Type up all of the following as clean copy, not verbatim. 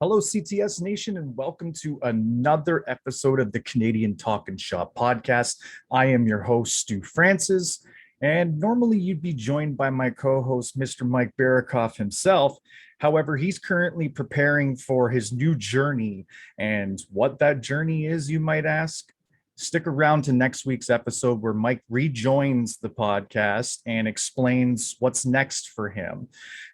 Hello, CTS Nation, and welcome to another episode of the Canadian Talkin Shop podcast. I am your host, Stu Francis, and normally you'd be joined by my co-host, Mr. Mike Berikoff himself. However, he's currently preparing for his new journey, and what that journey is, you might ask? Stick around to next week's episode where Mike rejoins the podcast and explains what's next for him.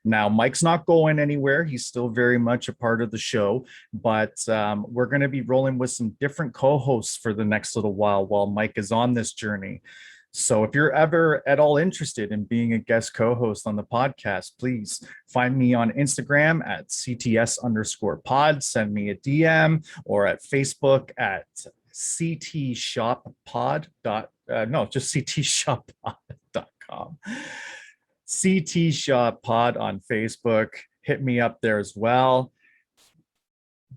Now, Mike's not going anywhere. He's still very much a part of the show, but we're going to be rolling with some different co-hosts for the next little while Mike is on this journey. So if you're ever at all interested in being a guest co-host on the podcast, please find me on Instagram at CTS_pod, send me a DM, or at Facebook at ctshoppod. Just ctshoppod.com. CT Shop Pod on Facebook. Hit me up there as well.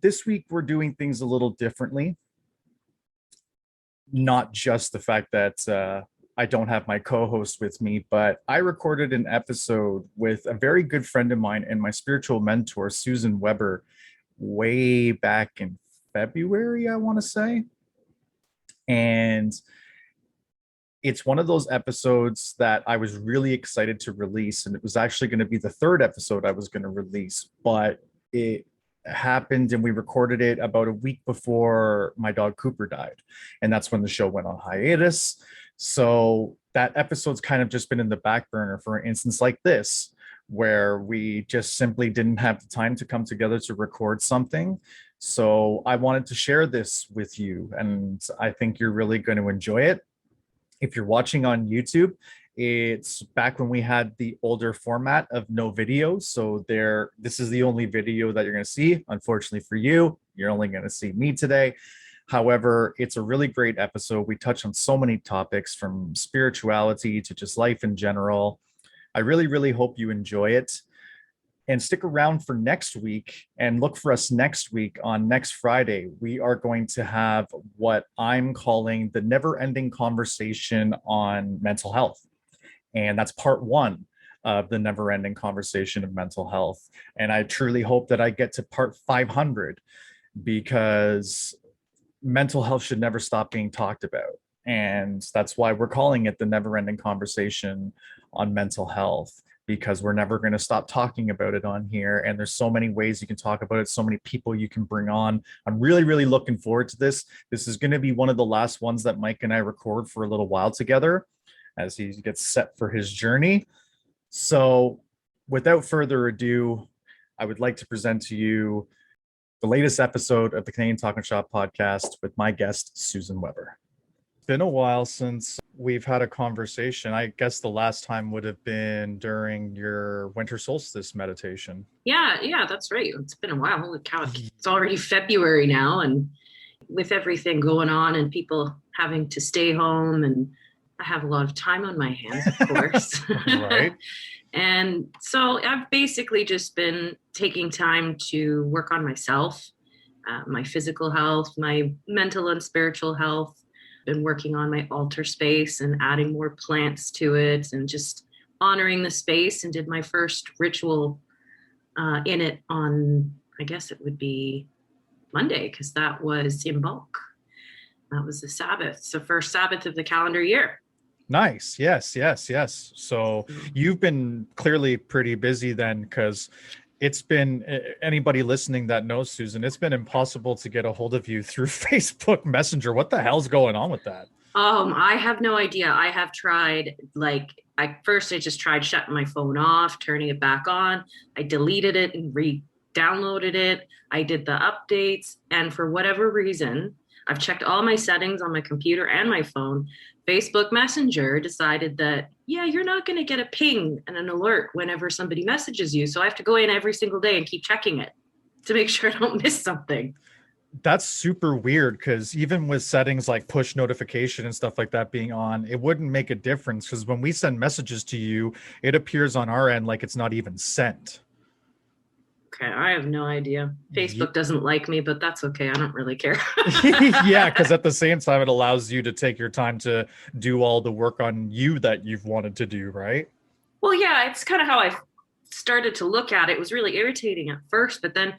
This week, we're doing things a little differently. Not just the fact that I don't have my co-host with me, but I recorded an episode with a very good friend of mine and my spiritual mentor, Susan Weber, way back in February, I want to say. And it's one of those episodes that I was really excited to release. And it was actually going to be the third episode I was going to release, but it happened and we recorded it about a week before my dog Cooper died. And that's when the show went on hiatus. So that episode's kind of just been in the back burner for an instance like this, where we just simply didn't have the time to come together to record something. So I wanted to share this with you, and I think you're really going to enjoy it. If you're watching on YouTube, it's back when we had the older format of no videos. So this is the only video that you're going to see. Unfortunately for you, you're only going to see me today. However, it's a really great episode. We touch on so many topics from spirituality to just life in general. I really, really hope you enjoy it. And stick around for next week and look for us next week on next Friday. We are going to have what I'm calling the never-ending conversation on mental health. And that's part one of the never-ending conversation of mental health. And I truly hope that I get to part 500, because mental health should never stop being talked about. And that's why we're calling it the never-ending conversation on mental health, because we're never going to stop talking about it on here. And there's so many ways you can talk about it, so many people you can bring on. I'm really, really looking forward to this. This is going to be one of the last ones that Mike and I record for a little while together as he gets set for his journey. So without further ado, I would like to present to you the latest episode of the Canadian Talkin Shop podcast with my guest, Susan Weber. It's been a while since we've had a conversation. I guess the last time would have been during your winter solstice meditation. Yeah, that's right. It's been a while. Holy cow. It's already February now, and with everything going on and people having to stay home, and I have a lot of time on my hands, of course. Right. And so I've basically just been taking time to work on myself, my physical health, my mental and spiritual health. Been working on my altar space and adding more plants to it and just honoring the space, and did my first ritual in it on, I guess it would be Monday, because that was in bulk. That was the Sabbath. It's the first Sabbath of the calendar year. Nice. Yes. So you've been clearly pretty busy then, because it's been, anybody listening that knows Susan, it's been impossible to get a hold of you through Facebook Messenger. What the hell's going on with that? I have no idea. I have tried, I just tried shutting my phone off, turning it back on. I deleted it and re-downloaded it. I did the updates, and for whatever reason, I've checked all my settings on my computer and my phone. Facebook Messenger decided that, you're not going to get a ping and an alert whenever somebody messages you. So I have to go in every single day and keep checking it to make sure I don't miss something. That's super weird, because even with settings like push notification and stuff like that being on, it wouldn't make a difference, because when we send messages to you, it appears on our end like it's not even sent. Okay, I have no idea. Facebook doesn't like me, but that's okay. I don't really care. Yeah, because at the same time, it allows you to take your time to do all the work on you that you've wanted to do, right? Well, yeah, it's kind of how I started to look at it. It was really irritating at first, but then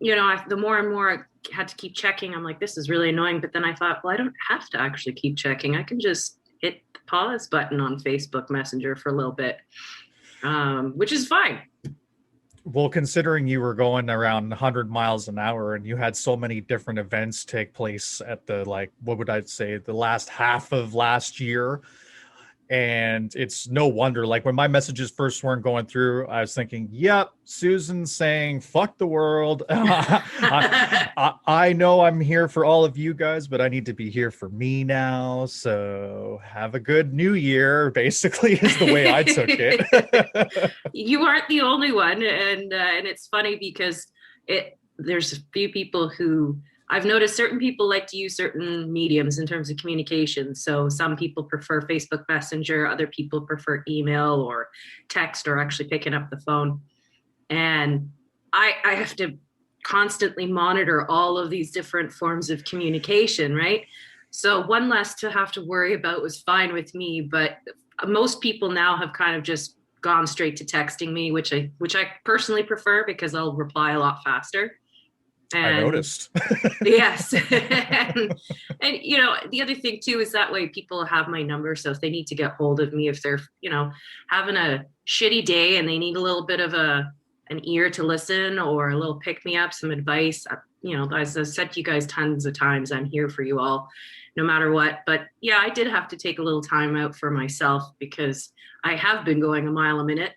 the more and more I had to keep checking, I'm like, this is really annoying. But then I thought, well, I don't have to actually keep checking. I can just hit the pause button on Facebook Messenger for a little bit, which is fine. Well, considering you were going around 100 miles an hour and you had so many different events take place at the, like, what would I say, the last half of last year, and it's no wonder, like when my messages first weren't going through, I was thinking, yep, Susan's saying fuck the world. I know I'm here for all of you guys, but I need to be here for me now, so have a good new year, basically, is the way I took it. You aren't the only one, and it's funny because there's a few people who I've noticed certain people like to use certain mediums in terms of communication. So some people prefer Facebook Messenger, other people prefer email or text or actually picking up the phone. And I have to constantly monitor all of these different forms of communication, right? So one less to have to worry about was fine with me, but most people now have kind of just gone straight to texting me, which I personally prefer because I'll reply a lot faster. And I noticed. yes. and the other thing too is that way people have my number. So if they need to get hold of me, if they're, having a shitty day and they need a little bit of an ear to listen or a little pick me up, some advice, as I've said to you guys tons of times, I'm here for you all, no matter what. But yeah, I did have to take a little time out for myself because I have been going a mile a minute.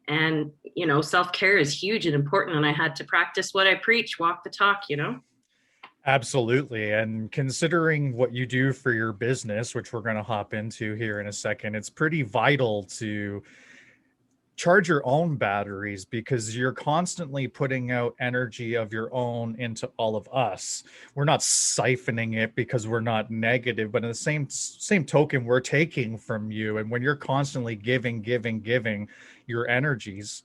And, self-care is huge and important. And I had to practice what I preach, walk the talk, Absolutely. And considering what you do for your business, which we're going to hop into here in a second, it's pretty vital to charge your own batteries because you're constantly putting out energy of your own into all of us. We're not siphoning it because we're not negative, but in the same token, we're taking from you. And when you're constantly giving your energies,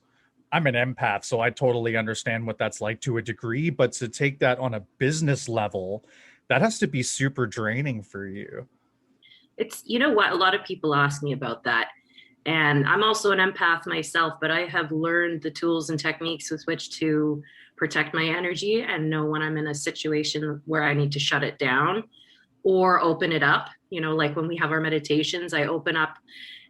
I'm an empath, so I totally understand what that's like to a degree, but to take that on a business level, that has to be super draining for you. It's, what, a lot of people ask me about that. And I'm also an empath myself, but I have learned the tools and techniques with which to protect my energy and know when I'm in a situation where I need to shut it down or open it up. Like when we have our meditations, I open up.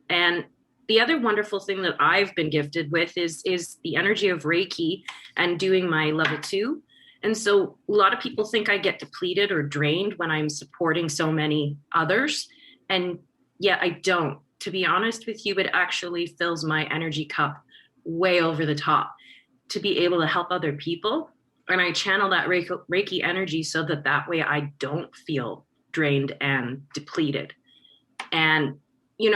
And the other wonderful thing that I've been gifted with is the energy of Reiki and doing my level 2. And so a lot of people think I get depleted or drained when I'm supporting so many others. And yet I don't. To be honest with you, it actually fills my energy cup way over the top to be able to help other people. And I channel that Reiki energy so that way I don't feel drained and depleted. And,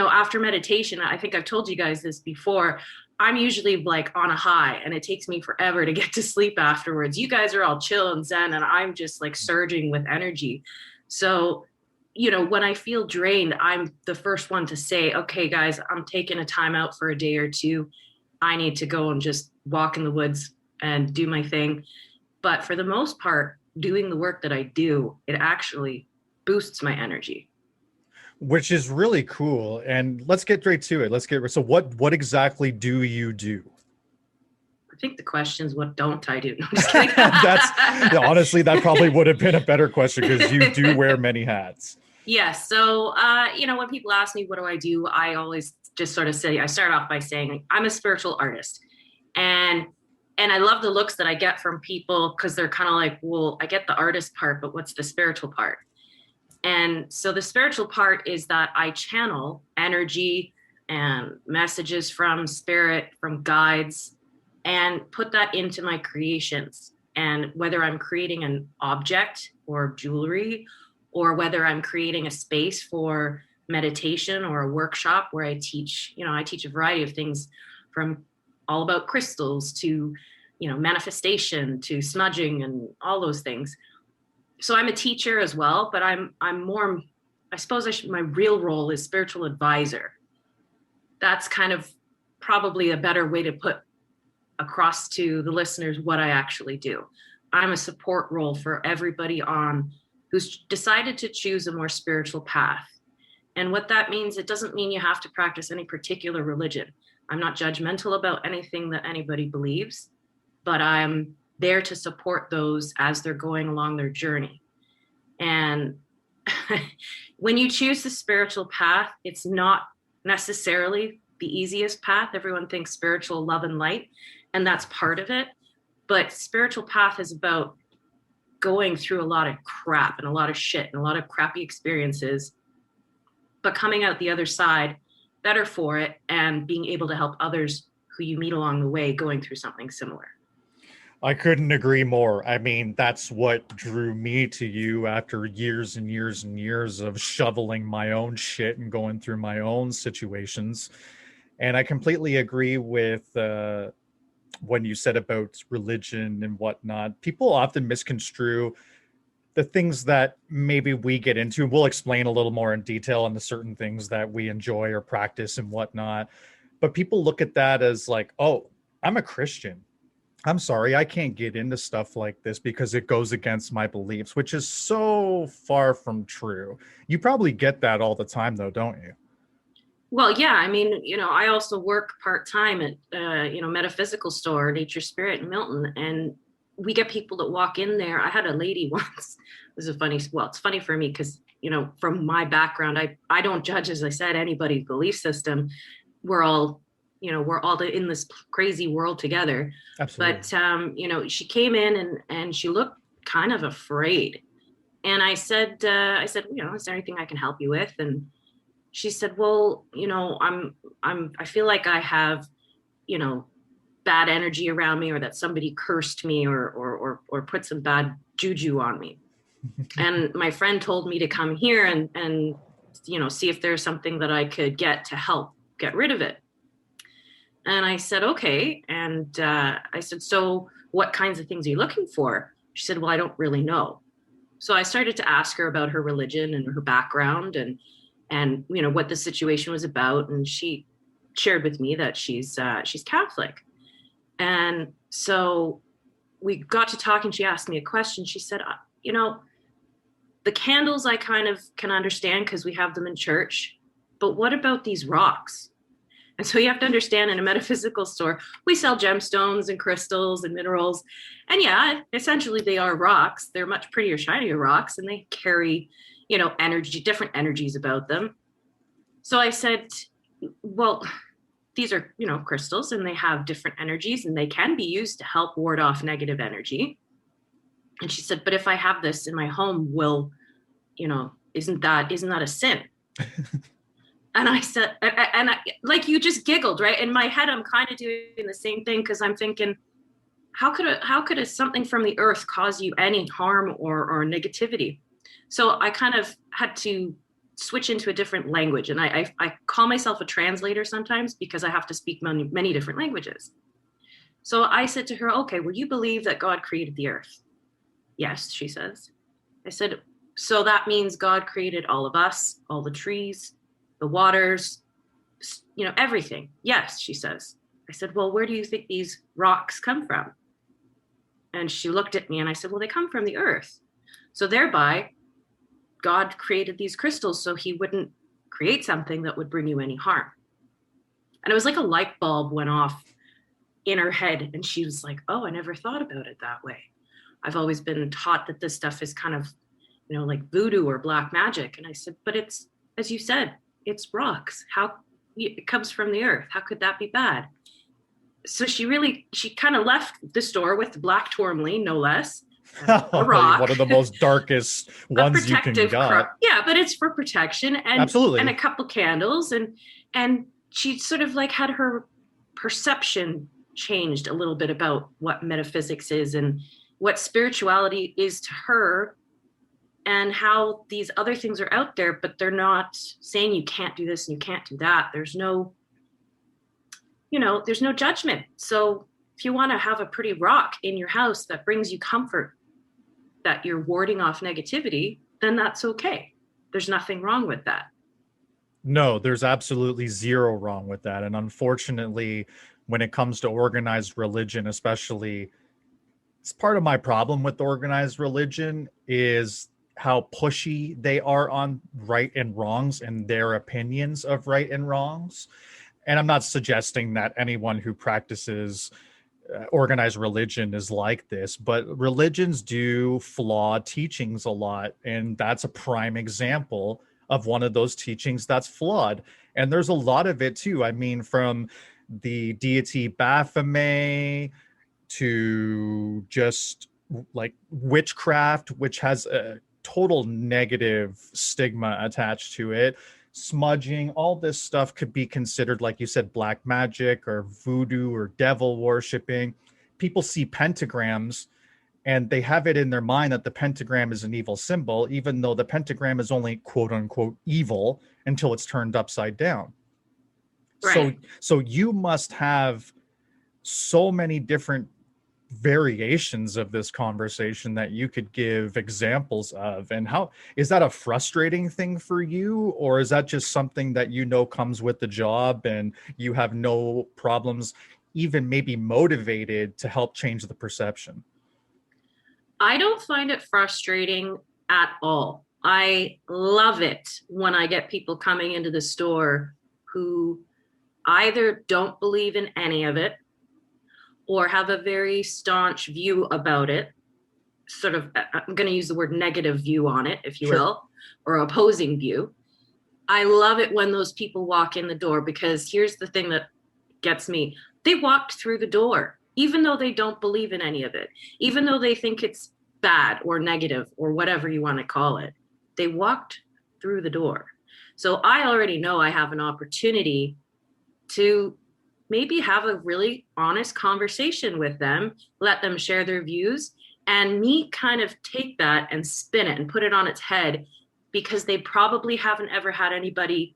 after meditation, I think I've told you guys this before, I'm usually like on a high and it takes me forever to get to sleep afterwards. You guys are all chill and zen and I'm just like surging with energy. So when I feel drained, I'm the first one to say, okay, guys, I'm taking a time out for a day or two. I need to go and just walk in the woods and do my thing. But for the most part, doing the work that I do, it actually boosts my energy. Which is really cool. And let's get straight to it. So what exactly do you do? I think the question is, what don't I do? No, I'm just kidding. Honestly, that probably would have been a better question because you do wear many hats. Yes. So, when people ask me, what do I do? I always just sort of I start off by saying I'm a spiritual artist. And I love the looks that I get from people because they're kind of like, well, I get the artist part, but what's the spiritual part? And so the spiritual part is that I channel energy and messages from spirit, from guides, and put that into my creations. And whether I'm creating an object or jewelry, or whether I'm creating a space for meditation or a workshop where I teach a variety of things from all about crystals to, manifestation to smudging and all those things. So I'm a teacher as well, but I'm more, I suppose my real role is spiritual advisor. That's kind of probably a better way to put across to the listeners what I actually do. I'm a support role for everybody who's decided to choose a more spiritual path. And what that means, it doesn't mean you have to practice any particular religion. I'm not judgmental about anything that anybody believes, but I'm there to support those as they're going along their journey. And when you choose the spiritual path, it's not necessarily the easiest path. Everyone thinks spiritual love and light, and that's part of it. But spiritual path is about going through a lot of crap and a lot of shit and a lot of crappy experiences, but coming out the other side better for it and being able to help others who you meet along the way going through something similar. I couldn't agree more. I mean, that's what drew me to you after years and years and years of shoveling my own shit and going through my own situations. And I completely agree with when you said about religion and whatnot. People often misconstrue the things that maybe we get into. We'll explain a little more in detail on the certain things that we enjoy or practice and whatnot. But people look at that as like, oh, I'm a Christian. I'm sorry, I can't get into stuff like this because it goes against my beliefs, which is so far from true. You probably get that all the time though, don't you? Well, yeah, I mean, I also work part-time at, metaphysical store, Nature Spirit in Milton, and we get people that walk in there. I had a lady once, it's funny for me because, from my background, I don't judge, as I said, anybody's belief system. We're all in this crazy world together. Absolutely. But, she came in and she looked kind of afraid. And I said, is there anything I can help you with? And she said, well, I feel like I have, bad energy around me, or that somebody cursed me or put some bad juju on me. And my friend told me to come here and see if there's something that I could get to help get rid of it. And I said, okay. And I said, so what kinds of things are you looking for? She said, well, I don't really know. So I started to ask her about her religion and her background and what the situation was about. And she shared with me that she's Catholic. And so we got to talk and she asked me a question. She said, the candles I kind of can understand because we have them in church, but what about these rocks? And so you have to understand, in a metaphysical store, we sell gemstones and crystals and minerals. And yeah, essentially they are rocks. They're much prettier, shinier rocks, and they carry, different energies about them. So I said, well, these are, crystals, and they have different energies, and they can be used to help ward off negative energy. And she said, but if I have this in my home, isn't that a sin? And I said, like, you just giggled, right? In my head, I'm kind of doing the same thing because I'm thinking, how could something from the earth cause you any harm or negativity? So I kind of had to switch into a different language. And I call myself a translator sometimes because I have to speak many different languages. So I said to her, okay, well, you believe that God created the earth? Yes, she says. I said, so that means God created all of us, all the trees, the waters, everything. Yes, she says. I said, well, where do you think these rocks come from? And she looked at me and I said, well, they come from the earth. So thereby, God created these crystals so he wouldn't create something that would bring you any harm. And it was like a light bulb went off in her head. And she was like, oh, I never thought about it that way. I've always been taught that this stuff is kind of, like voodoo or black magic. And I said, but it's, as you said, it's rocks. It comes from the earth. How could that be bad? So she kind of left the store with the black tourmaline, no less. A rock. One of the most darkest ones you can get. Yeah, but it's for protection, and absolutely, and a couple candles, and she sort of like had her perception changed a little bit about what metaphysics is and what spirituality is to her, and how these other things are out there, but they're not saying you can't do this and you can't do that. There's no judgment. So if you want to have a pretty rock in your house that brings you comfort, that you're warding off negativity, then that's okay. There's nothing wrong with that. No, there's absolutely zero wrong with that. And unfortunately, when it comes to organized religion, especially, it's part of my problem with organized religion is how pushy they are on right and wrongs and their opinions of right and wrongs. And I'm not suggesting that anyone who practices organized religion is like this, but religions do flawed teachings a lot. And that's a prime example of one of those teachings that's flawed. And there's a lot of it too. I mean, from the deity Baphomet to just like witchcraft, which has a total negative stigma attached to it. Smudging, all this stuff could be considered, like you said, black magic or voodoo or devil worshiping. People see pentagrams and they have it in their mind that the pentagram is an evil symbol, even though the pentagram is only quote unquote evil until it's turned upside down. Right. So you must have so many different variations of this conversation that you could give examples of. And how is that a frustrating thing for you, or is that just something that you know comes with the job and you have no problems even maybe motivated to help change the perception? I don't find it frustrating at all. I love it when I get people coming into the store who either don't believe in any of it or have a very staunch view about it. Sort of, I'm going to use the word negative view on it, if you Sure. will, or opposing view. I love it when those people walk in the door, because here's the thing that gets me. They walked through the door, even though they don't believe in any of it, even though they think it's bad or negative or whatever you want to call it. They walked through the door. So I already know I have an opportunity to maybe have a really honest conversation with them, let them share their views, and me kind of take that and spin it and put it on its head, because they probably haven't ever had anybody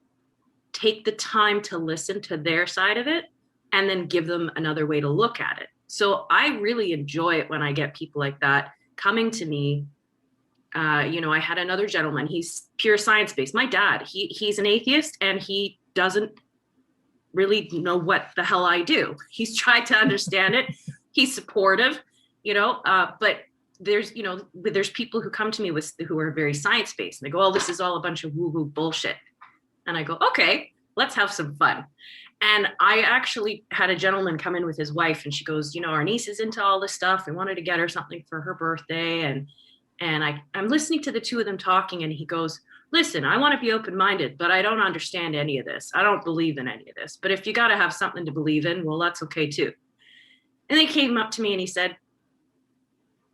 take the time to listen to their side of it and then give them another way to look at it. So I really enjoy it when I get people like that coming to me. I had another gentleman, he's pure science-based. My dad, he's an atheist and he doesn't really know what the hell I do. He's tried to understand it. He's supportive, but there's people who come to me who are very science-based. And they go, oh, this is all a bunch of woo-woo bullshit. And I go, okay, let's have some fun. And I actually had a gentleman come in with his wife, and she goes, our niece is into all this stuff. We wanted to get her something for her birthday. And I'm listening to the two of them talking, and he goes, listen, I want to be open-minded, but I don't understand any of this. I don't believe in any of this. But if you got to have something to believe in, well, that's okay too. And he came up to me and he said,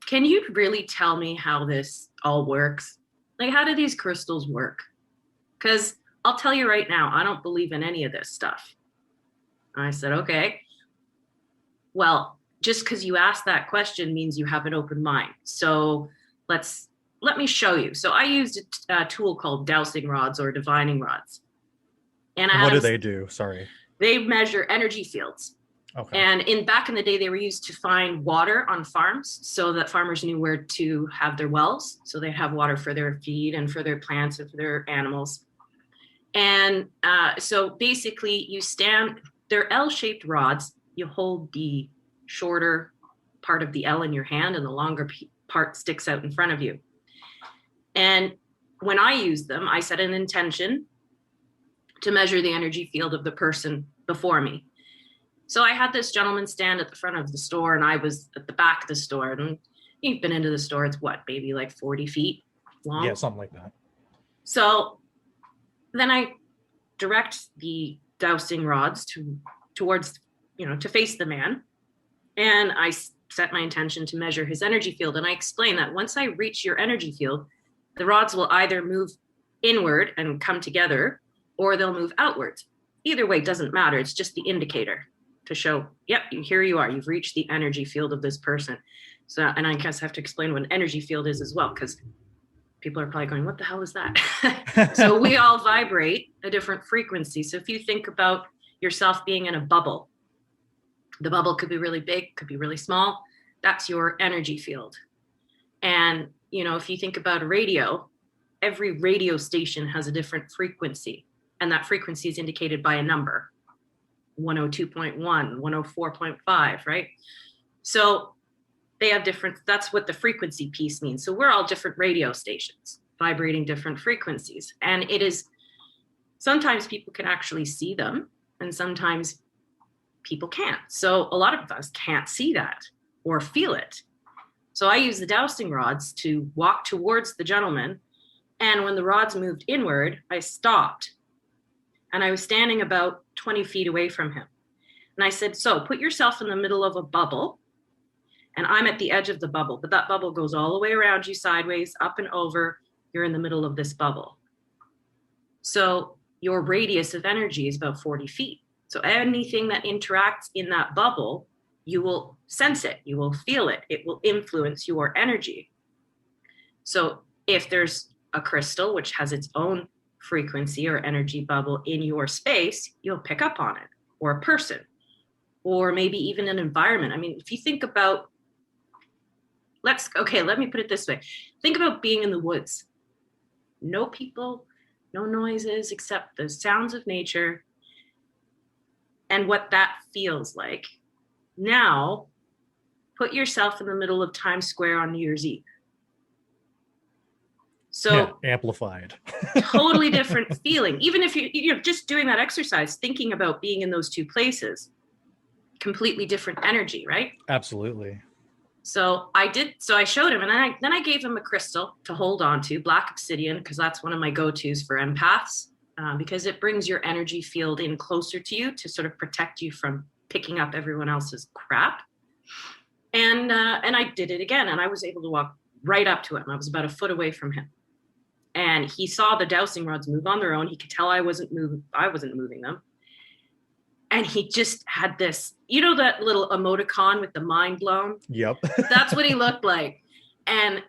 can you really tell me how this all works? Like, how do these crystals work? Because I'll tell you right now, I don't believe in any of this stuff. And I said, okay. Well, just because you asked that question means you have an open mind. So let me show you. So I used a tool called dowsing rods or divining rods. And what do they do? Sorry. They measure energy fields. Okay. And back in the day, they were used to find water on farms so that farmers knew where to have their wells. So they have water for their feed and for their plants and for their animals. And so basically they're L-shaped rods. You hold the shorter part of the L in your hand and the longer part sticks out in front of you. And when I use them, I set an intention to measure the energy field of the person before me. So I had this gentleman stand at the front of the store, and I was at the back of the store. And you've been into the store, it's what, maybe like 40 feet long? Yeah, something like that. So then I direct the dowsing rods towards, to face the man. And I set my intention to measure his energy field. And I explain that once I reach your energy field, the rods will either move inward and come together, or they'll move outwards. Either way, doesn't matter. It's just the indicator to show, yep, here you are. You've reached the energy field of this person. So, and I guess I have to explain what an energy field is as well, because people are probably going, what the hell is that? So we all vibrate a different frequency. So if you think about yourself being in a bubble, the bubble could be really big, could be really small. That's your energy field. And, if you think about a radio, every radio station has a different frequency. And that frequency is indicated by a number, 102.1, 104.5, right? So they have that's what the frequency piece means. So we're all different radio stations, vibrating different frequencies. And sometimes people can actually see them, and sometimes people can't. So a lot of us can't see that or feel it. So I use the dowsing rods to walk towards the gentleman. And when the rods moved inward, I stopped. And I was standing about 20 feet away from him. And I said, so put yourself in the middle of a bubble. And I'm at the edge of the bubble, but that bubble goes all the way around you sideways, up and over. You're in the middle of this bubble. So your radius of energy is about 40 feet. So anything that interacts in that bubble, you will sense it, you will feel it, it will influence your energy. So if there's a crystal which has its own frequency or energy bubble in your space, you'll pick up on it, or a person, or maybe even an environment. I mean, if you think about, let me put it this way. Think about being in the woods. No people, no noises except the sounds of nature and what that feels like. Now, put yourself in the middle of Times Square on New Year's Eve. So yeah, amplified. Totally different feeling. Even if you're just doing that exercise, thinking about being in those two places, completely different energy, right? Absolutely. So I showed him, and then I gave him a crystal to hold on to, black obsidian, because that's one of my go-tos for empaths, because it brings your energy field in closer to you to sort of protect you from picking up everyone else's crap. And I did it again, and I was able to walk right up to him. I was about a foot away from him. And he saw the dowsing rods move on their own. He could tell I wasn't moving them. And he just had this, that little emoticon with the mind blown? Yep. That's what he looked like. And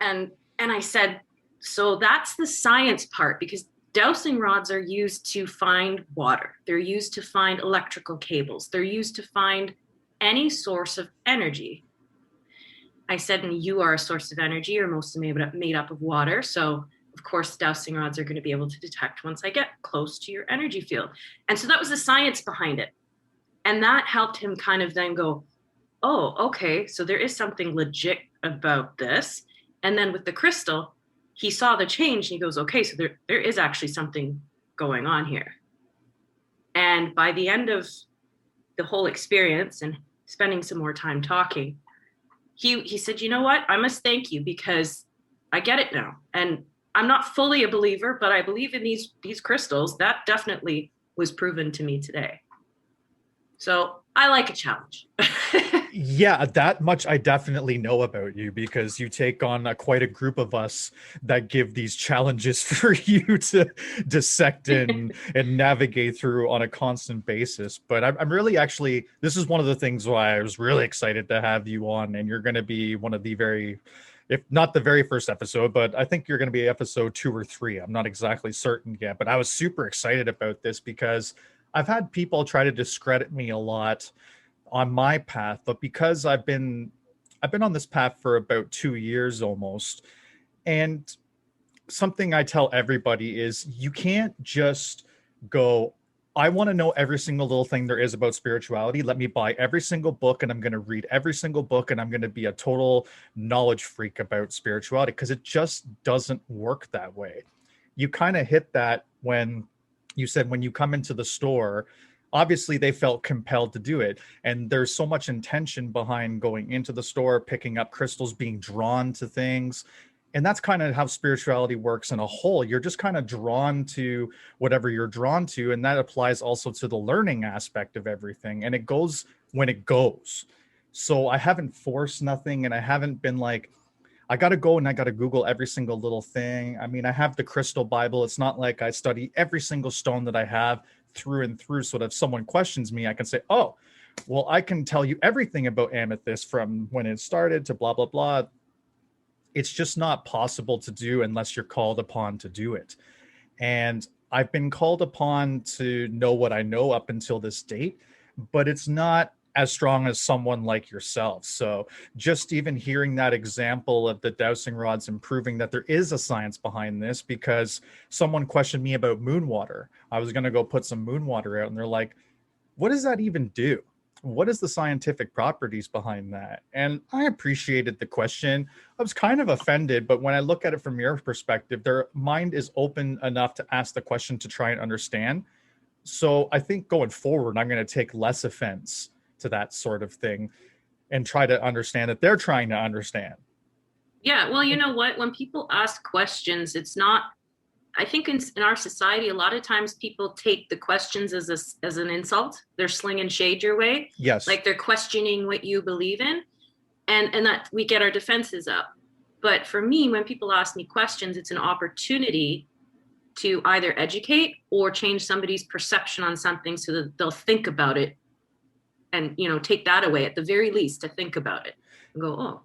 I said, so that's the science part, because dowsing rods are used to find water. They're used to find electrical cables. They're used to find any source of energy. I said, and you are a source of energy. You're mostly made up of water. So of course, dowsing rods are going to be able to detect once I get close to your energy field. And so that was the science behind it. And that helped him kind of then go, oh, okay, so there is something legit about this. And then with the crystal, he saw the change and he goes, okay, so there is actually something going on here. And by the end of the whole experience and spending some more time talking, he said, you know what, I must thank you, because I get it now. And I'm not fully a believer, but I believe in these crystals. That definitely was proven to me today. So I like a challenge. Yeah, that much I definitely know about you, because you take on quite a group of us that give these challenges for you to dissect and navigate through on a constant basis. But I'm really actually, this is one of the things why I was really excited to have you on, and you're going to be one of the very, if not the very first episode, but I think you're going to be episode 2 or 3. I'm not exactly certain yet, but I was super excited about this because I've had people try to discredit me a lot on my path, but because I've been on this path for about 2 years almost, and something I tell everybody is you can't just go, I want to know every single little thing there is about spirituality. Let me buy every single book and I'm going to read every single book and I'm going to be a total knowledge freak about spirituality, because it just doesn't work that way. You kind of hit that when you said when you come into the store, obviously they felt compelled to do it. And there's so much intention behind going into the store, picking up crystals, being drawn to things. And that's kind of how spirituality works in a whole. You're just kind of drawn to whatever you're drawn to. And that applies also to the learning aspect of everything. And it goes when it goes. So I haven't forced nothing, and I haven't been like, I got to go and I got to Google every single little thing. I mean, I have the Crystal Bible. It's not like I study every single stone that I have through and through, so that if someone questions me, I can say, oh, well, I can tell you everything about amethyst from when it started to blah, blah, blah. It's just not possible to do unless you're called upon to do it. And I've been called upon to know what I know up until this date, but it's not as strong as someone like yourself. So just even hearing that example of the dowsing rods and proving that there is a science behind this, because someone questioned me about moon water. I was going to go put some moon water out and they're like, what does that even do? What is the scientific properties behind that? And I appreciated the question. I was kind of offended, but when I look at it from your perspective, their mind is open enough to ask the question to try and understand. So I think going forward, I'm going to take less offense to that sort of thing and try to understand that they're trying to understand. Yeah, well, you know what? When people ask questions, it's not, I think in our society, a lot of times people take the questions as an insult. They're slinging shade your way. Yes. Like they're questioning what you believe in, and that we get our defenses up. But for me, when people ask me questions, it's an opportunity to either educate or change somebody's perception on something so that they'll think about it and, you know, take that away at the very least to think about it and go, oh,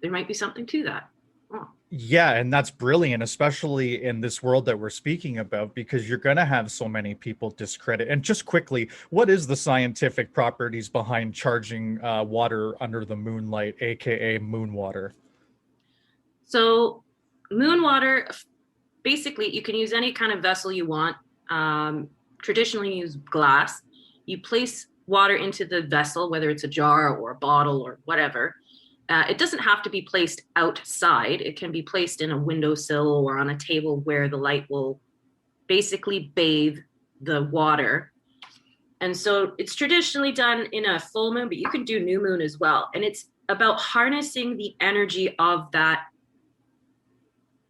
there might be something to that. Oh. Yeah, and that's brilliant, especially in this world that we're speaking about, because you're going to have so many people discredit. And just quickly, what is the scientific properties behind charging water under the moonlight, aka moon water? So moon water, basically, you can use any kind of vessel you want. Traditionally, you use glass. You place water into the vessel, whether it's a jar or a bottle or whatever. It doesn't have to be placed outside. It can be placed in a windowsill or on a table where the light will basically bathe the water. And so it's traditionally done in a full moon, but you can do new moon as well. And it's about harnessing the energy of that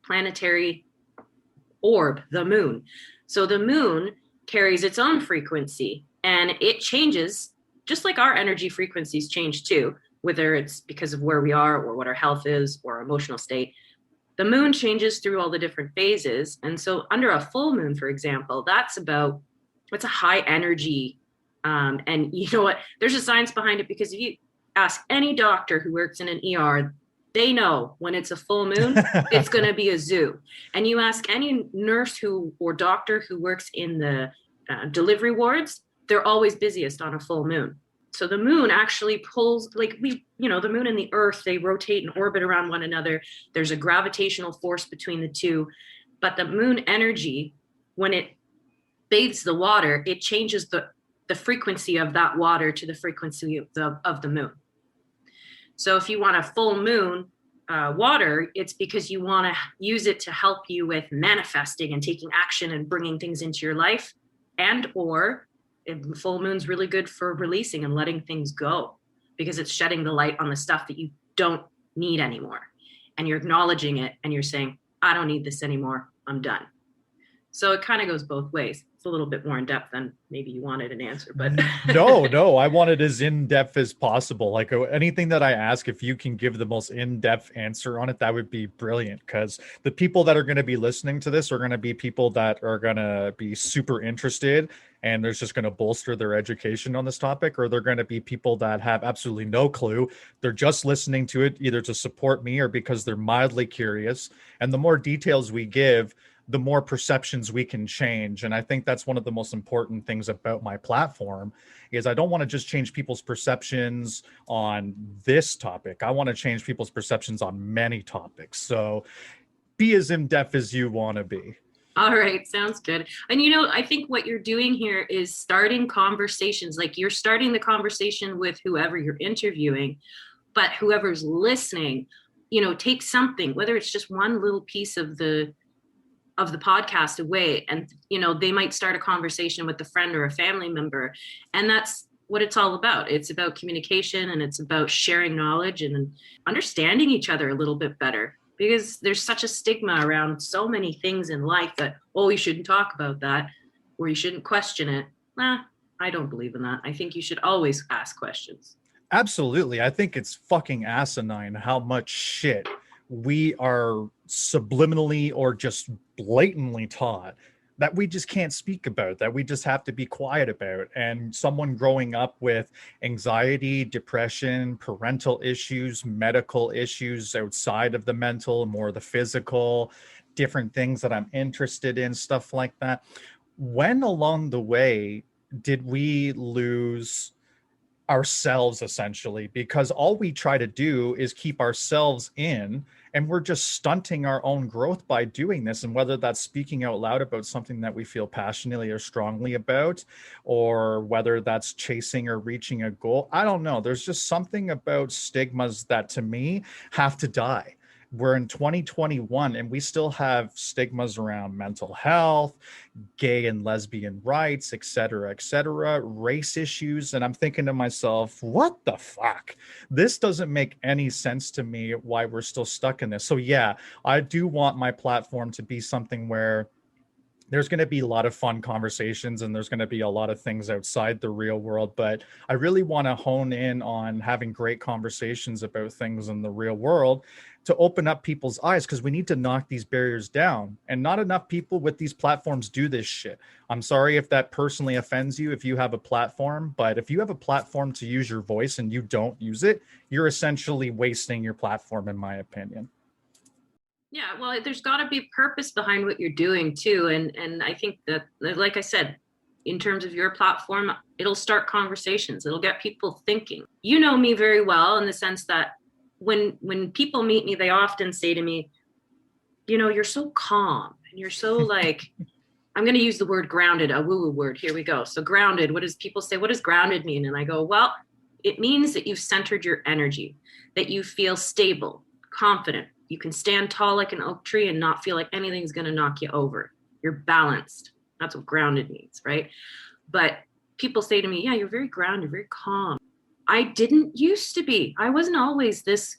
planetary orb, the moon. So the moon carries its own frequency and it changes just like our energy frequencies change too, whether it's because of where we are or what our health is or our emotional state. The moon changes through all the different phases. And so under a full moon, for example, that's a high energy. And you know what? There's a science behind it, because if you ask any doctor who works in an ER, they know when it's a full moon, it's going to be a zoo. And you ask any nurse or doctor who works in the delivery wards, they're always busiest on a full moon. So the moon actually pulls, the moon and the earth, they rotate and orbit around one another. There's a gravitational force between the two. But the moon energy, when it bathes the water, it changes the frequency of that water to the frequency of the moon. So if you want a full moon water, it's because you want to use it to help you with manifesting and taking action and bringing things into your life. And or full moon's really good for releasing and letting things go, because it's shedding the light on the stuff that you don't need anymore. And you're acknowledging it and you're saying, I don't need this anymore. I'm done. So it kind of goes both ways. It's a little bit more in depth than maybe you wanted an answer, but no, I want it as in depth as possible. Like anything that I ask, if you can give the most in-depth answer on it, that would be brilliant. Because the people that are going to be listening to this are going to be people that are going to be super interested, and there's just going to bolster their education on this topic, or they're going to be people that have absolutely no clue. They're just listening to it either to support me or because they're mildly curious. And the more details we give, the more perceptions we can change. And I think that's one of the most important things about my platform is I don't want to just change people's perceptions on this topic. I want to change people's perceptions on many topics. So be as in-depth as you want to be. All right, sounds good. And I think what you're doing here is starting conversations. Like you're starting the conversation with whoever you're interviewing, but whoever's listening, take something, whether it's just one little piece of the podcast away, and they might start a conversation with a friend or a family member, and that's what it's all about. It's about communication, and it's about sharing knowledge and understanding each other a little bit better, because there's such a stigma around so many things in life that, you shouldn't talk about that, or you shouldn't question it. I don't believe in that. I think you should always ask questions. Absolutely. I think it's fucking asinine how much shit we are subliminally or just blatantly taught that we just can't speak about, that we just have to be quiet about. And someone growing up with anxiety, depression, parental issues, medical issues outside of the mental, more the physical, different things that I'm interested in, stuff like that. When along the way did we lose ourselves, essentially? Because all we try to do is keep ourselves in, and we're just stunting our own growth by doing this. And whether that's speaking out loud about something that we feel passionately or strongly about, or whether that's chasing or reaching a goal, I don't know. There's just something about stigmas that to me have to die. We're in 2021 and we still have stigmas around mental health, gay and lesbian rights, et cetera, race issues. And I'm thinking to myself, what the fuck? This doesn't make any sense to me why we're still stuck in this. So yeah, I do want my platform to be something where there's going to be a lot of fun conversations and there's going to be a lot of things outside the real world, but I really want to hone in on having great conversations about things in the real world to open up people's eyes, because we need to knock these barriers down, and not enough people with these platforms do this shit. I'm sorry if that personally offends you if you have a platform, but if you have a platform to use your voice and you don't use it, you're essentially wasting your platform, in my opinion. Yeah, well, there's got to be purpose behind what you're doing too, and I think that, like I said, in terms of your platform, it'll start conversations. It'll get people thinking. You know me very well in the sense that when people meet me, they often say to me, you're so calm and you're so like, I'm going to use the word grounded, a woo-woo word. Here we go. So grounded. What does people say? What does grounded mean? And I go, well, it means that you've centered your energy, that you feel stable, confident. You can stand tall like an oak tree and not feel like anything's going to knock you over. You're balanced. That's what grounded means, right? But people say to me, yeah, you're very grounded, very calm. I didn't used to be. I wasn't always this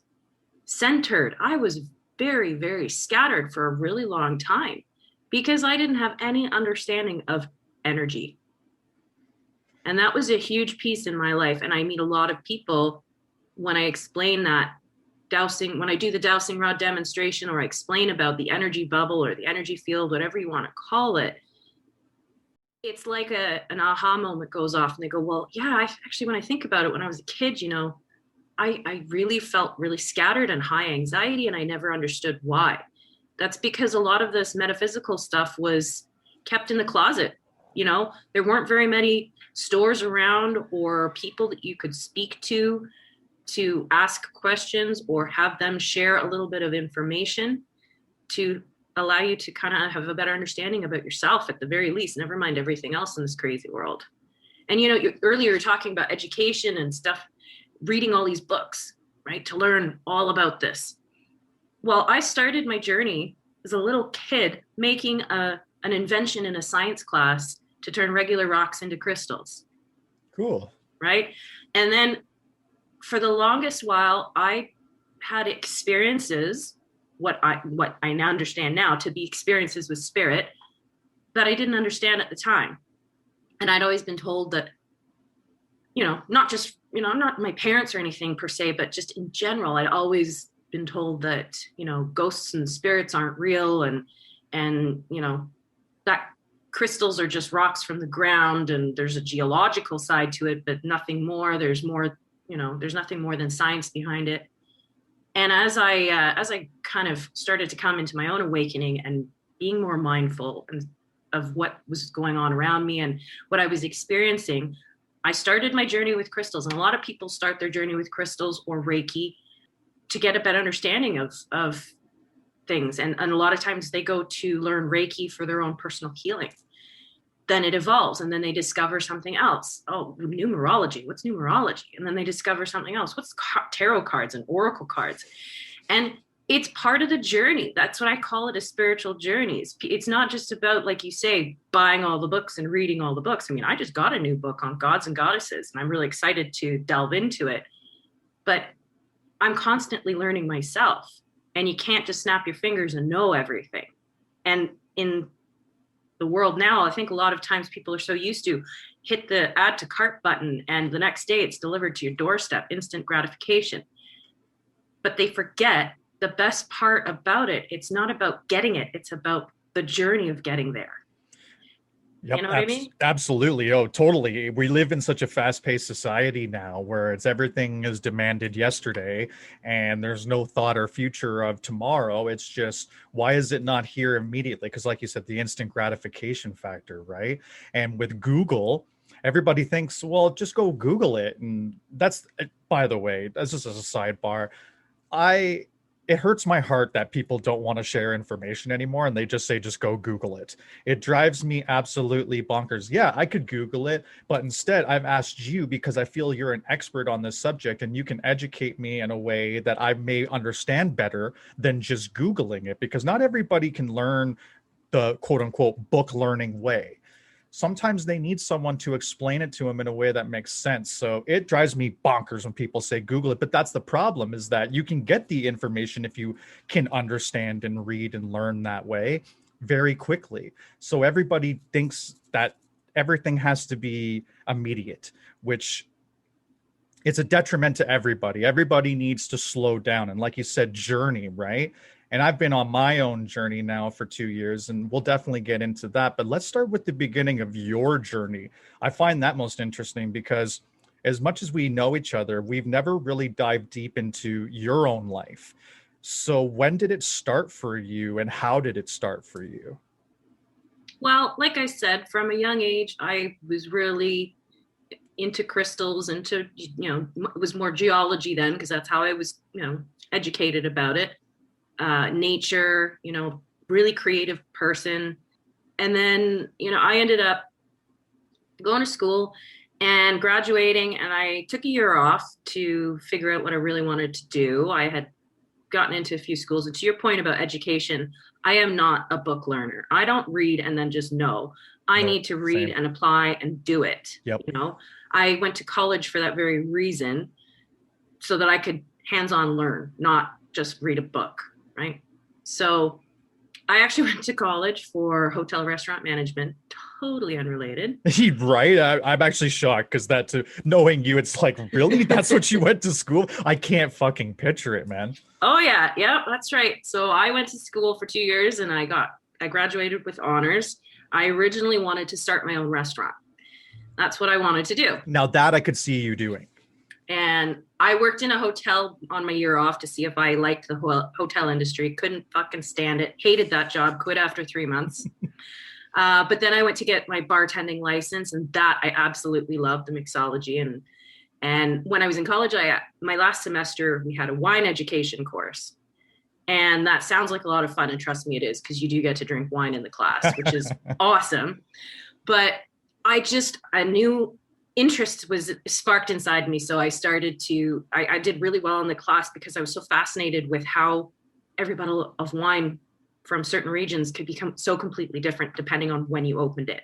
centered. I was very, very scattered for a really long time because I didn't have any understanding of energy. And that was a huge piece in my life. And I meet a lot of people when I explain that dowsing, when I do the dowsing rod demonstration, or I explain about the energy bubble or the energy field, whatever you want to call it, it's like an aha moment goes off and they go, well, yeah, actually, when I think about it, when I was a kid, I really felt really scattered and high anxiety, and I never understood why. That's because a lot of this metaphysical stuff was kept in the closet. There weren't very many stores around or people that you could speak to ask questions or have them share a little bit of information to allow you to kind of have a better understanding about yourself, at the very least, never mind everything else in this crazy world. And earlier you were talking about education and stuff, reading all these books, right, to learn all about this. Well, I started my journey as a little kid making an invention in a science class to turn regular rocks into crystals. Cool. Right? And then for the longest while, I had experiences, what I now understand now to be experiences with spirit, that I didn't understand at the time. And I'd always been told that, not just, not my parents or anything per se, but just in general, I'd always been told that, ghosts and spirits aren't real, and that crystals are just rocks from the ground, and there's a geological side to it, but nothing more. There's more, there's nothing more than science behind it. And as I kind of started to come into my own awakening and being more mindful of what was going on around me and what I was experiencing, I started my journey with crystals. And a lot of people start their journey with crystals or Reiki to get a better understanding of things. And a lot of times they go to learn Reiki for their own personal healing. Then it evolves, and then they discover something else. Oh, numerology. What's numerology? And then they discover something else. What's tarot cards and oracle cards? And it's part of the journey. That's what I call it, a spiritual journey. It's not just about, like you say, buying all the books and reading all the books. I mean, I just got a new book on gods and goddesses, and I'm really excited to delve into it. But I'm constantly learning myself, and you can't just snap your fingers and know everything. And in the world now, I think a lot of times people are so used to hit the add to cart button and the next day it's delivered to your doorstep, instant gratification. But they forget the best part about it. It's not about getting it. It's about the journey of getting there. Yep, you know what I mean? Absolutely. Oh, totally. We live in such a fast-paced society now where everything is demanded yesterday and there's no thought or future of tomorrow. It's just, why is it not here immediately? Because like you said, the instant gratification factor, right? And with Google, everybody thinks, well, just go Google it. And that's, by the way, that's just as a sidebar. it hurts my heart that people don't want to share information anymore and they just say, just go Google it. It drives me absolutely bonkers. Yeah, I could Google it, but instead I've asked you because I feel you're an expert on this subject and you can educate me in a way that I may understand better than just Googling it, because not everybody can learn the quote unquote book learning way. Sometimes they need someone to explain it to them in a way that makes sense. So it drives me bonkers when people say Google it. But that's the problem, is that you can get the information if you can understand and read and learn that way very quickly. So everybody thinks that everything has to be immediate, which it's a detriment to everybody. Everybody needs to slow down. And like you said, journey, right? And I've been on my own journey now for 2 years, and we'll definitely get into that. But let's start with the beginning of your journey. I find that most interesting because as much as we know each other, we've never really dived deep into your own life. So when did it start for you and how did it start for you? Well, like I said, from a young age, I was really into crystals, into, it was more geology then because that's how I was, educated about it. Nature, really creative person. And then, I ended up going to school and graduating, and I took a year off to figure out what I really wanted to do. I had gotten into a few schools. And to your point about education, I am not a book learner. I don't read and then just know. I need to read and apply and do it. Yep. I went to college for that very reason, so that I could hands-on learn, not just read a book. Right. So I actually went to college for hotel restaurant management, totally unrelated. Right. I'm actually shocked because that, to knowing you, it's like, really? That's what you went to school? I can't fucking picture it, man. Oh, yeah. Yeah, that's right. So I went to school for 2 years and I graduated with honors. I originally wanted to start my own restaurant. That's what I wanted to do. Now that I could see you doing. And I worked in a hotel on my year off to see if I liked the hotel industry. Couldn't fucking stand it. Hated that job. Quit after 3 months. But then I went to get my bartending license, and that I absolutely loved, the mixology. And when I was in college, my last semester, we had a wine education course. And that sounds like a lot of fun. And trust me, it is, because you do get to drink wine in the class, which is awesome. But a new interest was sparked inside me. So I did really well in the class because I was so fascinated with how every bottle of wine from certain regions could become so completely different depending on when you opened it.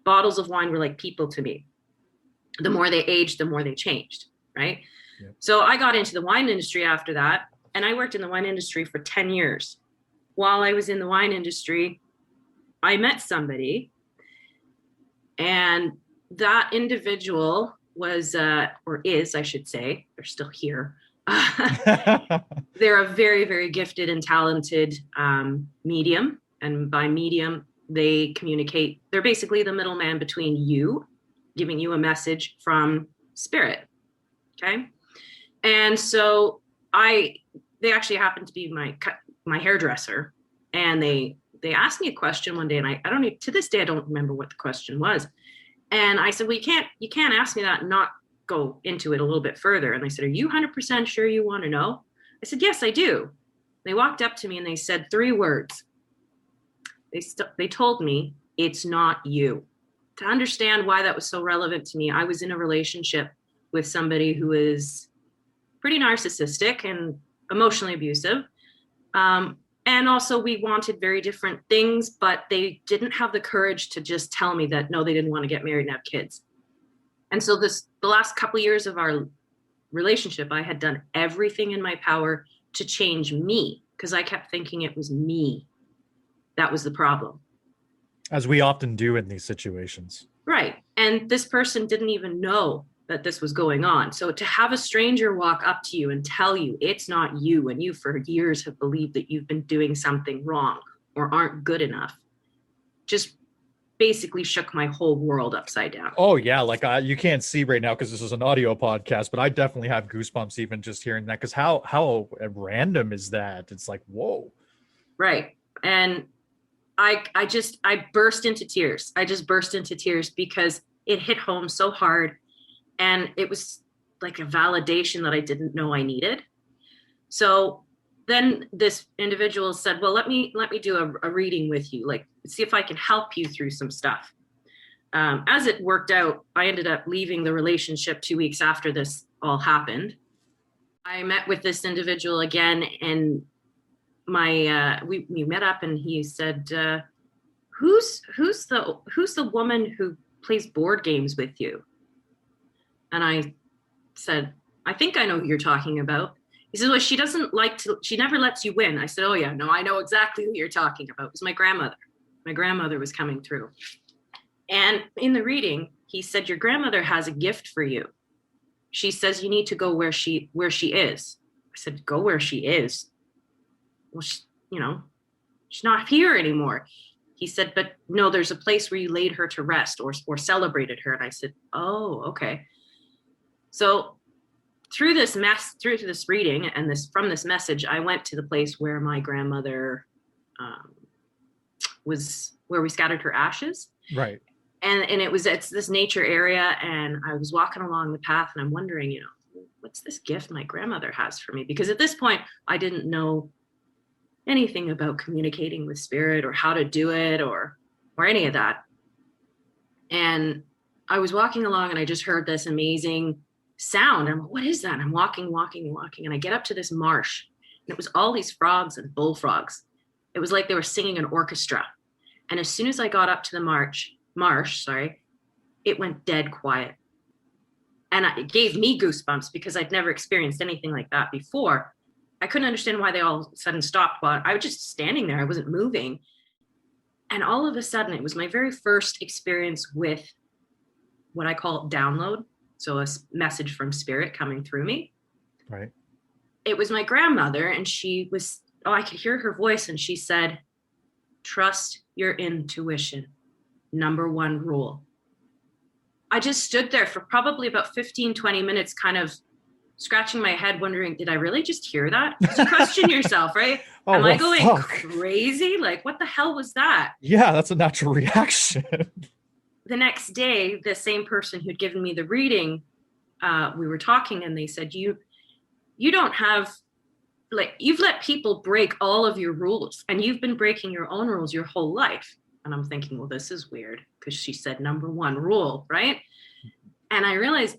Bottles of wine were like people to me. The more they aged, the more they changed, right? Yep. So I got into the wine industry after that, and I worked in the wine industry for 10 years. While I was in the wine industry, I met somebody, and that individual was, or is, I should say, they're still here. They're a very, very gifted and talented medium. And by medium, they communicate. They're basically the middleman between you, giving you a message from spirit. Okay. And so they actually happened to be my hairdresser. And they asked me a question one day, and I don't even, to this day, I don't remember what the question was. And I said, well, you can't ask me that and not go into it a little bit further. And they said, are you 100% sure you want to know? I said, yes, I do. They walked up to me and they said 3 words. They told me, it's not you. To understand why that was so relevant to me, I was in a relationship with somebody who is pretty narcissistic and emotionally abusive. And also we wanted very different things, but they didn't have the courage to just tell me that, no, they didn't want to get married and have kids. And so the last couple of years of our relationship, I had done everything in my power to change me, because I kept thinking it was me that was the problem. As we often do in these situations. Right. And this person didn't even know that this was going on. So to have a stranger walk up to you and tell you it's not you, and you for years have believed that you've been doing something wrong or aren't good enough, just basically shook my whole world upside down. Oh yeah, like you can't see right now because this is an audio podcast, but I definitely have goosebumps even just hearing that, because how random is that? It's like, whoa. Right. And I burst into tears. I just burst into tears because it hit home so hard. And it was like a validation that I didn't know I needed. So then this individual said, well, let me do a reading with you, like see if I can help you through some stuff. As it worked out, I ended up leaving the relationship 2 weeks after this all happened. I met with this individual again, and we met up, and he said, who's the woman who plays board games with you? And I said, I think I know who you're talking about. He says, well, she never lets you win. I said, oh yeah, no, I know exactly who you're talking about. It was my grandmother. My grandmother was coming through. And in the reading, he said, your grandmother has a gift for you. She says you need to go where she is. I said, go where she is? Well, she's not here anymore. He said, but no, there's a place where you laid her to rest or celebrated her. And I said, oh, okay. So through this reading and from this message, I went to the place where my grandmother was, where we scattered her ashes. Right. And it's this nature area. And I was walking along the path, and I'm wondering, what's this gift my grandmother has for me? Because at this point, I didn't know anything about communicating with spirit or how to do it or any of that. And I was walking along, and I just heard this amazing sound. I'm like, what is that? And I'm walking, and I get up to this marsh, and it was all these frogs and bullfrogs. It was like they were singing an orchestra. And as soon as I got up to the marsh, it went dead quiet. And it gave me goosebumps because I'd never experienced anything like that before. I couldn't understand why they all of a sudden stopped, but I was just standing there. I wasn't moving. And all of a sudden, it was my very first experience with what I call download. So a message from spirit coming through me. Right. It was my grandmother, and I could hear her voice, and she said, trust your intuition. Number one rule. I just stood there for probably about 15, 20 minutes, kind of scratching my head, wondering, did I really just hear that? So question yourself, right? Am I going crazy? Like, what the hell was that? Yeah, that's a natural reaction. The next day, the same person who'd given me the reading, we were talking, and they said, you don't have, like, you've let people break all of your rules, and you've been breaking your own rules your whole life. And I'm thinking, well, this is weird, because she said number one rule, right? And I realized,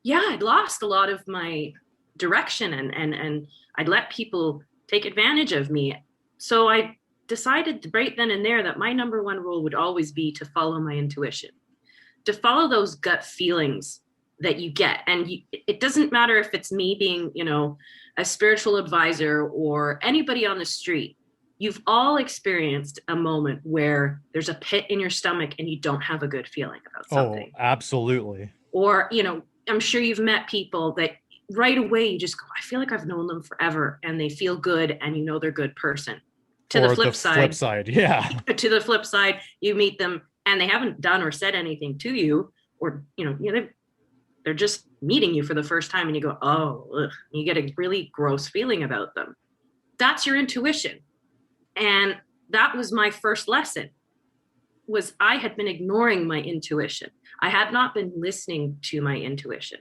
yeah, I'd lost a lot of my direction, and I'd let people take advantage of me. So I decided right then and there that my number one rule would always be to follow my intuition, to follow those gut feelings that you get. And it doesn't matter if it's me being, a spiritual advisor or anybody on the street. You've all experienced a moment where there's a pit in your stomach and you don't have a good feeling about something. Oh, absolutely. Or, I'm sure you've met people that right away you just go, I feel like I've known them forever, and they feel good, and they're a good person. To the flip side, yeah. To the flip side, you meet them and they haven't done or said anything to you, or they're just meeting you for the first time, and you go, oh, ugh. You get a really gross feeling about them. That's your intuition. And that was my first lesson, was I had been ignoring my intuition. I had not been listening to my intuition.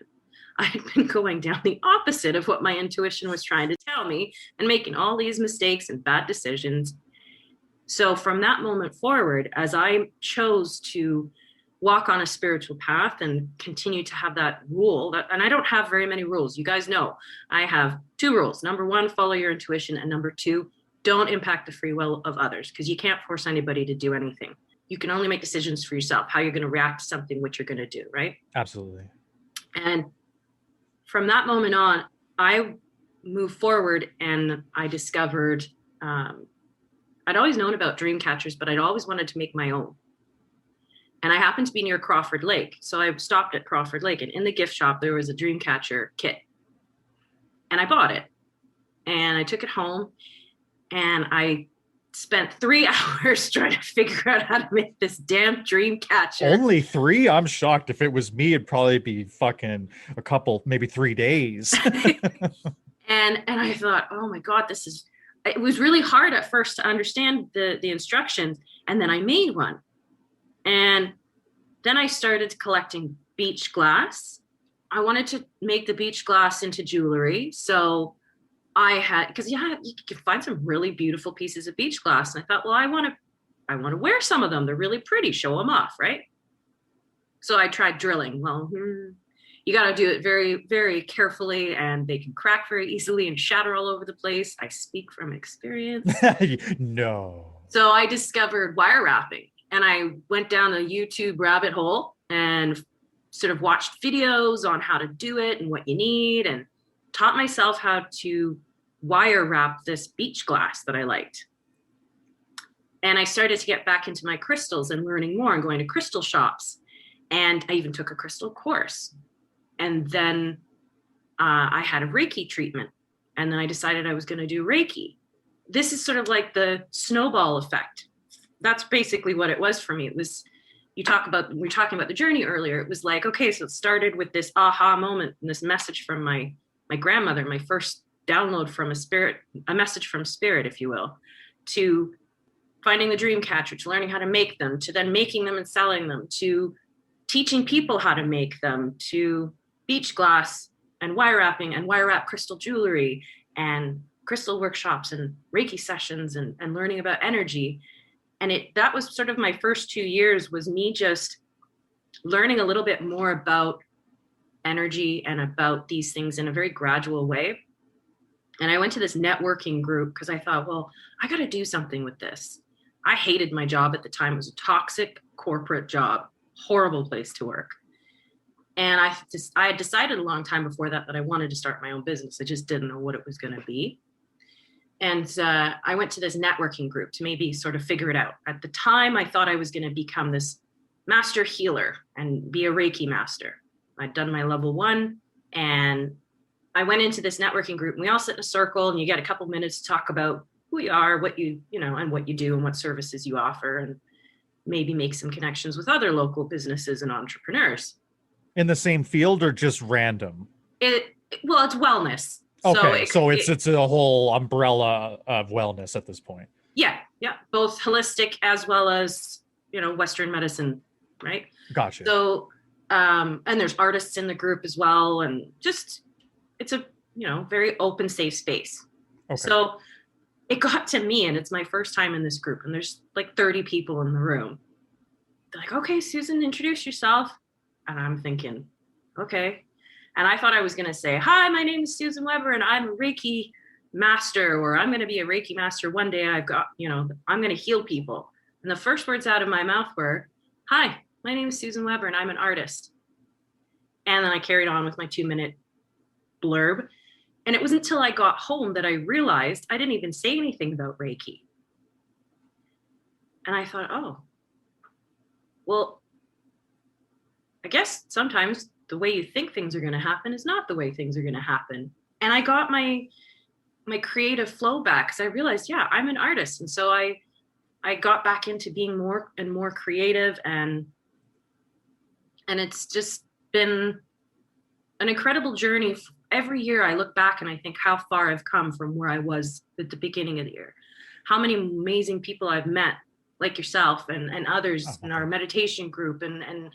I had been going down the opposite of what my intuition was trying to tell me, and making all these mistakes and bad decisions. So from that moment forward, as I chose to walk on a spiritual path and continue to have that rule, and I don't have very many rules. You guys know I have 2 rules. Number 1, follow your intuition. And number 2, don't impact the free will of others, because you can't force anybody to do anything. You can only make decisions for yourself, how you're going to react to something, what you're going to do, right? Absolutely. And from that moment on, I moved forward, and I discovered, I'd always known about dream catchers, but I'd always wanted to make my own. And I happened to be near Crawford Lake. So I stopped at Crawford Lake, and in the gift shop, there was a dream catcher kit. And I bought it, and I took it home, and I spent 3 hours trying to figure out how to make this damn dream catcher. Only 3? I'm shocked. If it was me, it'd probably be fucking a couple, maybe 3 days. And I thought, oh my God, it was really hard at first to understand the instructions. And then I made one. And then I started collecting beach glass. I wanted to make the beach glass into jewelry. So because you can find some really beautiful pieces of beach glass. And I thought, well, I want to wear some of them. They're really pretty. Show them off, right? So I tried drilling. Well, you got to do it very, very carefully, and they can crack very easily and shatter all over the place. I speak from experience. No. So I discovered wire wrapping, and I went down a YouTube rabbit hole and sort of watched videos on how to do it and what you need, and taught myself how to wire wrap this beach glass that I liked. And I started to get back into my crystals and learning more and going to crystal shops. And I even took a crystal course. And then I had a Reiki treatment. And then I decided I was going to do Reiki. This is sort of like the snowball effect. That's basically what it was for me. It was, we were talking about the journey earlier. It was like, okay, so it started with this aha moment and this message from my grandmother, my first download from a message from spirit, if you will, to finding the dream catcher, to learning how to make them, to then making them and selling them, to teaching people how to make them, to beach glass and wire wrap crystal jewelry and crystal workshops and Reiki sessions and learning about energy. And that was sort of my first 2 years, was me just learning a little bit more about energy and about these things in a very gradual way. And I went to this networking group because I thought, well, I got to do something with this. I hated my job at the time. It was a toxic corporate job, horrible place to work. And I had decided a long time before that I wanted to start my own business. I just didn't know what it was going to be. And I went to this networking group to maybe sort of figure it out. At the time, I thought I was going to become this master healer and be a Reiki master. I'd done my level 1, and I went into this networking group, and we all sit in a circle, and you get a couple minutes to talk about who you are, what and what you do and what services you offer, and maybe make some connections with other local businesses and entrepreneurs. In the same field or just random? It's wellness. Okay, so it's a whole umbrella of wellness at this point. Yeah, both holistic as well as, Western medicine, right? Gotcha. So, and there's artists in the group as well, and just, it's a, very open, safe space. Okay. So it got to me, and it's my first time in this group, and there's like 30 people in the room. They're like, okay, Susan, introduce yourself. And I'm thinking, okay. And I thought I was going to say, hi, my name is Susan Weber, and I'm a Reiki master, or I'm going to be a Reiki master one day. I'm going to heal people. And the first words out of my mouth were, hi, my name is Susan Weber, and I'm an artist. And then I carried on with my 2-minute blurb. And it wasn't until I got home that I realized I didn't even say anything about Reiki. And I thought, oh, well, I guess sometimes the way you think things are going to happen is not the way things are going to happen. And I got my creative flow back, because I realized, yeah, I'm an artist. And so I got back into being more and more creative, and it's just been an incredible journey. Every year I look back and I think how far I've come from where I was at the beginning of the year. How many amazing people I've met, like yourself and others in our meditation group. And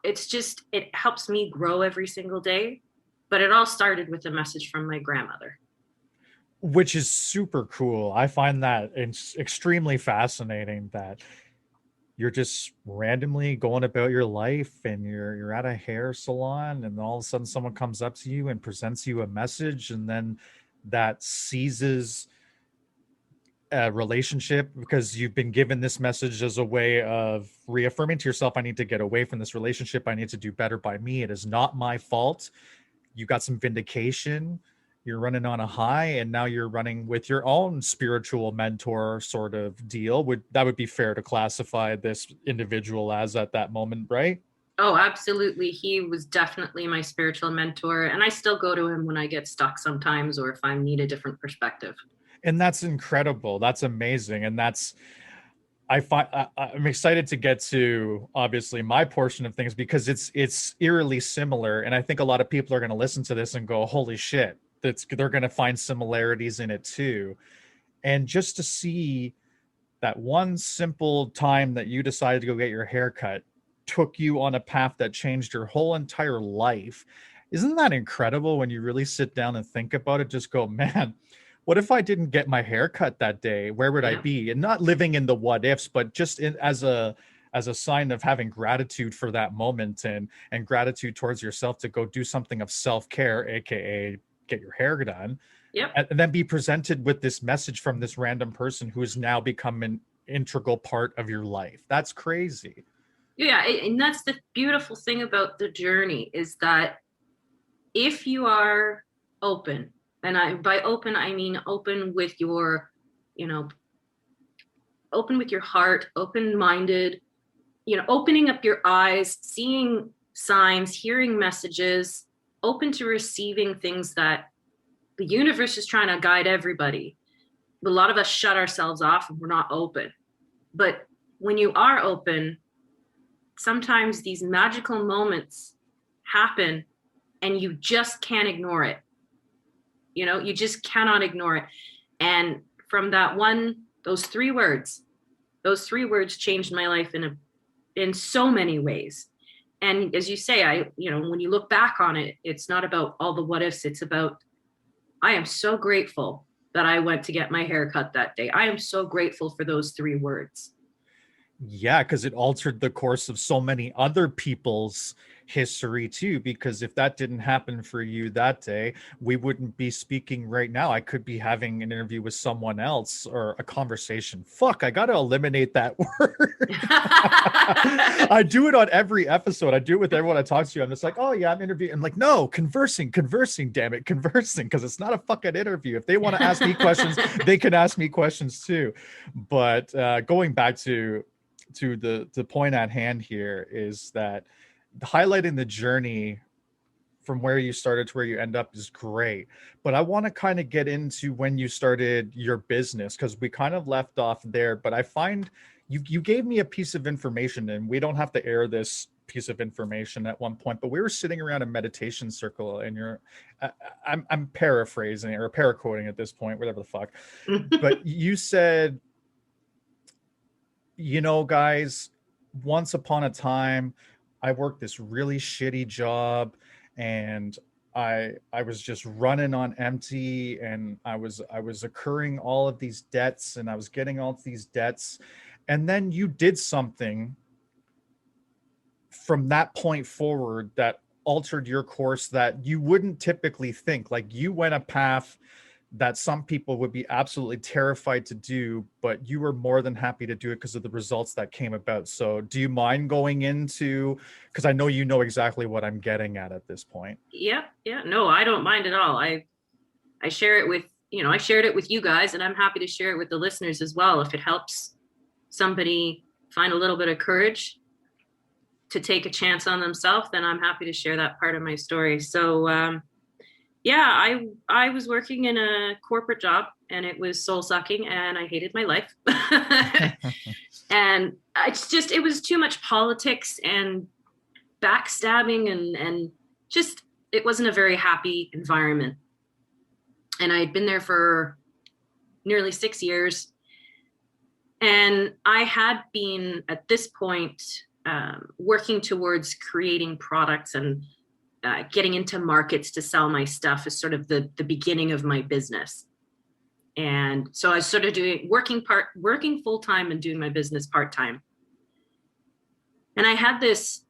it's just, it helps me grow every single day. But it all started with a message from my grandmother. Which is super cool. I find that it's extremely fascinating that you're just randomly going about your life, and you're at a hair salon, and all of a sudden someone comes up to you and presents you a message, and then that seizes a relationship because you've been given this message as a way of reaffirming to yourself, I need to get away from this relationship. I need to do better by me. It is not my fault. You got some vindication. You're running on a high, and now you're running with your own spiritual mentor sort of deal. That would be fair to classify this individual as at that moment, right? Oh, absolutely. He was definitely my spiritual mentor, and I still go to him when I get stuck sometimes, or if I need a different perspective. And that's incredible. That's amazing. And I'm excited to get to obviously my portion of things, because it's eerily similar. And I think a lot of people are going to listen to this and go, holy shit, they're going to find similarities in it too. And just to see that one simple time that you decided to go get your hair cut took you on a path that changed your whole entire life. Isn't that incredible when you really sit down and think about it? Just go, man, what if I didn't get my hair cut that day? Where would I Yeah. be? And not living in the what ifs, but just as a sign of having gratitude for that moment, and gratitude towards yourself to go do something of self-care, aka get your hair done, Yep. and then be presented with this message from this random person who has now become an integral part of your life. That's crazy. Yeah. And that's the beautiful thing about the journey is that if you are open, and by open, I mean open with your, you know, open with your heart, open minded, opening up your eyes, seeing signs, hearing messages, open to receiving things that the universe is trying to guide everybody. A lot of us shut ourselves off and we're not open. But when you are open, sometimes these magical moments happen and you just can't ignore it. You just cannot ignore it. And from those three words changed my life in so many ways. And as you say, when you look back on it, it's not about all the what ifs. It's about, I am so grateful that I went to get my hair cut that day. I am so grateful for those three words. Yeah, because it altered the course of so many other people's history too. Because if that didn't happen for you that day, we wouldn't be speaking right now. I could be having an interview with someone else or a conversation. Fuck, I got to eliminate that word. I do it on every episode. I do it with everyone I talk to. I'm just like, oh yeah, I'm interviewing. I'm like, no, conversing, damn it, conversing, because it's not a fucking interview. If they want to ask me questions, they can ask me questions too. But going back to the point at hand here is that highlighting the journey from where you started to where you end up is great, but I want to kind of get into when you started your business, because we kind of left off there. But I find you gave me a piece of information, and we don't have to air this piece of information at one point, but we were sitting around a meditation circle, and I'm paraphrasing or paraquoting at this point, whatever the fuck, but you said, guys, once upon a time, I worked this really shitty job, and I was just running on empty, and I was incurring all of these debts, and I was getting all of these debts. And then you did something from that point forward that altered your course that you wouldn't typically think. Like, you went a path that some people would be absolutely terrified to do, but you were more than happy to do it because of the results that came about. So do you mind going into, because I know you know exactly what I'm getting at this point. Yeah. No, I don't mind at all. I share it with, I shared it with you guys, and I'm happy to share it with the listeners as well. If it helps somebody find a little bit of courage to take a chance on themselves, then I'm happy to share that part of my story. So, yeah, I was working in a corporate job, and it was soul sucking, and I hated my life. And it was too much politics and backstabbing, and just, it wasn't a very happy environment. And I had been there for nearly 6 years. And I had been at this point working towards creating products and getting into markets to sell my stuff as sort of the beginning of my business. And so I was sort of working full time and doing my business part time. And I had this,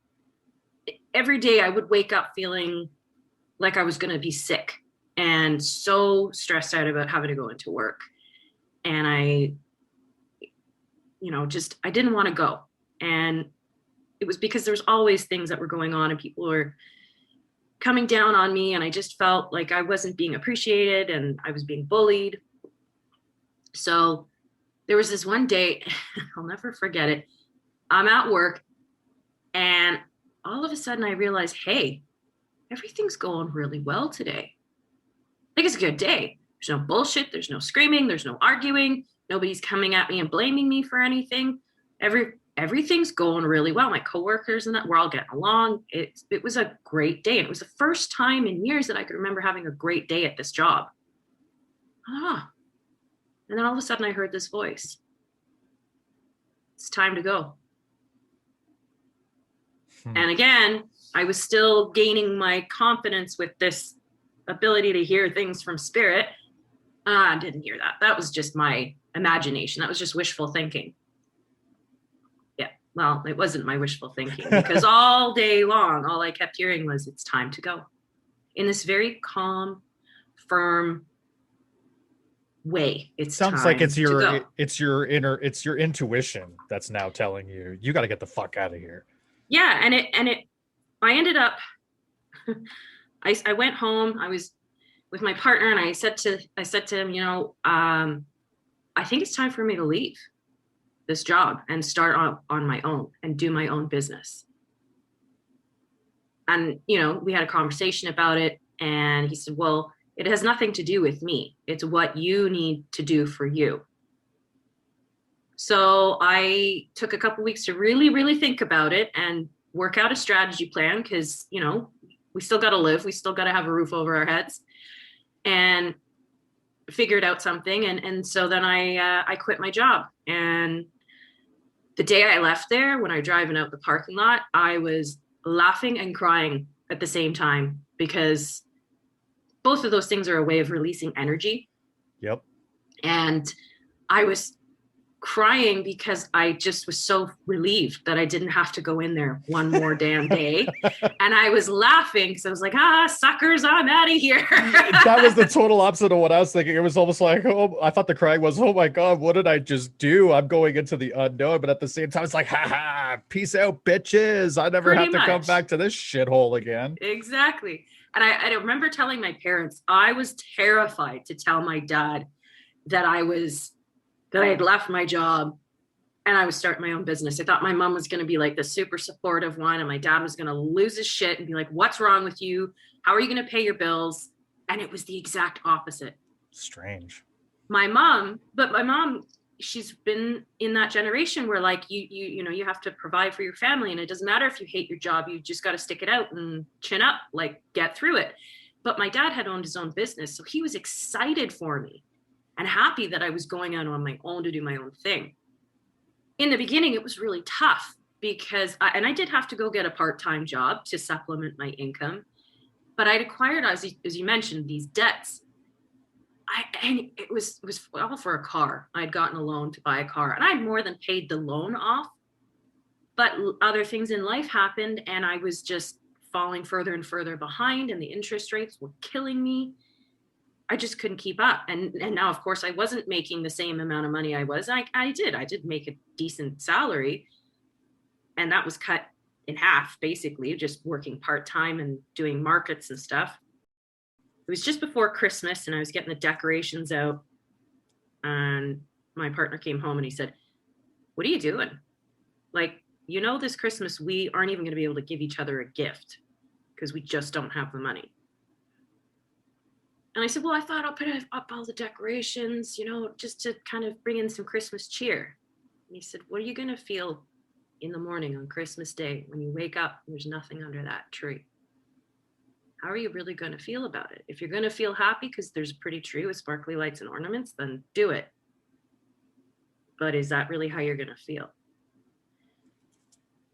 every day I would wake up feeling like I was going to be sick and so stressed out about having to go into work. And I didn't want to go. And it was because there's always things that were going on, and people were coming down on me, and I just felt like I wasn't being appreciated and I was being bullied. So there was this one day, I'll never forget it. I'm at work, and all of a sudden I realized, hey, everything's going really well today. Like, it's a good day. There's no bullshit. There's no screaming. There's no arguing. Nobody's coming at me and blaming me for anything. Everything's going really well. My coworkers and that, we're all getting along. It was a great day. And it was the first time in years that I could remember having a great day at this job. And then all of a sudden I heard this voice. It's time to go. And again, I was still gaining my confidence with this ability to hear things from spirit. I didn't hear that. That was just my imagination. That was just wishful thinking. Yeah, well, it wasn't my wishful thinking because all day long, all I kept hearing was, it's time to go. In this very calm, firm way. It sounds like it's your intuition that's now telling you, you got to get the fuck out of here. Yeah. I ended up, I went home, I was with my partner, and I said to him, I think it's time for me to leave this job and start on my own and do my own business. And, we had a conversation about it, and he said, well, it has nothing to do with me. It's what you need to do for you. So I took a couple weeks to really, really think about it and work out a strategy plan because, we still got to live. We still got to have a roof over our heads, and figured out something. And so then I quit my job. And the day I left there, when I was driving out the parking lot, I was laughing and crying at the same time, because both of those things are a way of releasing energy. Yep. And I was crying because I just was so relieved that I didn't have to go in there one more damn day. And I was laughing because I was like, suckers, I'm out of here. That was the total opposite of what I was thinking. It was almost like, oh, I thought the crying was, oh my God, what did I just do? I'm going into the unknown. But at the same time, it's like, peace out, bitches. I never have to come back to this shithole again. Exactly. And I remember telling my parents, I was terrified to tell my dad that I had left my job and I was starting my own business. I thought my mom was going to be like the super supportive one, and my dad was going to lose his shit and be like, what's wrong with you? How are you going to pay your bills? And it was the exact opposite. Strange. My mom, she's been in that generation where like you have to provide for your family, and it doesn't matter if you hate your job, you just got to stick it out and chin up, like get through it. But my dad had owned his own business, so he was excited for me and happy that I was going out on my own to do my own thing. In the beginning, it was really tough because I did have to go get a part-time job to supplement my income, but I'd acquired, as you mentioned, these debts. And it was all for a car. I'd gotten a loan to buy a car, and I'd more than paid the loan off, but other things in life happened, and I was just falling further and further behind, and the interest rates were killing me. I just couldn't keep up. And now, of course, I wasn't making the same amount of money I was. I did make a decent salary, and that was cut in half, basically, just working part-time and doing markets and stuff. It was just before Christmas, and I was getting the decorations out, and my partner came home and he said, what are you doing? Like, this Christmas, we aren't even going to be able to give each other a gift because we just don't have the money. And I said, well, I thought I'll put up all the decorations, just to kind of bring in some Christmas cheer. And he said, what are you going to feel in the morning on Christmas Day when you wake up and there's nothing under that tree? How are you really going to feel about it? If you're going to feel happy because there's a pretty tree with sparkly lights and ornaments, then do it. But is that really how you're going to feel?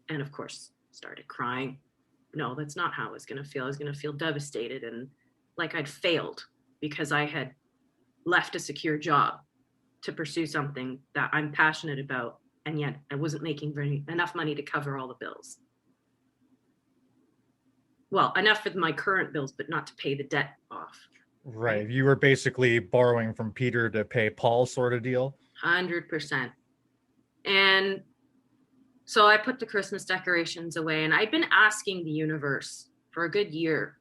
And of course, started crying. No, that's not how I was going to feel. I was going to feel devastated and like I'd failed because I had left a secure job to pursue something that I'm passionate about, and yet I wasn't making enough money to cover all the bills. Well, enough for my current bills, but not to pay the debt off. Right. You were basically borrowing from Peter to pay Paul, sort of deal. 100%. And so I put the Christmas decorations away, and I'd been asking the universe for a good year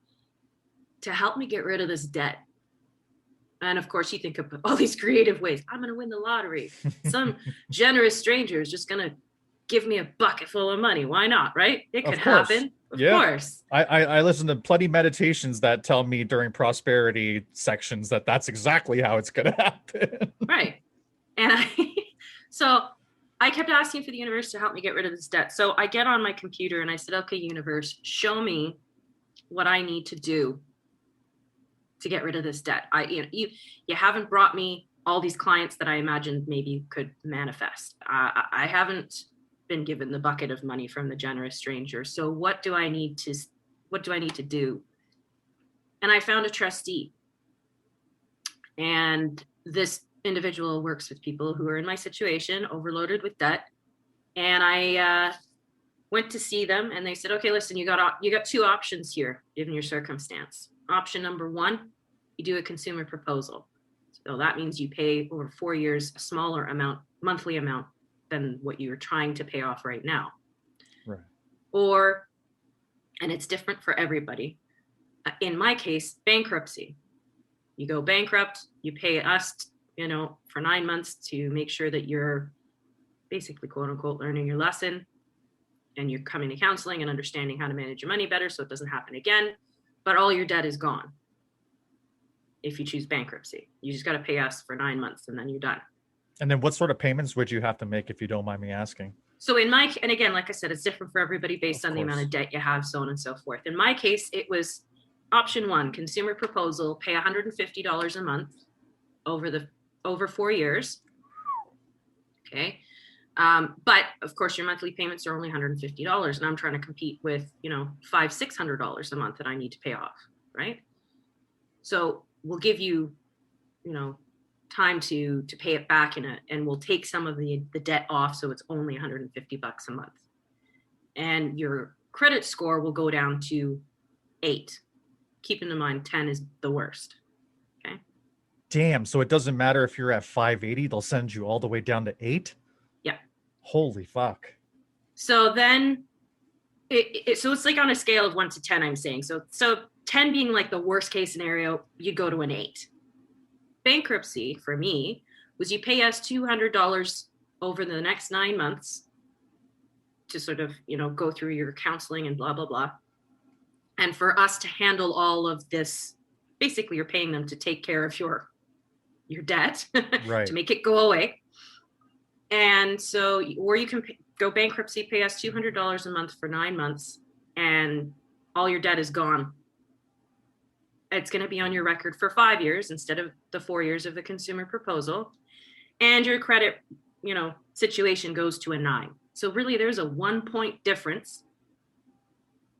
to help me get rid of this debt. And of course, you think of all these creative ways. I'm going to win the lottery. Some generous stranger is just going to give me a bucket full of money. Why not, right? It could happen. Of course. I listen to plenty meditations that tell me during prosperity sections that that's exactly how it's going to happen. Right. And so I kept asking for the universe to help me get rid of this debt. So I get on my computer and I said, okay, universe, show me what I need to do to get rid of this debt. You haven't brought me all these clients that I imagined maybe could manifest. I haven't been given the bucket of money from the generous stranger. So what do I need to do? And I found a trustee. And this individual works with people who are in my situation, overloaded with debt. And I went to see them, and they said, okay, listen, you got two options here, given your circumstance. Option number one, you do a consumer proposal. So that means you pay over 4 years a smaller monthly amount than what you're trying to pay off right now. Right. Or, and it's different for everybody. In my case, bankruptcy. You go bankrupt, you pay us, for 9 months to make sure that you're basically, quote unquote, learning your lesson, and you're coming to counseling and understanding how to manage your money better so it doesn't happen again. But all your debt is gone. If you choose bankruptcy, you just got to pay us for 9 months and then you're done. And then what sort of payments would you have to make, if you don't mind me asking? So and again, like I said, it's different for everybody based on the amount of debt you have, so on and so forth. In my case, it was option one, consumer proposal, pay $150 a month over 4 years. Okay. But of course your monthly payments are only $150, and I'm trying to compete with, $500-600 a month that I need to pay off. Right. So we'll give you, time to pay it back and we'll take some of the debt off. So it's only $150 a month, and your credit score will go down to 8. Keeping in mind 10 is the worst. Okay. Damn. So it doesn't matter if you're at 580, they'll send you all the way down to 8. Yeah. Holy fuck. So then so it's like on a scale of 1 to 10, I'm saying. So 10 being like the worst case scenario, you go to an 8. Bankruptcy for me was you pay us $200 over the next 9 months to sort of, go through your counseling and blah, blah, blah. And for us to handle all of this, basically you're paying them to take care of your debt, right, to make it go away. And so, or you can go bankruptcy, pay us $200 a month for 9 months, and all your debt is gone. It's going to be on your record for 5 years instead of the 4 years of the consumer proposal. And your credit, situation goes to a 9. So really there's a 1 point difference.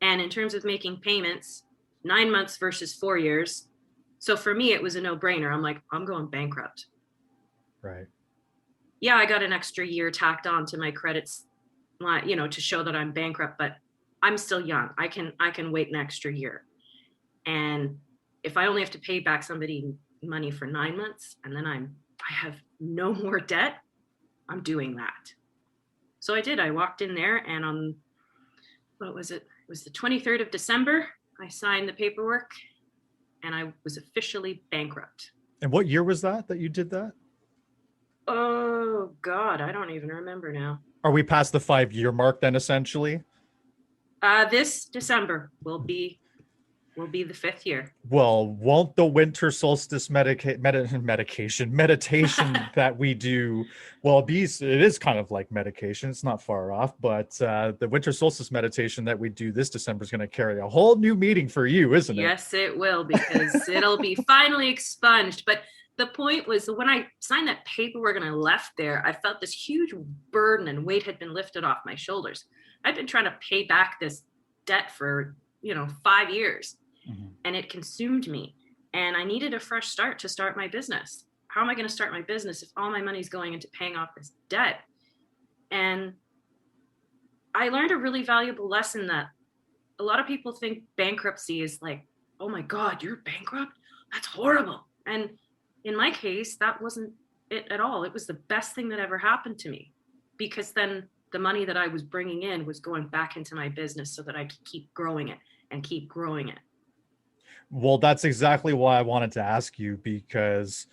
And in terms of making payments, 9 months versus 4 years. So for me, it was a no-brainer. I'm like, I'm going bankrupt. Right. Yeah, I got an extra year tacked on to my credits, to show that I'm bankrupt, but I'm still young. I can wait an extra year. And if I only have to pay back somebody money for 9 months and then I have no more debt, I'm doing that. So I did. I walked in there, and on, what was it? It was the 23rd of December. I signed the paperwork and I was officially bankrupt. And what year was that you did that? Oh God, I don't even remember now. Are we past the 5-year mark then, essentially? This December will be the 5th year. Well, won't the winter solstice meditation that we do, it is kind of like medication. It's not far off, but the winter solstice meditation that we do this December is going to carry a whole new meaning for you, isn't it? Yes, it will, because it'll be finally expunged. But the point was, when I signed that paperwork and I left there, I felt this huge burden and weight had been lifted off my shoulders. I've been trying to pay back this debt for, 5 years. Mm-hmm. And it consumed me, and I needed a fresh start to start my business. How am I going to start my business if all my money's going into paying off this debt? And I learned a really valuable lesson that a lot of people think bankruptcy is like, oh my God, you're bankrupt? That's horrible. And in my case, that wasn't it at all. It was the best thing that ever happened to me, because then the money that I was bringing in was going back into my business so that I could keep growing it and keep growing it. Well, that's exactly why I wanted to ask you, because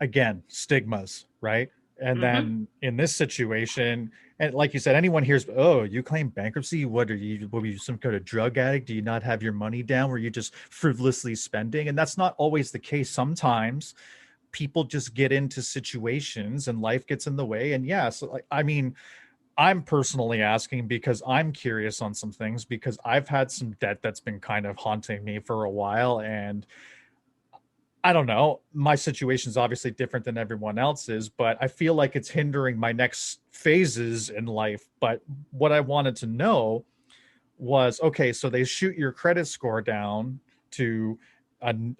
again, stigmas, right? And then in this situation, and like you said, anyone hears, oh, you claim bankruptcy. What are you, some kind of drug addict? Do you not have your money down? Were you just frivolously spending? And that's not always the case. Sometimes people just get into situations and life gets in the way. And I'm personally asking because I'm curious on some things, because I've had some debt that's been kind of haunting me for a while. And I don't know. My situation is obviously different than everyone else's, but I feel like it's hindering my next phases in life. But what I wanted to know was, okay, so they shoot your credit score down to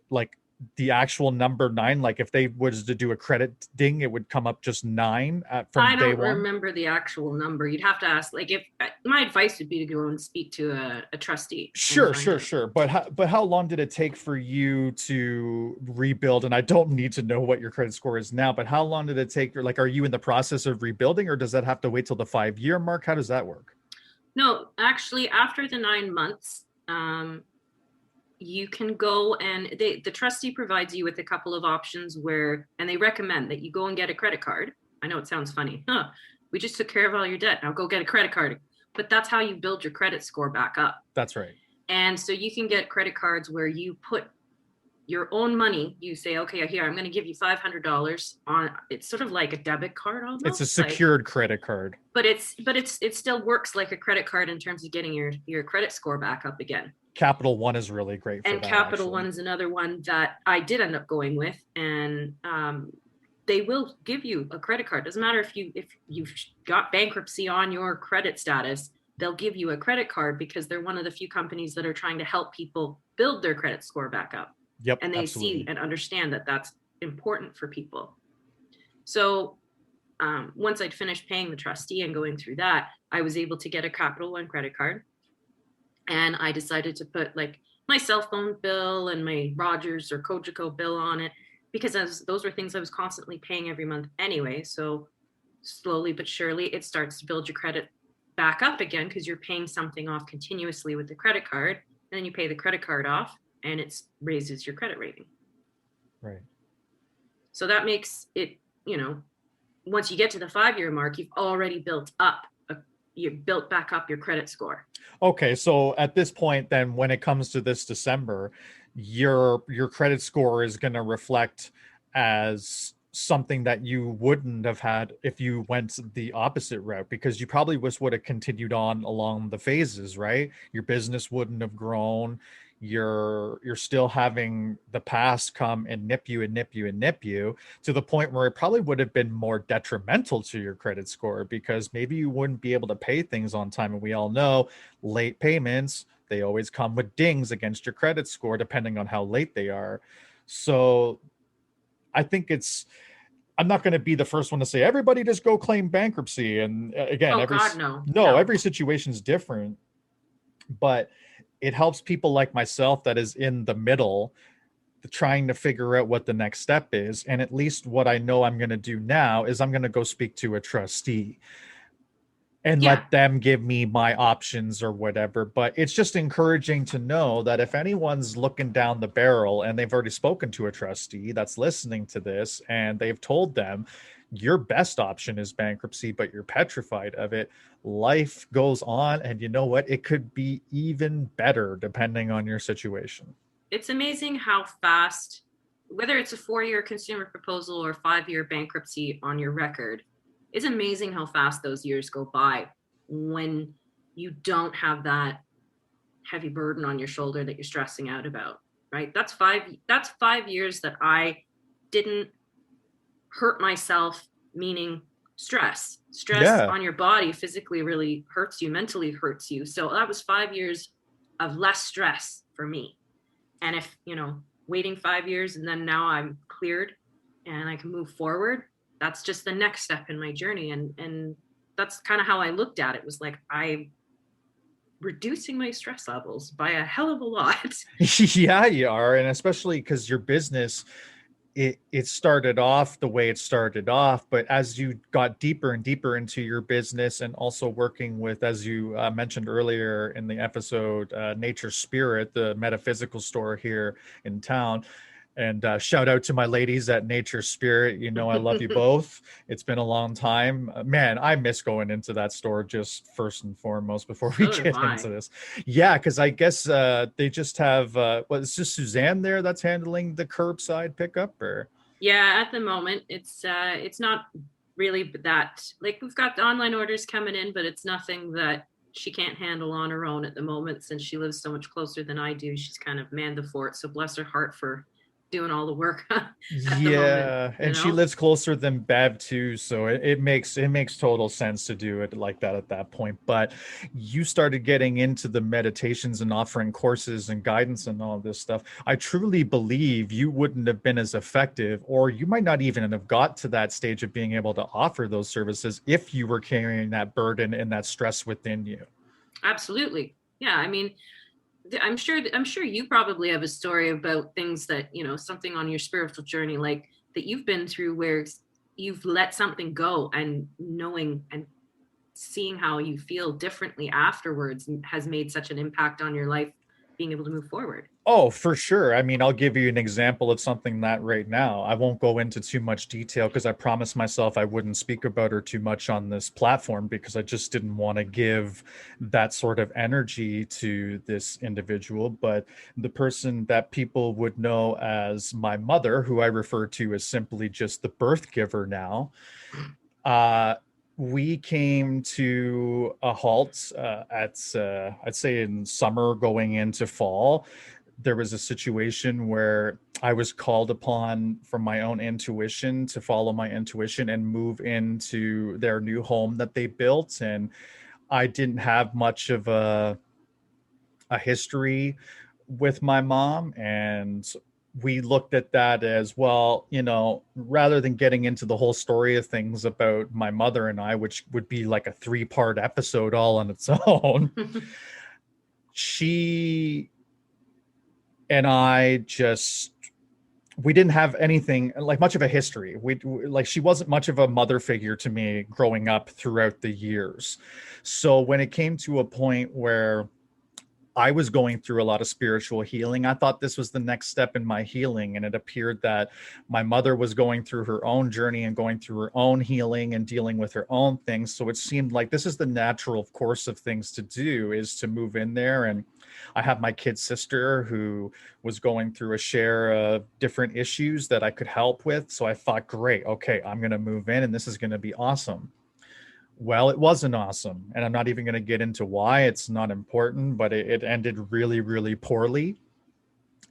like the actual number 9. Like if they was to do a credit ding, it would come up just 9 from I day don't one. remember the actual number. You'd have to ask. Like, if my advice would be to go and speak to a trustee and Sure, find sure, out. sure. But how long did it take for you to rebuild? And I don't need to know what your credit score is now, but how long did it take? Or like, are you in the process of rebuilding, or does that have to wait till the 5-year mark? How does that work? No, actually, after the 9 months, you can go and the trustee provides you with a couple of options where, and they recommend that you go and get a credit card. I know it sounds funny. Huh, we just took care of all your debt. Now go get a credit card. But that's how you build your credit score back up. That's right. And so you can get credit cards where you put your own money. You say, okay, here, I'm going to give you $500 on, it's sort of like a debit card almost. It's a like, secured credit card. but it still works like a credit card in terms of getting your credit score back up again. Capital One is really great for And that. Capital Actually. One's another one that I did end up going with, and they will give you a credit card. Doesn't matter if you've got bankruptcy on your credit status, they'll give you a credit card because they're one of the few companies that are trying to help people build their credit score back up. Yep. And they absolutely. see and understand that that's important for people. So once I'd finished paying the trustee and going through that, I was able to get a Capital One credit card. And I decided to put like my cell phone bill and my Rogers or Cogeco bill on it, because those were things I was constantly paying every month anyway. So slowly but surely it starts to build your credit back up again, because you're paying something off continuously with the credit card. And then you pay the credit card off and it raises your credit rating. Right. So that makes it, once you get to the 5-year mark, you've already built back up your credit score. Okay, so at this point, then, when it comes to this December, your credit score is going to reflect as something that you wouldn't have had if you went the opposite route, because you probably would have continued on along the phases, right? Your business wouldn't have grown. You're still having the past come and nip you and nip you and nip you to the point where it probably would have been more detrimental to your credit score, because maybe you wouldn't be able to pay things on time. And we all know late payments, they always come with dings against your credit score, depending on how late they are. So I think I'm not going to be the first one to say everybody just go claim bankruptcy. And again, no. Every situation is different, but it helps people like myself that is in the middle, trying to figure out what the next step is. And at least what I know I'm going to do now is I'm going to go speak to a trustee and let them give me my options or whatever. But it's just encouraging to know that if anyone's looking down the barrel and they've already spoken to a trustee that's listening to this and they've told them your best option is bankruptcy, but you're petrified of it, life goes on. And you know what? It could be even better depending on your situation. It's amazing how fast, whether it's a 4-year consumer proposal or 5-year bankruptcy on your record, it's amazing how fast those years go by when you don't have that heavy burden on your shoulder that you're stressing out about, right? That's 5 years that I didn't hurt myself, meaning stress on your body physically really hurts you, mentally hurts you. So that was 5 years of less stress for me. And if, waiting 5 years and then now I'm cleared and I can move forward, that's just the next step in my journey. And that's kind of how I looked at it, was like, I'm reducing my stress levels by a hell of a lot. Yeah, you are. And especially because your business, it started off the way it started off, but as you got deeper and deeper into your business and also working with, as you mentioned earlier in the episode, Nature Spirit, the metaphysical store here in town. And shout out to my ladies at Nature Spirit. I love you both. It's been a long time. Man, I miss going into that store, just first and foremost, before we get into this. Yeah, because I guess they just have, it's just Suzanne there that's handling the curbside pickup, or? Yeah, at the moment, it's not really that, like, we've got the online orders coming in, but it's nothing that she can't handle on her own at the moment, since she lives so much closer than I do. She's kind of manned the fort, so bless her heart for doing all the work at the moment, Yeah, you and she know? lives closer than Bev too, so it makes total sense to do it like that at that point. But you started getting into the meditations and offering courses and guidance and all this stuff. I truly believe you wouldn't have been as effective, or you might not even have got to that stage of being able to offer those services if you were carrying that burden and that stress within you. Absolutely. Yeah. I mean, I'm sure you probably have a story about things that, something on your spiritual journey, like that you've been through where you've let something go, and knowing and seeing how you feel differently afterwards has made such an impact on your life, being able to move forward. Oh, for sure. I mean, I'll give you an example of something that right now. I won't go into too much detail because I promised myself I wouldn't speak about her too much on this platform because I just didn't want to give that sort of energy to this individual. But the person that people would know as my mother, who I refer to as simply just the birth giver now, uh, we came to a halt I'd say in summer going into fall. There was a situation where I was called upon from my own intuition to follow my intuition and move into their new home that they built. And I didn't have much of a history with my mom. And we looked at that as well, rather than getting into the whole story of things about my mother and I, which would be like a 3-part episode all on its own. She and I just we didn't have anything like much of a history. Like she wasn't much of a mother figure to me growing up throughout the years. So when it came to a point where I was going through a lot of spiritual healing, I thought this was the next step in my healing. And it appeared that my mother was going through her own journey and going through her own healing and dealing with her own things. So it seemed like this is the natural course of things to do, is to move in there. And I have my kid sister who was going through a share of different issues that I could help with. So I thought, great, okay, I'm going to move in and this is going to be awesome. Well, it wasn't awesome. And I'm not even going to get into why. It's not important, but it ended really, really poorly.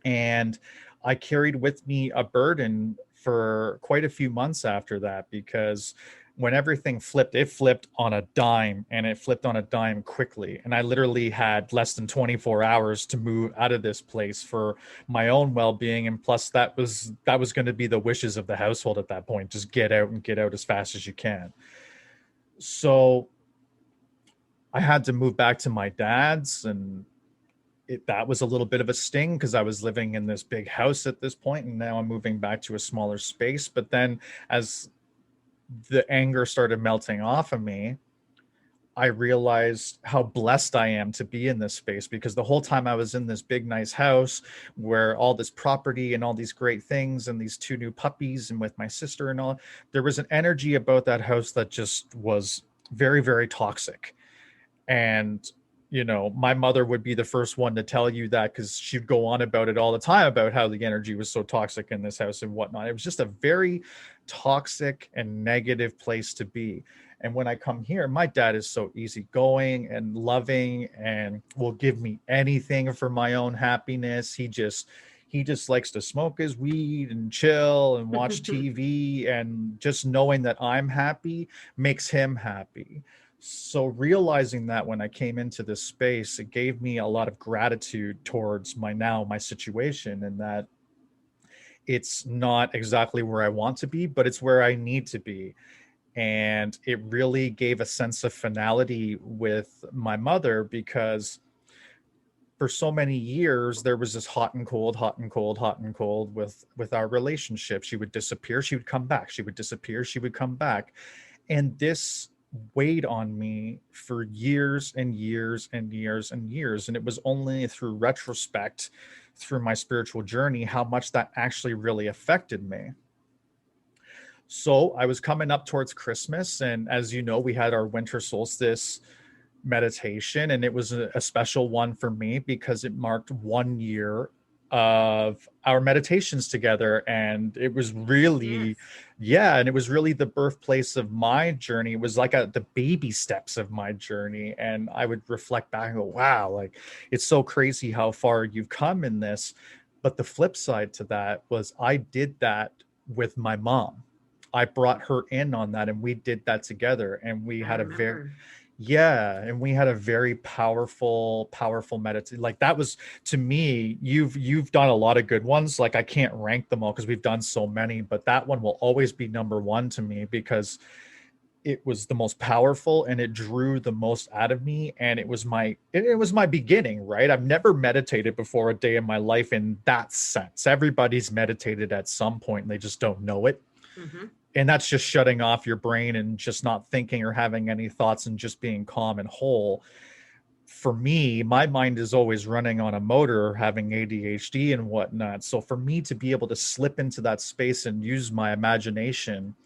And I carried with me a burden for quite a few months after that, because when everything flipped, it flipped on a dime, and it flipped on a dime quickly. And I literally had less than 24 hours to move out of this place for my own well-being. And plus that was going to be the wishes of the household at that point. Just get out and get out as fast as you can. So I had to move back to my dad's, and that was a little bit of a sting because I was living in this big house at this point, and now I'm moving back to a smaller space. But then as the anger started melting off of me, I realized how blessed I am to be in this space, because the whole time I was in this big, nice house where all this property and all these great things and these 2 new puppies and with my sister and all, there was an energy about that house that just was very, very toxic. And, my mother would be the first one to tell you that, because she'd go on about it all the time about how the energy was so toxic in this house and whatnot. It was just a very toxic and negative place to be. And when I come here, my dad is so easygoing and loving and will give me anything for my own happiness. He just likes to smoke his weed and chill and watch TV, and just knowing that I'm happy makes him happy. So realizing that when I came into this space, it gave me a lot of gratitude towards my situation, and that it's not exactly where I want to be, but it's where I need to be. And it really gave a sense of finality with my mother, because for so many years there was this hot and cold, hot and cold, hot and cold with our relationship. She would disappear, she would come back, she would disappear, she would come back. And this weighed on me for years and years and years and years. And it was only through retrospect, through my spiritual journey, how much that actually really affected me. So I was coming up towards Christmas, and as you know, we had our winter solstice meditation, and it was a special one for me because it marked 1 year of our meditations together. And it was Yes. really, yeah, and it was really the birthplace of my journey. It was like the baby steps of my journey. And I would reflect back and go, wow, like it's so crazy how far you've come in this. But the flip side to that was I did that with my mom. I brought her in on that, and we did that together, and we I had a very, remember. yeah, and we had a very powerful meditation. Like that was, to me, you've done a lot of good ones. Like I can't rank them all because we've done so many, but that one will always be number one to me because it was the most powerful and it drew the most out of me, and it was my beginning, right? I've never meditated before a day in my life in that sense. Everybody's meditated at some point and they just don't know it. Hmm. And that's just shutting off your brain and just not thinking or having any thoughts and just being calm and whole. For me, my mind is always running on a motor, having ADHD and whatnot. So for me to be able to slip into that space and use my imagination,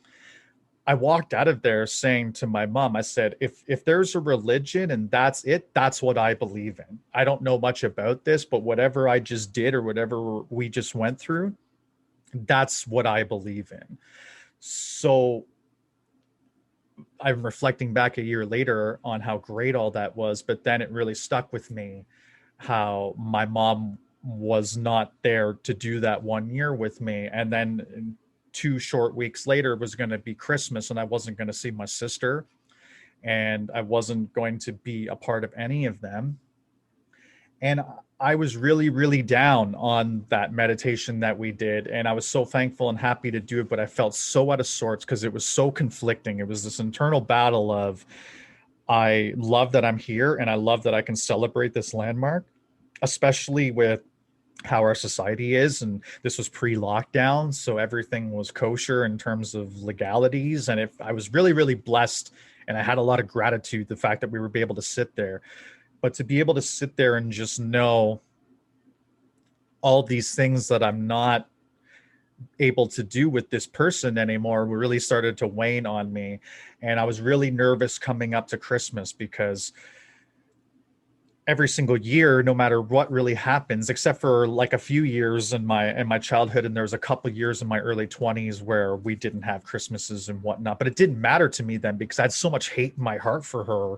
I walked out of there saying to my mom, I said, if there's a religion and that's it, that's what I believe in. I don't know much about this, but whatever I just did or whatever we just went through, that's what I believe in. So I'm reflecting back a year later on how great all that was, but then it really stuck with me how my mom was not there to do that 1 year with me. And then 2 short weeks later was going to be Christmas, and I wasn't going to see my sister, and I wasn't going to be a part of any of them. And I was really, really down on that meditation that we did. And I was so thankful and happy to do it, but I felt so out of sorts because it was so conflicting. It was this internal battle of, I love that I'm here and I love that I can celebrate this landmark, especially with how our society is. And this was pre-lockdown, so everything was kosher in terms of legalities. And if I was really, really blessed, and I had a lot of gratitude, the fact that we were able to sit there. But to be able to sit there and just know all these things that I'm not able to do with this person anymore really started to wane on me. And I was really nervous coming up to Christmas because every single year, no matter what really happens, except for like a few years in my childhood, and there was a couple years in my early 20s where we didn't have Christmases and whatnot, but it didn't matter to me then because I had so much hate in my heart for her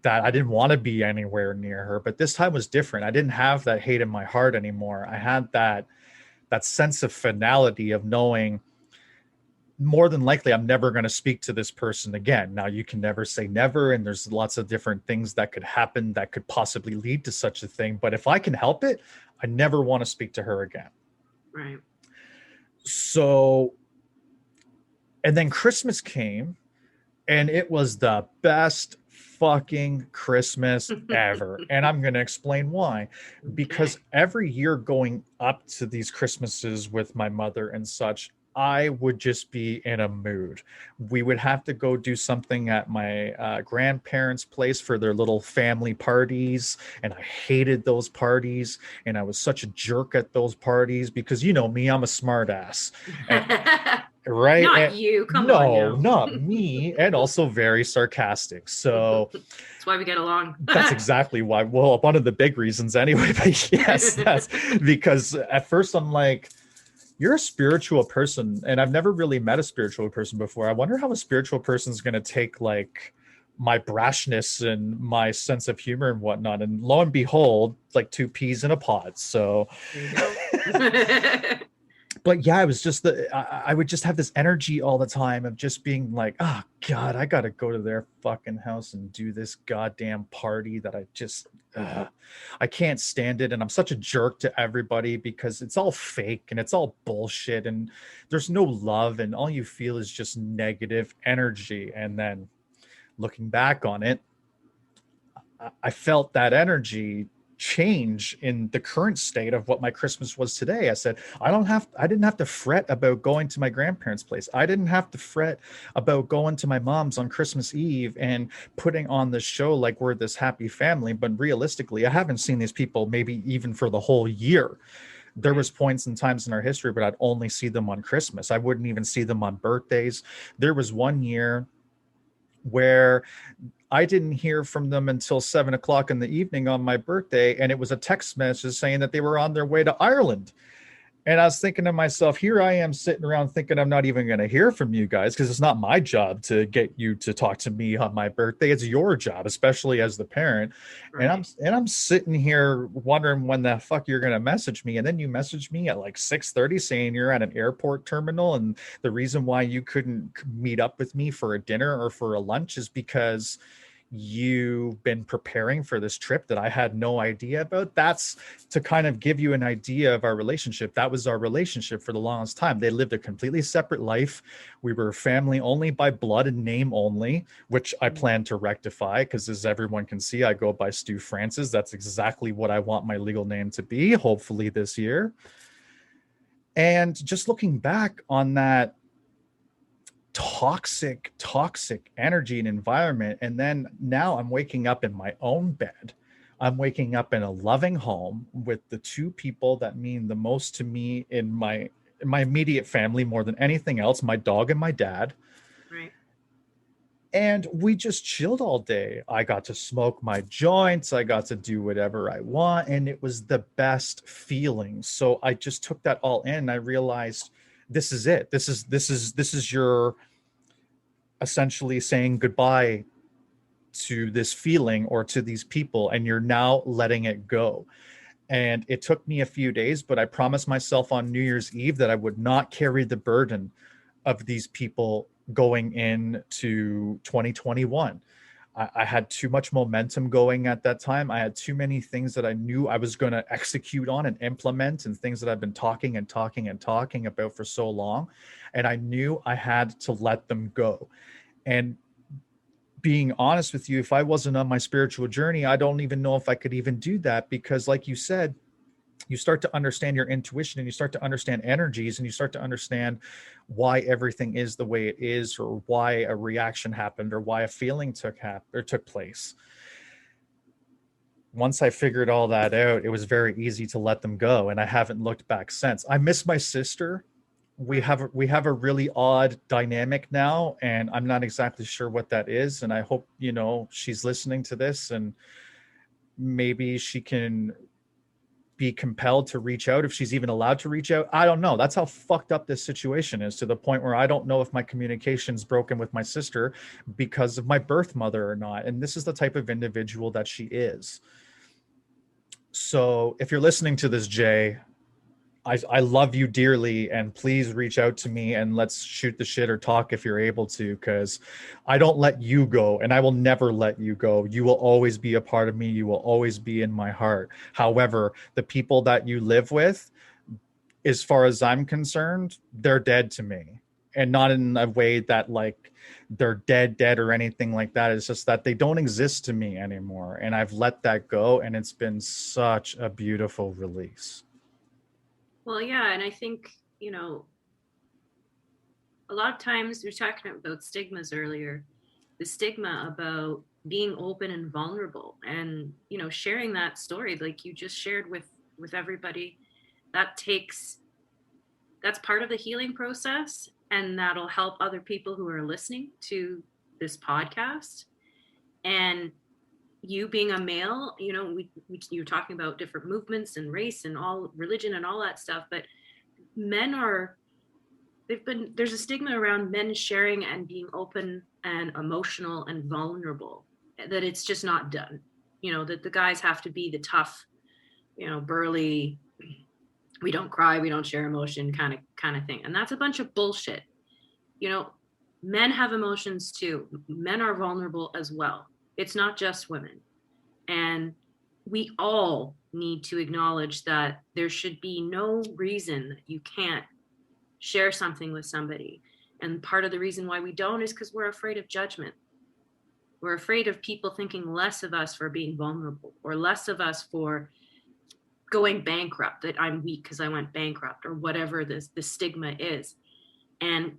that I didn't want to be anywhere near her. But this time was different. I didn't have that hate in my heart anymore. I had that sense of finality of knowing more than likely I'm never going to speak to this person again. Now, you can never say never, and there's lots of different things that could happen that could possibly lead to such a thing. But if I can help it, I never want to speak to her again. Right. So, and then Christmas came, and it was the best fucking Christmas ever. And I'm going to explain why. Because every year going up to these Christmases with my mother and such, I would just be in a mood. We would have to go do something at my grandparents' place for their little family parties. And I hated those parties. And I was such a jerk at those parties because, you know me, I'm a smart ass. Right? Not you. Come no, on now. not me. And also very sarcastic. So that's why we get along. that's exactly why. Well, one of the big reasons anyway. But yes, that's because at first I'm like, you're a spiritual person, and I've never really met a spiritual person before. I wonder how a spiritual person is going to take like my brashness and my sense of humor and whatnot. And lo and behold, like two peas in a pod. So, but yeah, it was just I would just have this energy all the time of just being like, oh God, I got to go to their fucking house and do this goddamn party that I just, I can't stand it. And I'm such a jerk to everybody because it's all fake and it's all bullshit and there's no love and all you feel is just negative energy. And then looking back on it, I felt that energy change in the current state of what my Christmas was today. I said, I didn't have to fret about going to my grandparents' place. I didn't have to fret about going to my mom's on Christmas Eve and putting on this show like we're this happy family. But realistically, I haven't seen these people maybe even for the whole year. There was points and times in our history, but I'd only see them on Christmas. I wouldn't even see them on birthdays. There was one year where I didn't hear from them until 7 o'clock in the evening on my birthday. And it was a text message saying that they were on their way to Ireland. And I was thinking to myself, here I am sitting around thinking I'm not even going to hear from you guys because it's not my job to get you to talk to me on my birthday. It's your job, especially as the parent. Right. And I'm sitting here wondering when the fuck you're going to message me. And then you message me at like 6:30 saying you're at an airport terminal, and the reason why you couldn't meet up with me for a dinner or for a lunch is because you've been preparing for this trip that I had no idea about. That's to kind of give you an idea of our relationship. That was our relationship for the longest time. They lived a completely separate life. We were family only by blood and name only, which I plan to rectify because, as everyone can see, I go by Stu Francis. That's exactly what I want my legal name to be, hopefully this year. And just looking back on that toxic energy and environment, and then now I'm waking up in my own bed. I'm waking up in a loving home with the two people that mean the most to me in my immediate family more than anything else, my dog and my dad. Right. And we just chilled all day. I got to smoke my joints, I got to do whatever I want, and it was the best feeling. So I just took that all in. I realized this is it. This is your essentially saying goodbye to this feeling or to these people, and you're now letting it go. And it took me a few days, but I promised myself on New Year's Eve that I would not carry the burden of these people going into 2021. I had too much momentum going at that time. I had too many things that I knew I was going to execute on and implement, and things that I've been talking and talking and talking about for so long. And I knew I had to let them go. And being honest with you, if I wasn't on my spiritual journey, I don't even know if I could even do that, because like you said, you start to understand your intuition, and you start to understand energies, and you start to understand why everything is the way it is, or why a reaction happened, or why a feeling took place. Once I figured all that out, it was very easy to let them go, and I haven't looked back since. I miss my sister. Right. We have a really odd dynamic now, and I'm not exactly sure what that is, and I hope, she's listening to this, and maybe she can be compelled to reach out, if she's even allowed to reach out. I don't know. That's how fucked up this situation is, to the point where I don't know if my communication's broken with my sister because of my birth mother or not. And this is the type of individual that she is. So if you're listening to this, Jay, I love you dearly, and please reach out to me and let's shoot the shit or talk if you're able to, because I don't let you go, and I will never let you go. You will always be a part of me. You will always be in my heart. However, the people that you live with, as far as I'm concerned, they're dead to me. And not in a way that like they're dead or anything like that. It's just that they don't exist to me anymore. And I've let that go, and it's been such a beautiful release. Well, yeah, and I think, a lot of times we were talking about stigmas earlier, the stigma about being open and vulnerable, and sharing that story like you just shared with everybody. That takes that's part of the healing process, and that'll help other people who are listening to this podcast. And you being a male, you were talking about different movements and race and all religion and all that stuff, but men are there's a stigma around men sharing and being open and emotional and vulnerable, that it's just not done. That the guys have to be the tough, burly, we don't cry, we don't share emotion kind of thing. And that's a bunch of bullshit. Men have emotions too. Men are vulnerable as well. It's not just women. And we all need to acknowledge that there should be no reason that you can't share something with somebody. And part of the reason why we don't is because we're afraid of judgment. We're afraid of people thinking less of us for being vulnerable, or less of us for going bankrupt, that I'm weak because I went bankrupt, or whatever the stigma is. And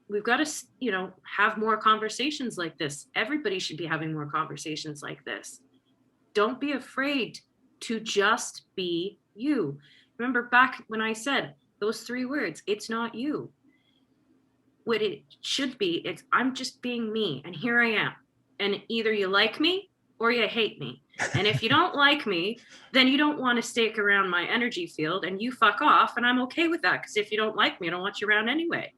we've got to, have more conversations like this. Everybody should be having more conversations like this. Don't be afraid to just be you. Remember back when I said those 3 words, it's not you. What it should be, it's I'm just being me, and here I am. And either you like me or you hate me. And if you don't like me, then you don't want to stick around my energy field, and you fuck off. And I'm okay with that, because if you don't like me, I don't want you around anyway.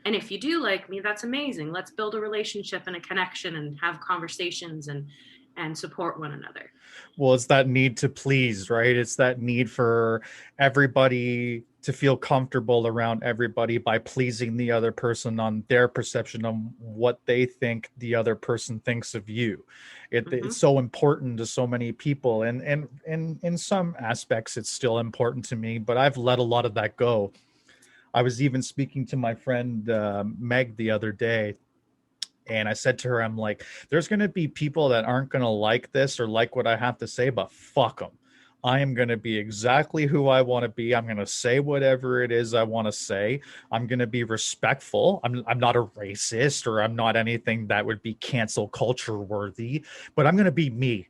And if you do like me, that's amazing. Let's build a relationship and a connection and have conversations and support one another. Well, it's that need to please, right? It's that need for everybody to feel comfortable around everybody by pleasing the other person on their perception of what they think the other person thinks of you. It's so important to so many people, and in some aspects it's still important to me, but I've let a lot of that go. I was even speaking to my friend Meg the other day, and I said to her, I'm like, there's going to be people that aren't going to like this or like what I have to say, but fuck them. I am going to be exactly who I want to be. I'm going to say whatever it is I want to say. I'm going to be respectful. I'm not a racist, or I'm not anything that would be cancel culture worthy, but I'm going to be me.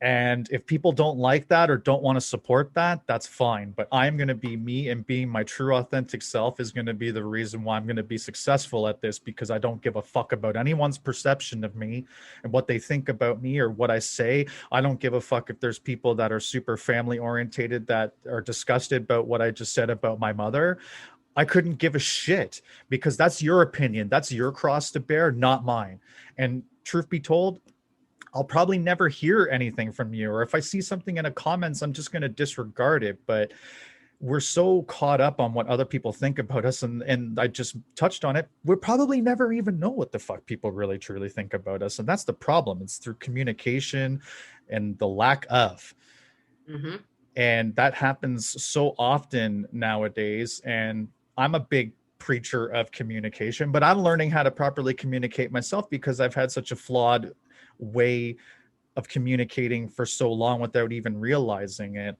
And if people don't like that or don't want to support that, that's fine. But I'm going to be me, and being my true authentic self is going to be the reason why I'm going to be successful at this, because I don't give a fuck about anyone's perception of me and what they think about me or what I say. I don't give a fuck if there's people that are super family orientated that are disgusted about what I just said about my mother. I couldn't give a shit, because that's your opinion. That's your cross to bear, not mine. And truth be told, I'll probably never hear anything from you. Or if I see something in the comments, I'm just going to disregard it. But we're so caught up on what other people think about us. And I just touched on it. We'll probably never even know what the fuck people really truly think about us. And that's the problem. It's through communication and the lack of. Mm-hmm. And that happens so often nowadays. And I'm a big preacher of communication, but I'm learning how to properly communicate myself, because I've had such a flawed way of communicating for so long without even realizing it.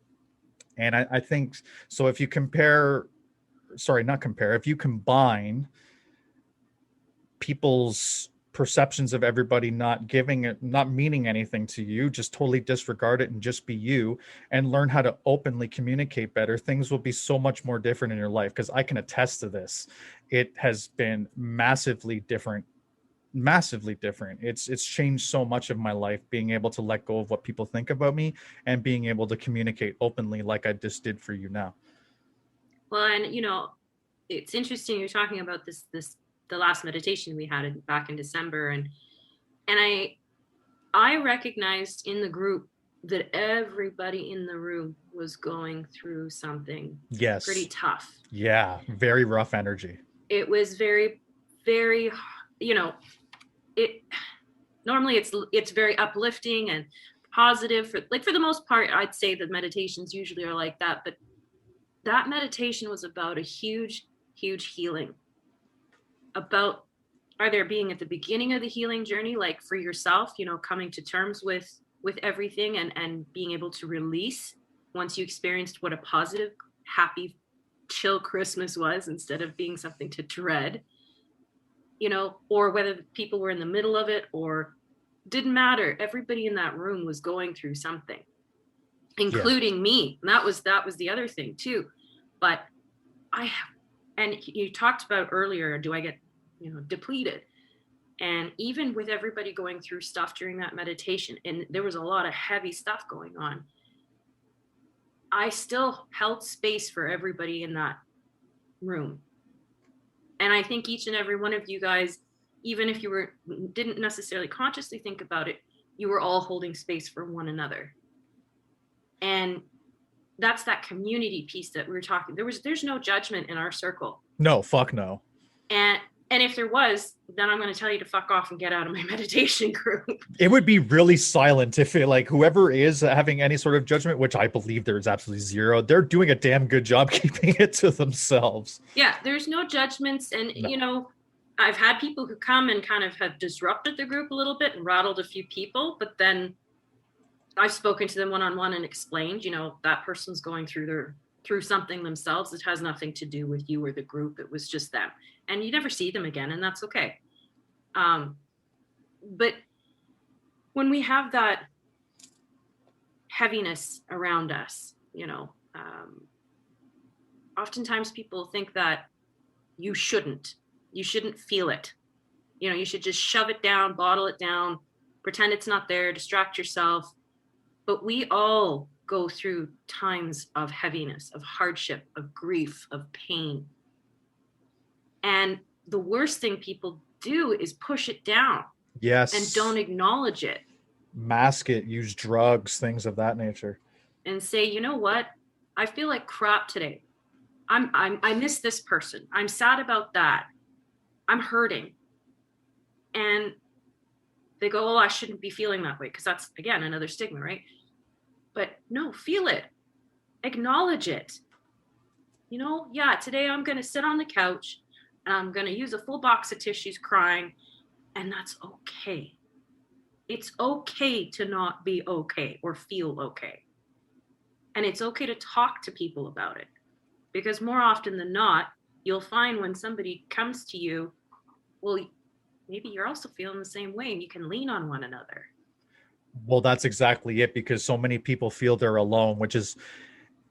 And I think so. If you if you combine people's perceptions of everybody not meaning anything to you, just totally disregard it and just be you, and learn how to openly communicate better, things will be so much more different in your life. Because I can attest to this. It has been massively different. It's changed so much of my life, being able to let go of what people think about me and being able to communicate openly like I just did for you now. Well, and it's interesting you're talking about the last meditation we had back in December, and I recognized in the group that everybody in the room was going through something pretty tough. Yeah, very rough energy. It was very, very, it normally it's very uplifting and positive for the most part. I'd say the meditations usually are like that, but that meditation was about a huge healing, about either being at the beginning of the healing journey, like for yourself, coming to terms with everything, and being able to release once you experienced what a positive, happy, chill Christmas was, instead of being something to dread, or whether people were in the middle of it or didn't matter. Everybody in that room was going through something, including me. And that was the other thing too. But and you talked about earlier, do I get, depleted? And even with everybody going through stuff during that meditation, and there was a lot of heavy stuff going on, I still held space for everybody in that room. And I think each and every one of you guys, even if you didn't necessarily consciously think about it, you were all holding space for one another. And that's that community piece that we were talking. There's no judgment in our circle. No, fuck no. And if there was, then I'm going to tell you to fuck off and get out of my meditation group. It would be really silent if whoever is having any sort of judgment, which I believe there is absolutely zero, they're doing a damn good job keeping it to themselves. Yeah, there's no judgments. And, No. I've had people who come and kind of have disrupted the group a little bit and rattled a few people, but then I've spoken to them one-on-one and explained, that person's going through something themselves. It has nothing to do with you or the group. It was just them. And you never see them again, and that's okay. But when we have that heaviness around us, oftentimes people think that you shouldn't feel it. You should just shove it down, bottle it down, pretend it's not there, distract yourself. But we all go through times of heaviness, of hardship, of grief, of pain. And the worst thing people do is push it down and don't Yes. acknowledge it Mask it, use drugs, things of that nature. and say, you know what? I feel like crap today. I miss this person. I'm sad about that. I'm hurting. And they go, oh, I shouldn't be feeling that way, because that's, again, another stigma, right? But no, feel it, acknowledge it. You know, yeah, today I'm going to sit on the couch and I'm going to use a full box of tissues crying, and that's okay. It's okay to not be okay or feel okay. And it's okay to talk to people about it, because more often than not, you'll find when somebody comes to you, well, maybe you're also feeling the same way and you can lean on one another. Well, that's exactly it, because so many people feel they're alone, which is,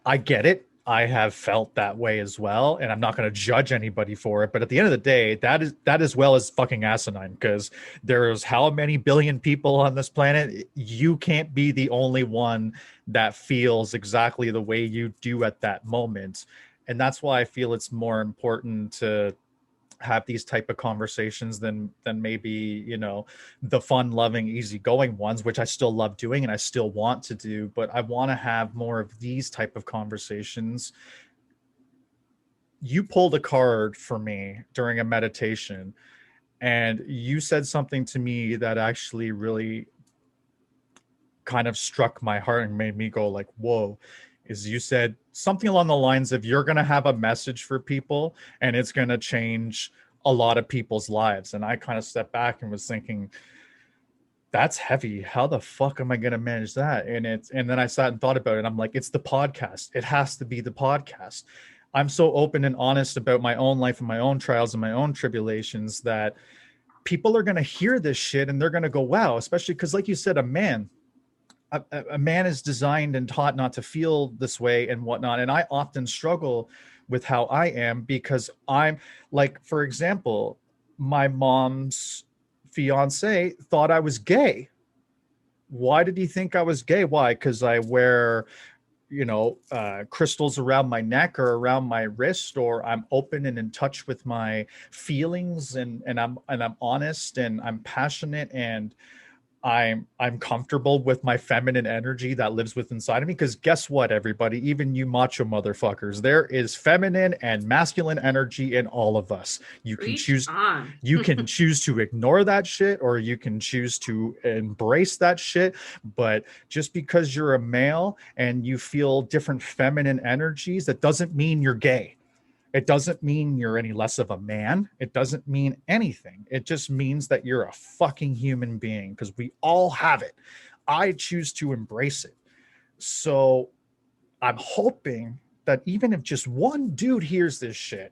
I get it. I have felt that way as well, and I'm not going to judge anybody for it. But at the end of the day, that as well as fucking asinine, because there's how many billion people on this planet. You can't be the only one that feels exactly the way you do at that moment, and that's why I feel it's more important to have these type of conversations than maybe, you know, the fun loving easygoing ones, which I still love doing and I still want to do, but I want to have more of these type of conversations. You pulled a card for me during a meditation, and you said something to me that actually really kind of struck my heart and made me go like, whoa. Is you said something along the lines of, you're going to have a message for people and it's going to change a lot of people's lives. And I kind of stepped back and was thinking, that's heavy. How the fuck am I going to manage that? And then I sat and thought about it. I'm like, it's the podcast. It has to be the podcast. I'm so open and honest about my own life and my own trials and my own tribulations that people are going to hear this shit and they're going to go, wow, especially because, like you said, a man is designed and taught not to feel this way and whatnot. And I often struggle with how I am, because I'm like, for example, my mom's fiance thought I was gay. Why did he think I was gay? Why? Because I wear, you know, crystals around my neck or around my wrist, or I'm open and in touch with my feelings, and I'm honest and I'm passionate, and I'm comfortable with my feminine energy that lives within inside of me. Because guess what, everybody, even you macho motherfuckers, there is feminine and masculine energy in all of us. You can choose to ignore that shit, or you can choose to embrace that shit. But just because you're a male and you feel different feminine energies, that doesn't mean you're gay. It doesn't mean you're any less of a man. It doesn't mean anything. It just means that you're a fucking human being, because we all have it. I choose to embrace it. So I'm hoping that even if just one dude hears this shit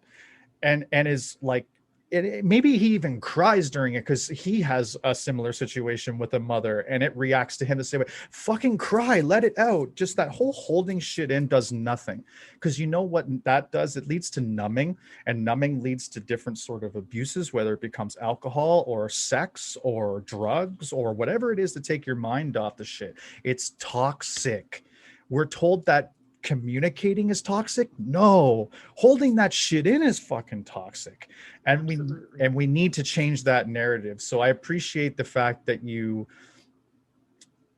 and is like, maybe he even cries during it because he has a similar situation with a mother and it reacts to him the same way. Fucking cry, let it out. Just that whole holding shit in does nothing, because you know what that does? It leads to numbing, and numbing leads to different sort of abuses, whether it becomes alcohol or sex or drugs or whatever it is to take your mind off the shit. It's toxic. We're told that communicating is toxic. No, holding that shit in is fucking toxic. And we need to change that narrative. So I appreciate the fact that you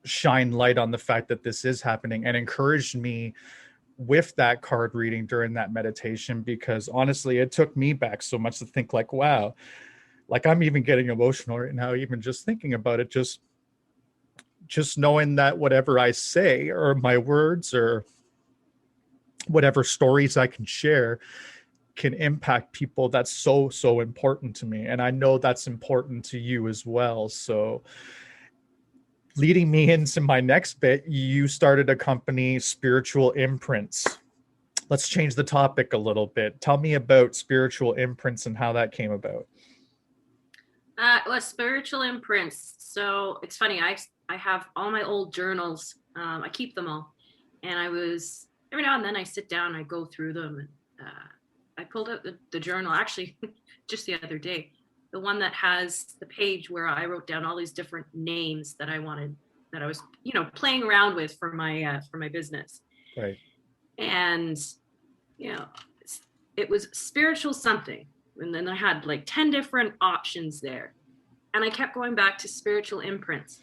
shine light on the fact that this is happening and encouraged me with that card reading during that meditation, because honestly it took me back so much to think like, wow, like I'm even getting emotional right now even just thinking about it, just knowing that whatever I say or my words or whatever stories I can share can impact people. That's so important to me, and I know that's important to you as well. So leading me into my next bit, you started a company, Spiritual Imprints. Let's change the topic a little bit. Tell me about Spiritual Imprints and how that came about. Well, Spiritual Imprints. So it's funny, I have all my old journals. I keep them all, and every now and then I sit down, I go through them, and I pulled out the journal actually just the other day, the one that has the page where I wrote down all these different names that I wanted that I was, playing around with for my business. Right. And, it was spiritual something. And then I had like 10 different options there. And I kept going back to spiritual imprints.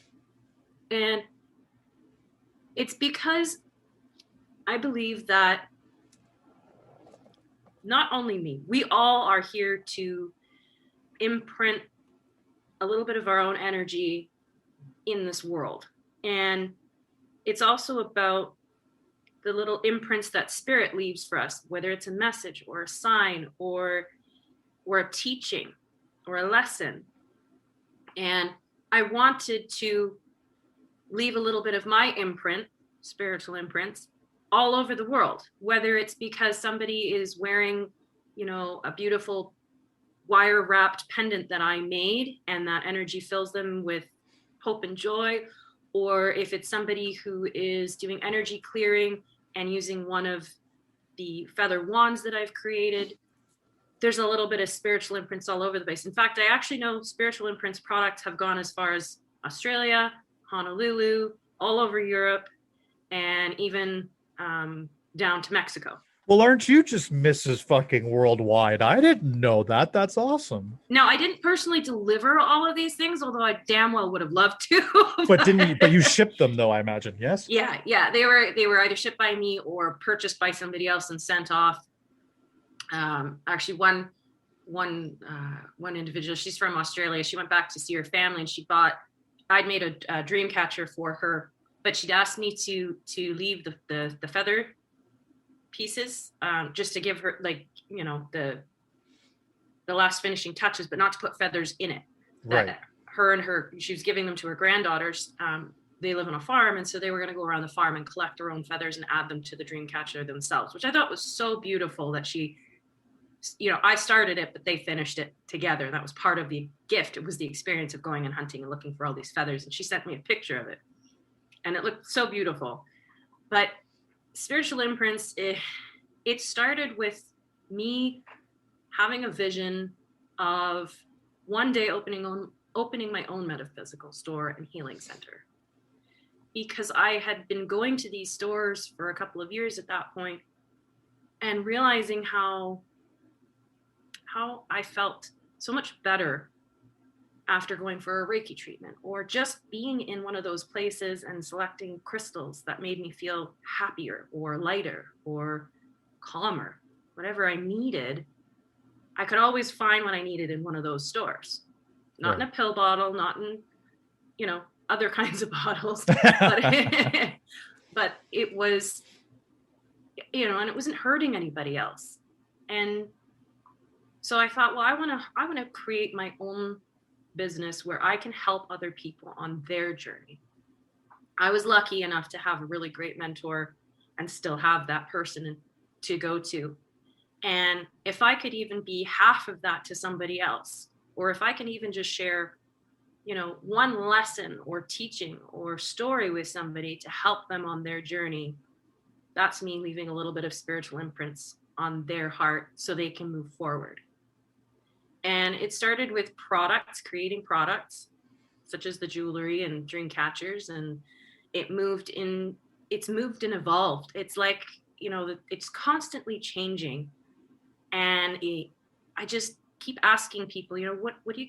And it's because I believe that not only me, we all are here to imprint a little bit of our own energy in this world. And it's also about the little imprints that spirit leaves for us, whether it's a message or a sign or a teaching or a lesson. And I wanted to leave a little bit of my imprint, spiritual imprints, all over the world, whether it's because somebody is wearing, a beautiful wire wrapped pendant that I made and that energy fills them with hope and joy, or if it's somebody who is doing energy clearing and using one of the feather wands that I've created. There's a little bit of spiritual imprints all over the place. In fact, I actually know spiritual imprints products have gone as far as Australia, Honolulu, all over Europe, and even down to Mexico. Well, aren't you just Mrs. fucking Worldwide? I didn't know that. That's awesome. Now, I didn't personally deliver all of these things, although I damn well would have loved to. But you shipped them though, I imagine, yes? Yeah. They were either shipped by me or purchased by somebody else and sent off. Actually, one individual, she's from Australia. She went back to see her family and I'd made a dream catcher for her, but she'd asked me to leave the feather pieces, just to give her the last finishing touches, but not to put feathers in it. Right. She was giving them to her granddaughters. They live on a farm, and so they were going to go around the farm and collect their own feathers and add them to the dream catcher themselves, which I thought was so beautiful that she, I started it, but they finished it together. That was part of the gift. It was the experience of going and hunting and looking for all these feathers. And she sent me a picture of it, and it looked so beautiful. But spiritual imprints, it started with me having a vision of one day opening my own metaphysical store and healing center, because I had been going to these stores for a couple of years at that point and realizing how I felt so much better after going for a Reiki treatment, or just being in one of those places and selecting crystals that made me feel happier or lighter or calmer. Whatever I needed, I could always find what I needed in one of those stores. Not in a pill bottle, not in, other kinds of bottles, but it was, and it wasn't hurting anybody else. And so I thought, well, I want to create my own business where I can help other people on their journey. I was lucky enough to have a really great mentor and still have that person to go to. And if I could even be half of that to somebody else, or if I can even just share, one lesson or teaching or story with somebody to help them on their journey, that's me leaving a little bit of spiritual imprints on their heart so they can move forward. And it started with creating products such as the jewelry and dream catchers, and it's moved and evolved. It's like, it's constantly changing. And I just keep asking people, what do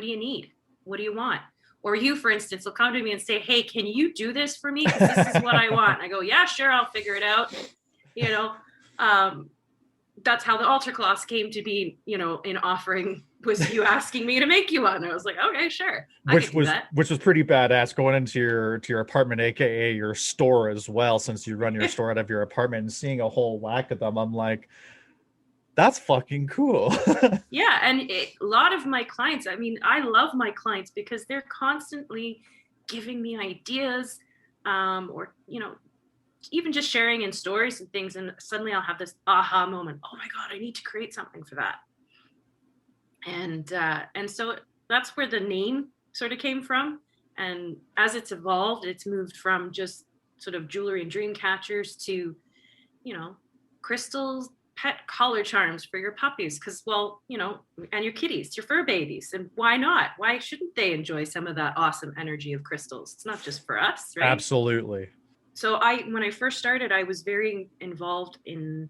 you need? What do you want? Or you, for instance, will come to me and say, hey, can you do this for me? Because this is what I want. And I go, yeah, sure, I'll figure it out. That's how the altar cloths came to be, in offering, was you asking me to make you one. I was like, okay, sure. Which was pretty badass, going into your apartment, aka your store as well, since you run your store out of your apartment, and seeing a whole whack of them. I'm like, that's fucking cool. Yeah. And a lot of my clients, I love my clients because they're constantly giving me ideas, or, even just sharing in stories and things. And suddenly I'll have this aha moment. Oh my God, I need to create something for that. And so that's where the name sort of came from. And as it's evolved, it's moved from just sort of jewelry and dream catchers to, crystals, pet collar charms for your puppies because, well, you know, and your kitties, your fur babies. And why not? Why shouldn't they enjoy some of that awesome energy of crystals? It's not just for us, right? Absolutely. So when I first started, I was very involved in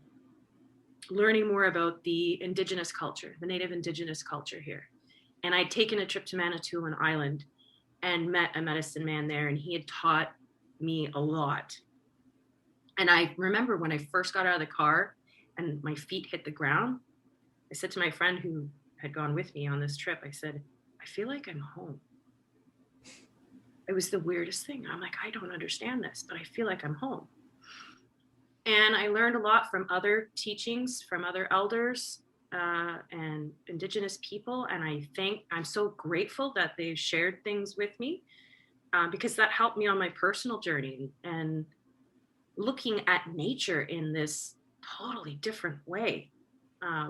learning more about the indigenous culture, the native indigenous culture here. And I'd taken a trip to Manitoulin Island and met a medicine man there, and he had taught me a lot. And I remember when I first got out of the car and my feet hit the ground, I said to my friend who had gone with me on this trip, I said, I feel like I'm home. It was the weirdest thing. I'm like, I don't understand this, but I feel like I'm home. And I learned a lot from other teachings, from other elders and indigenous people. And I'm so grateful that they've shared things with me because that helped me on my personal journey and looking at nature in this totally different way.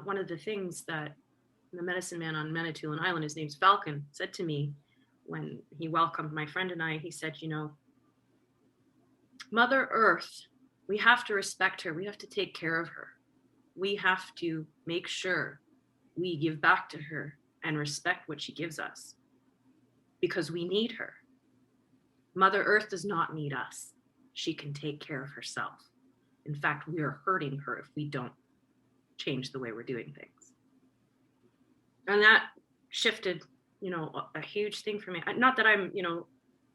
One of the things that the medicine man on Manitoulin Island, his name's Falcon, said to me when he welcomed my friend and I, he said, you know, Mother Earth, we have to respect her. We have to take care of her. We have to make sure we give back to her and respect what she gives us because we need her. Mother Earth does not need us. She can take care of herself. In fact, we are hurting her if we don't change the way we're doing things. And that shifted, you know, a huge thing for me. Not that I'm, you know,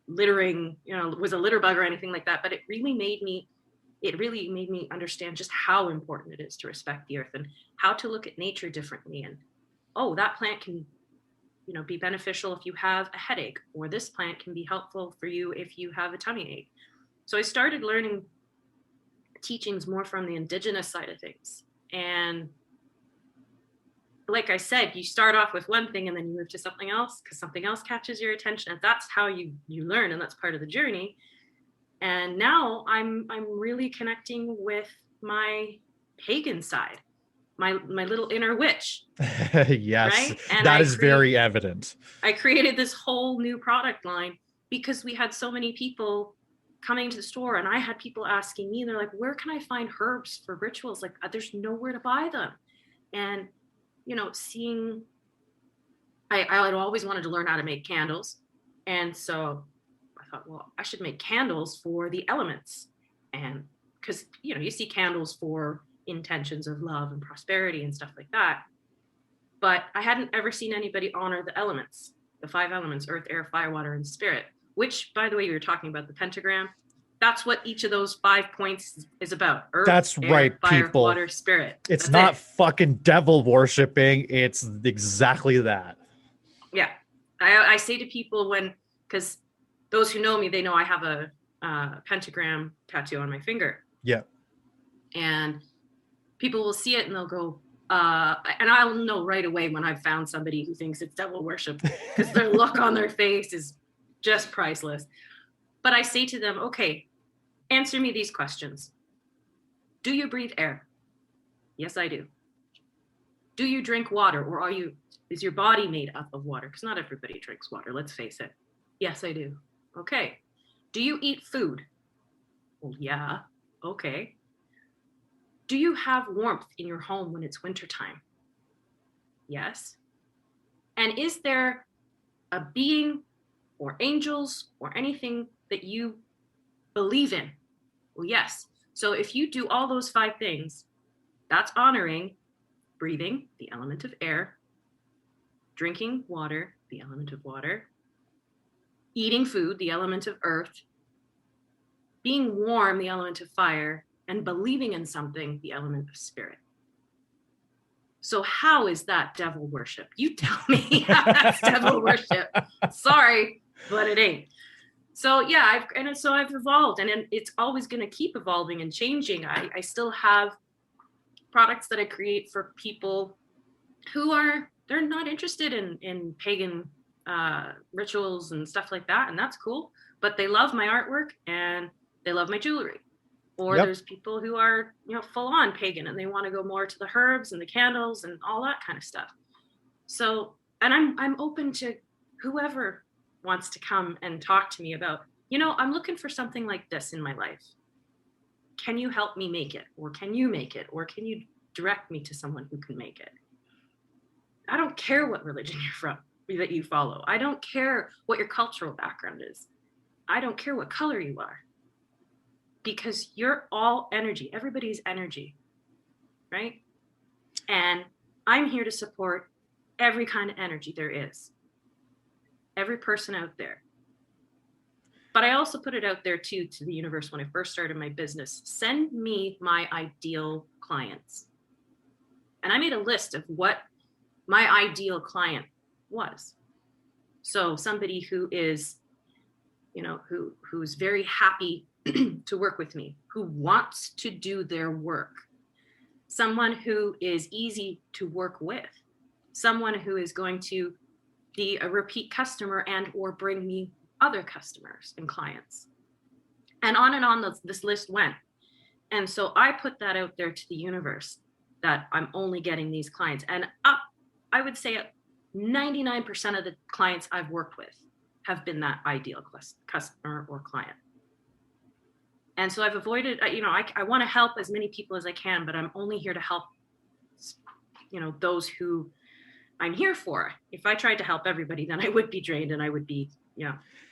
littering, you know, was a litter bug or anything like that, but it really made me understand just how important it is to respect the earth and how to look at nature differently. And, oh, that plant can, you know, be beneficial if you have a headache, or this plant can be helpful for you if you have a tummy ache. So I started learning teachings more from the indigenous side of things. And like I said, you start off with one thing and then you move to something else because something else catches your attention. And that's how you learn, and that's part of the journey. And now I'm really connecting with my pagan side, my little inner witch. Yes, right? And that is very evident. I created this whole new product line because we had so many people coming to the store, and I had people asking me, they're like, where can I find herbs for rituals? Like, there's nowhere to buy them. And, you know, I had always wanted to learn how to make candles. And so I thought, well, I should make candles for the elements. And because, you know, you see candles for intentions of love and prosperity and stuff like that. But I hadn't ever seen anybody honor the elements, the 5 elements, earth, air, fire, water, and spirit, which, by the way, you were talking about the pentagram. That's what each of those 5 points is about. Earth, that's air, right, fire, people. Water, spirit. It's That's not it. fucking devil worshiping. It's exactly that. Yeah. I say to people because those who know me, they know I have a pentagram tattoo on my finger. Yeah. And people will see it and they'll go, and I'll know right away when I've found somebody who thinks it's devil worship because their look on their face is just priceless. But I say to them, okay, answer me these questions. Do you breathe air? Yes, I do. Do you drink water, or is your body made up of water? Because not everybody drinks water, let's face it. Yes, I do. Okay. Do you eat food? Well, yeah. Okay. Do you have warmth in your home when it's wintertime? Yes. And is there a being or angels or anything that you believe in? Well, yes. So if you do all those 5 things, that's honoring breathing, the element of air, drinking water, the element of water, eating food, the element of earth, being warm, the element of fire, and believing in something, the element of spirit. So how is that devil worship? You tell me how that's devil worship. Sorry, but it ain't. So yeah, I've evolved, and it's always going to keep evolving and changing. I still have products that I create for people who they're not interested in pagan rituals and stuff like that, and that's cool. But they love my artwork and they love my jewelry. Or there's people who are, you know, full on pagan and they want to go more to the herbs and the candles and all that kind of stuff. So, and I'm open to whoever wants to come and talk to me about, you know, I'm looking for something like this in my life. Can you help me make it? Or can you make it? Or can you direct me to someone who can make it. I don't care what religion you're from, that you follow. I don't care what your cultural background is. I don't care what color you are, because you're all energy. Everybody's energy, right? And I'm here to support every kind of energy there is, every person out there. But I also put it out there too, to the universe when I first started my business: send me my ideal clients. And I made a list of what my ideal client was. So somebody who is, who's very happy to work with me, who wants to do their work, someone who is easy to work with, someone who is going to be a repeat customer and or bring me other customers and clients. And on this list went. And so I put that out there to the universe, that I'm only getting these clients. And I would say 99% of the clients I've worked with have been that ideal customer or client. And so I've avoided, I want to help as many people as I can, but I'm only here to help, those who I'm here for. If I tried to help everybody, then I would be drained and I would be,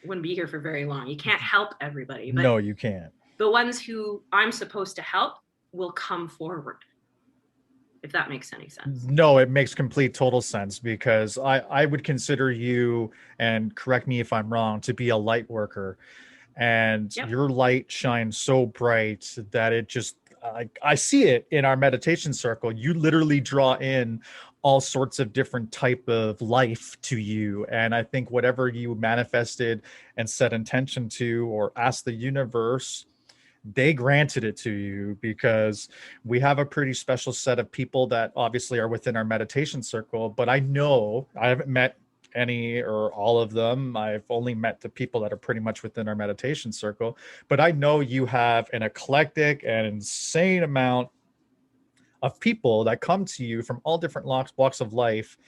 wouldn't be here for very long. You can't help everybody. But no, you can't. The ones who I'm supposed to help will come forward, if that makes any sense. No, it makes complete total sense, because I would consider you, and correct me if I'm wrong, to be a light worker. And Yep. Your light shines so bright that it just, I see it in our meditation circle. You literally draw in all sorts of different type of life to you. And I think whatever you manifested and set intention to or asked the universe, they granted it to you, because we have a pretty special set of people that obviously are within our meditation circle. But I know I haven't met any or all of them. I've only met the people that are pretty much within our meditation circle. But I know you have an eclectic and insane amount of people that come to you from all different walks of life.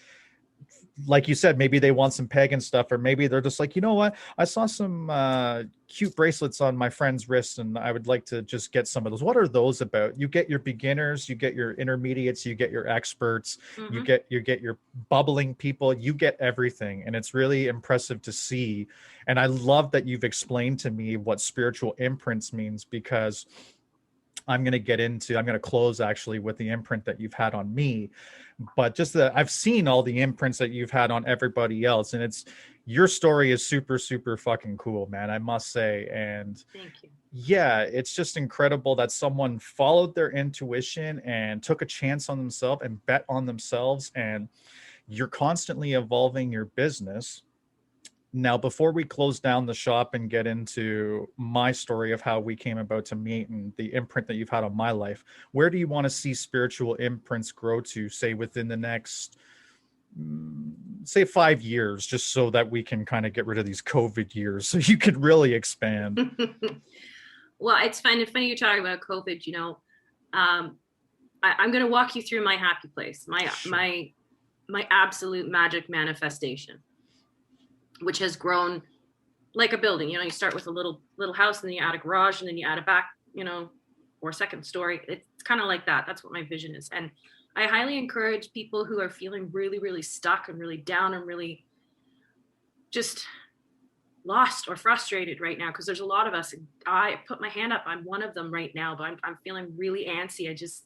Like you said, maybe they want some pagan stuff, or maybe they're just like, you know what, I saw some cute bracelets on my friend's wrist and I would like to just get some of those. What are those about? You get your beginners, you get your intermediates, you get your experts, Mm-hmm. you get your bubbling people, you get everything. And it's really impressive to see. And I love that you've explained to me what spiritual imprints means, because I'm going to close actually with the imprint that you've had on me. But just that I've seen all the imprints that you've had on everybody else. And your story is super, super fucking cool, man, I must say. And Thank you. Yeah, it's just incredible that someone followed their intuition and took a chance on themselves and bet on themselves. And you're constantly evolving your business. Now, before we close down the shop and get into my story of how we came about to meet and the imprint that you've had on my life, where do you want to see spiritual imprints grow to, say, within the next, say, 5 years, just so that we can kind of get rid of these COVID years so you could really expand? Well, it's funny you're talking about COVID. I'm going to walk you through my happy place, my absolute magic manifestation, which has grown like a building. You start with a little house, and then you add a garage, and then you add a back, or second story. It's kind of like that. That's what my vision is. And I highly encourage people who are feeling really, really stuck and really down and really just lost or frustrated right now, because there's a lot of us. I put my hand up. I'm one of them right now, but I'm feeling really antsy. I just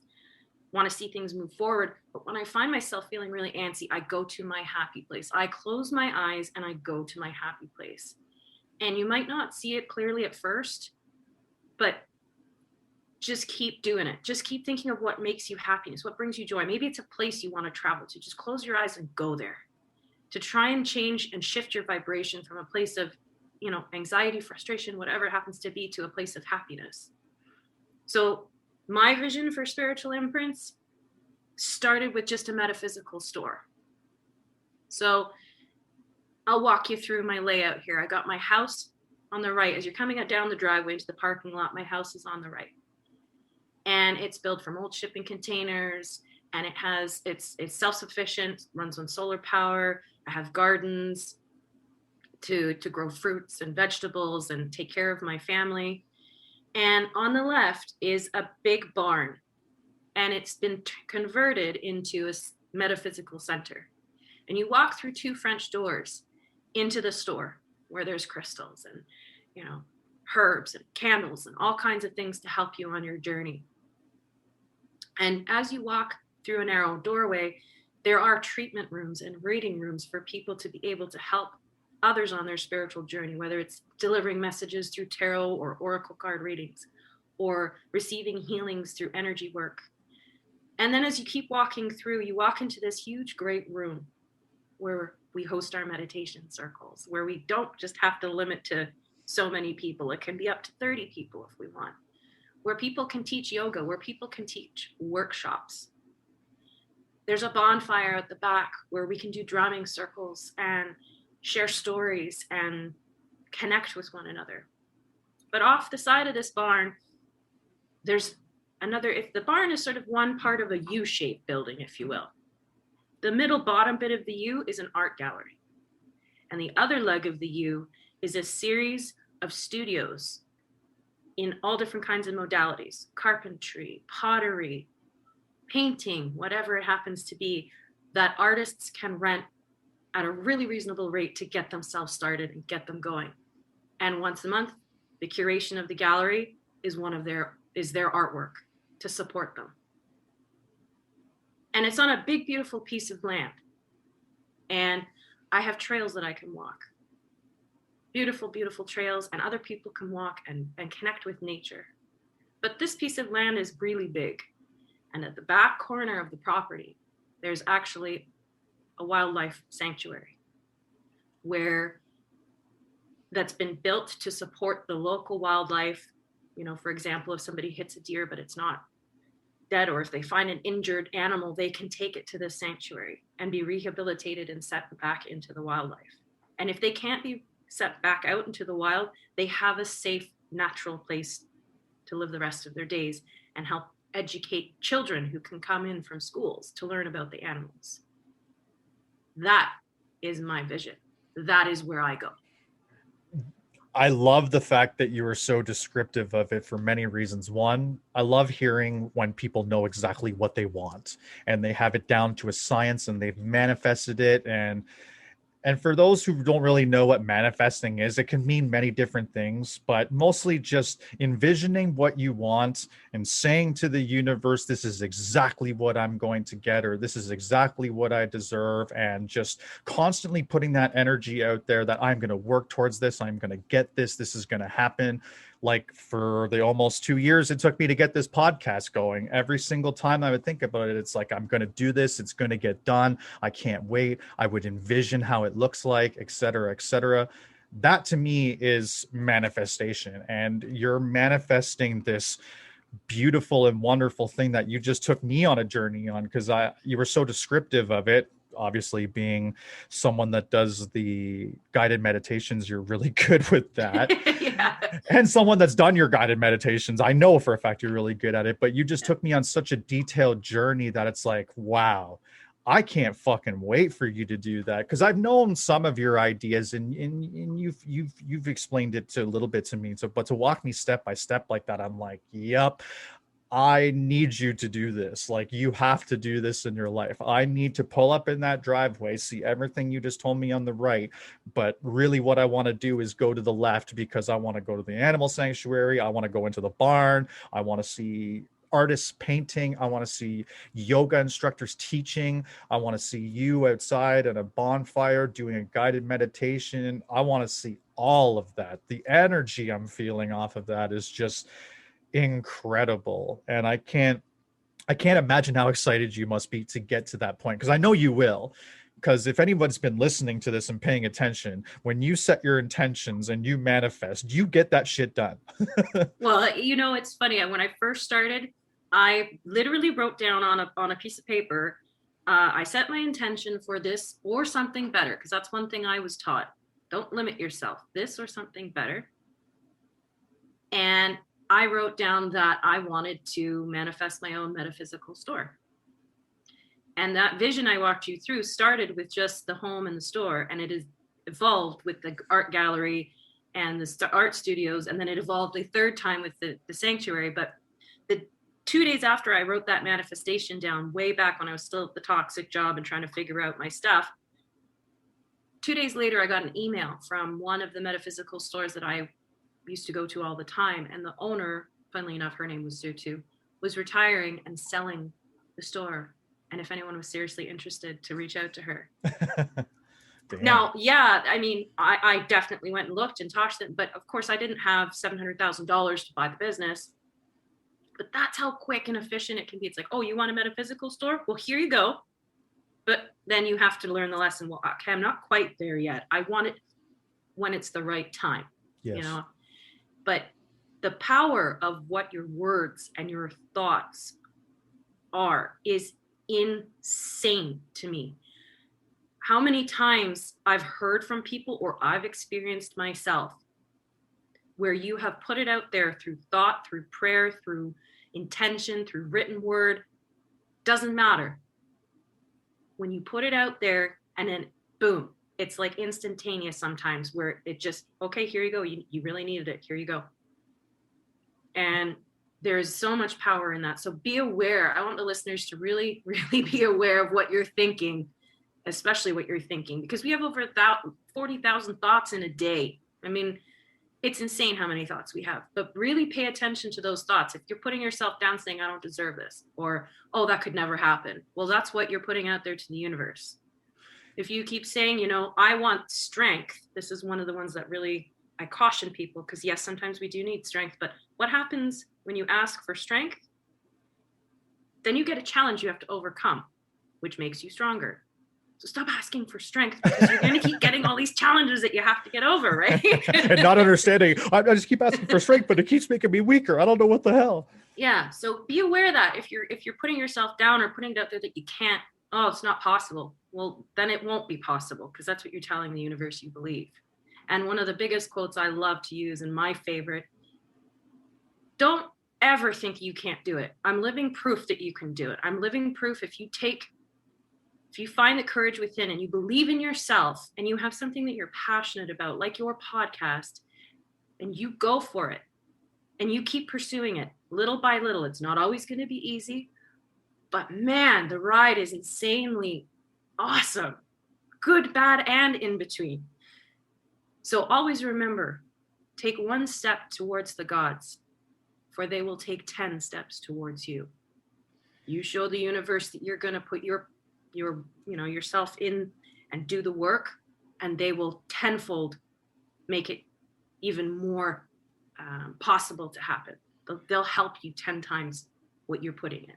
want to see things move forward. But when I find myself feeling really antsy, I go to my happy place. I close my eyes and I go to my happy place. And you might not see it clearly at first, but just keep doing it. Just keep thinking of what makes you happiness, what brings you joy. Maybe it's a place you want to travel to. Just close your eyes and go there, to try and change and shift your vibration from a place of, anxiety, frustration, whatever it happens to be, to a place of happiness. So my vision for spiritual imprints started with just a metaphysical store. So I'll walk you through my layout here. I got my house on the right. As you're coming down the driveway into the parking lot, my house is on the right. And it's built from old shipping containers, and it's self-sufficient, runs on solar power. I have gardens to grow fruits and vegetables and take care of my family. And on the left is a big barn. and it's been converted into a metaphysical center. And you walk through 2 French doors into the store where there's crystals and, you know, herbs and candles and all kinds of things to help you on your journey. And as you walk through a narrow doorway, there are treatment rooms and reading rooms for people to be able to help others on their spiritual journey, whether it's delivering messages through tarot or oracle card readings, or receiving healings through energy work. And then as you keep walking through, you walk into this huge, great room where we host our meditation circles, where we don't just have to limit to so many people. It can be up to 30 people if we want, where people can teach yoga, where people can teach workshops. There's a bonfire at the back where we can do drumming circles and share stories and connect with one another. But off the side of this barn, there's another, if the barn is sort of one part of a U-shaped building, if you will. The middle bottom bit of the U is an art gallery. And the other leg of the U is a series of studios in all different kinds of modalities: carpentry, pottery, painting, whatever it happens to be, that artists can rent at a really reasonable rate to get themselves started and get them going. And once a month, the curation of the gallery is their artwork to support them. And it's on a big, beautiful piece of land. And I have trails that I can walk. Beautiful, beautiful trails, and other people can walk and connect with nature. But this piece of land is really big. And at the back corner of the property, there's actually a wildlife sanctuary that's been built to support the local wildlife. You know, for example, if somebody hits a deer but it's not dead, or if they find an injured animal, they can take it to this sanctuary and be rehabilitated and set back into the wildlife. And if they can't be set back out into the wild, they have a safe, natural place to live the rest of their days and help educate children who can come in from schools to learn about the animals. That is my vision. That is where I go. I love the fact that you were so descriptive of it for many reasons. One, I love hearing when people know exactly what they want and they have it down to a science and they've manifested it. And for those who don't really know what manifesting is, it can mean many different things, but mostly just envisioning what you want and saying to the universe, this is exactly what I'm going to get, or this is exactly what I deserve, and just constantly putting that energy out there that I'm going to work towards this, I'm going to get this, this is going to happen. Like for the almost 2 years it took me to get this podcast going, every single time I would think about it, it's like, I'm going to do this, it's going to get done, I can't wait, I would envision how it looks like, etc., etc. That to me is manifestation, and you're manifesting this beautiful and wonderful thing that you just took me on a journey on, because you were so descriptive of it. Obviously, being someone that does the guided meditations, you're really good with that. Yeah. And someone that's done your guided meditations, I know for a fact you're really good at it, but you just took me on such a detailed journey that it's like, wow, I can't fucking wait for you to do that, because I've known some of your ideas and you've explained it to a little bit to me. So, but to walk me step by step like that, I'm like, yep, I need you to do this. Like, you have to do this in your life. I need to pull up in that driveway, see everything you just told me on the right. But really what I want to do is go to the left, because I want to go to the animal sanctuary. I want to go into the barn. I want to see artists painting. I want to see yoga instructors teaching. I want to see you outside at a bonfire doing a guided meditation. I want to see all of that. The energy I'm feeling off of that is just incredible, and I can't imagine how excited you must be to get to that point, because I know you will. Because if anyone's been listening to this and paying attention, when you set your intentions and you manifest, you get that shit done. Well, you know, it's funny. When I first started, I literally wrote down on a piece of paper, I set my intention for this or something better, because that's one thing I was taught. Don't limit yourself. This or something better. And I wrote down that I wanted to manifest my own metaphysical store. And that vision I walked you through started with just the home and the store, and it has evolved with the art gallery and the art studios, and then it evolved a third time with the sanctuary. But 2 days after I wrote that manifestation down, way back when I was still at the toxic job and trying to figure out my stuff, 2 days later, I got an email from one of the metaphysical stores that I used to go to all the time. And the owner, funnily enough, her name was Sue too, was retiring and selling the store. And if anyone was seriously interested, to reach out to her. Now, yeah, I mean, I definitely went and looked and talked to them, but of course I didn't have $700,000 to buy the business. But that's how quick and efficient it can be. It's like, oh, you want a metaphysical store? Well, here you go. But then you have to learn the lesson. Well, okay, I'm not quite there yet. I want it when it's the right time. Yes. You know, but the power of what your words and your thoughts are is insane to me. How many times I've heard from people, or I've experienced myself, where you have put it out there through thought, through prayer, through intention, through written word, doesn't matter. When you put it out there and then boom, it's like instantaneous sometimes, where it just, okay, here you go. You really needed it. Here you go. And there's so much power in that. So be aware. I want the listeners to really, really be aware of what you're thinking, especially what you're thinking, because we have over 40,000 thoughts in a day. I mean, it's insane how many thoughts we have, but really pay attention to those thoughts. If you're putting yourself down saying, I don't deserve this, or, oh, that could never happen. Well, that's what you're putting out there to the universe. If you keep saying, you know, I want strength, this is one of the ones that really I caution people, because yes, sometimes we do need strength, but what happens when you ask for strength? Then you get a challenge you have to overcome, which makes you stronger. So stop asking for strength, because you're going to keep getting all these challenges that you have to get over, right? And not understanding, I just keep asking for strength, but it keeps making me weaker. I don't know what the hell. Yeah. So be aware that if you're putting yourself down or putting it out there that you can't, oh, it's not possible. Well, then it won't be possible, because that's what you're telling the universe you believe. And one of the biggest quotes I love to use, and my favorite, don't ever think you can't do it. I'm living proof that you can do it. I'm living proof if you find the courage within and you believe in yourself and you have something that you're passionate about, like your podcast, and you go for it and you keep pursuing it little by little. It's not always going to be easy, but man, the ride is insanely awesome. Good, bad, and in between. So always remember, take one step towards the gods, for they will take 10 steps towards you. You show the universe that you're going to put yourself in and do the work, and they will tenfold make it even more possible to happen. They'll help you 10 times what you're putting in.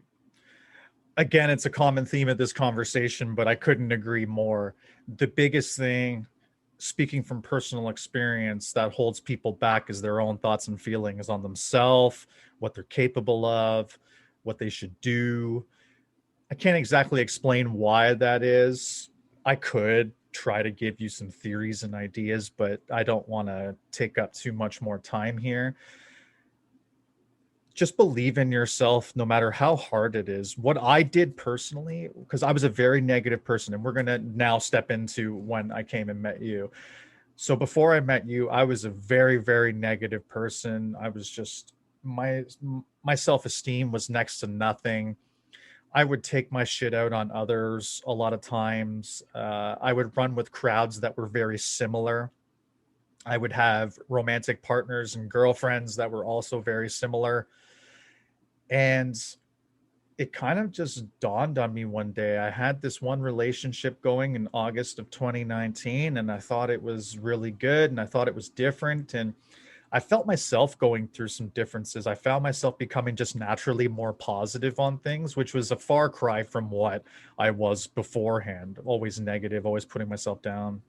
Again, it's a common theme of this conversation, but I couldn't agree more. The biggest thing, speaking from personal experience, that holds people back is their own thoughts and feelings on themselves, what they're capable of, what they should do. I can't exactly explain why that is. I could try to give you some theories and ideas, but I don't want to take up too much more time here. Just believe in yourself, no matter how hard it is. What I did personally, because I was a very negative person, and we're going to now step into when I came and met you. So before I met you, I was a very, very negative person. I was just, my self-esteem was next to nothing. I would take my shit out on others a lot of times. I would run with crowds that were very similar. I would have romantic partners and girlfriends that were also very similar. And it kind of just dawned on me one day. I had this one relationship going in August of 2019, and I thought it was really good, and I thought it was different. And I felt myself going through some differences. I found myself becoming just naturally more positive on things, which was a far cry from what I was beforehand. Always negative, always putting myself down.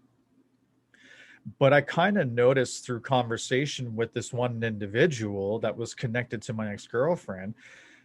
But I kind of noticed through conversation with this one individual that was connected to my ex-girlfriend,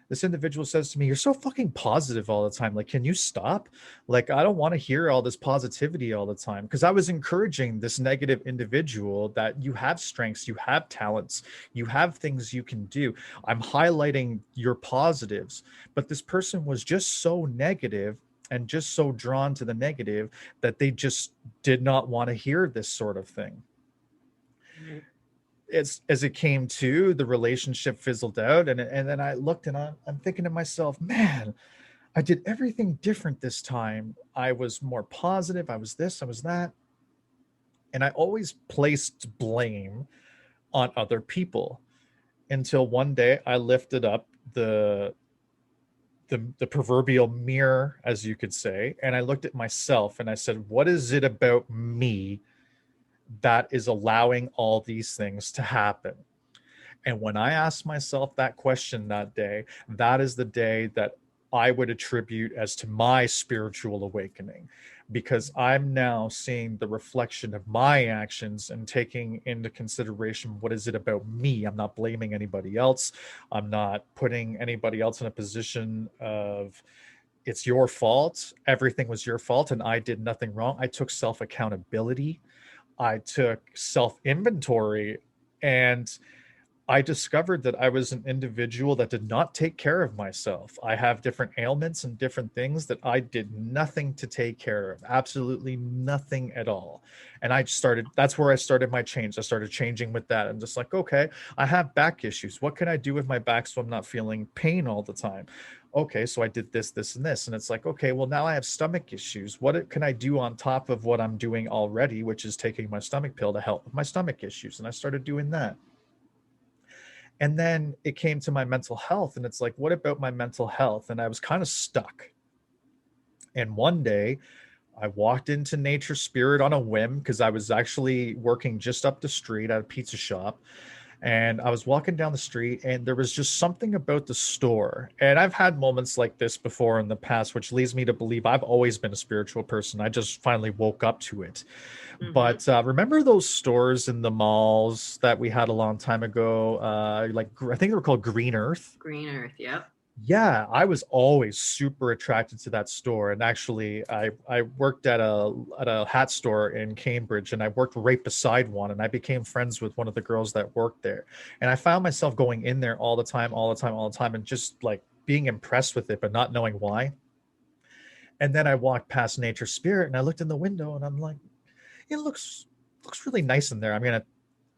this individual says to me, "You're so fucking positive all the time. Like, can you stop? Like, I don't want to hear all this positivity all the time." Because I was encouraging this negative individual that you have strengths, you have talents, you have things you can do. I'm highlighting your positives. But this person was just so negative and just so drawn to the negative that they just did not want to hear this sort of thing. as it came to, the relationship fizzled out, and then I looked and I'm thinking to myself, man, I did everything different this time. I was more positive. I was this, I was that. And I always placed blame on other people until one day I lifted up the proverbial mirror, as you could say, and I looked at myself and I said, what is it about me that is allowing all these things to happen? And when I asked myself that question that day, that is the day that I would attribute as to my spiritual awakening, because I'm now seeing the reflection of my actions and taking into consideration, what is it about me? I'm not blaming anybody else. I'm not putting anybody else in a position of, it's your fault. Everything was your fault and I did nothing wrong. I took self-accountability. I took self-inventory, and I discovered that I was an individual that did not take care of myself. I have different ailments and different things that I did nothing to take care of, absolutely nothing at all. And that's where I started my change. I started changing with that. I'm just like, okay, I have back issues. What can I do with my back so I'm not feeling pain all the time? Okay, so I did this, this, and this. And it's like, okay, well, now I have stomach issues. What can I do on top of what I'm doing already, which is taking my stomach pill to help with my stomach issues? And I started doing that. And then it came to my mental health, and it's like, what about my mental health? And I was kind of stuck. And one day I walked into Nature Spirit on a whim, because I was actually working just up the street at a pizza shop. And I was walking down the street, and there was just something about the store. And I've had moments like this before in the past, which leads me to believe I've always been a spiritual person. I just finally woke up to it. Mm-hmm. But remember those stores in the malls that we had a long time ago? Like, I think they were called Green Earth. Green Earth, yep. Yeah, I was always super attracted to that store. And actually, I worked at a hat store in Cambridge, and I worked right beside one, and I became friends with one of the girls that worked there. And I found myself going in there all the time, and just like being impressed with it, but not knowing why. And then I walked past Nature Spirit, and I looked in the window, and I'm like, it looks really nice in there. I'm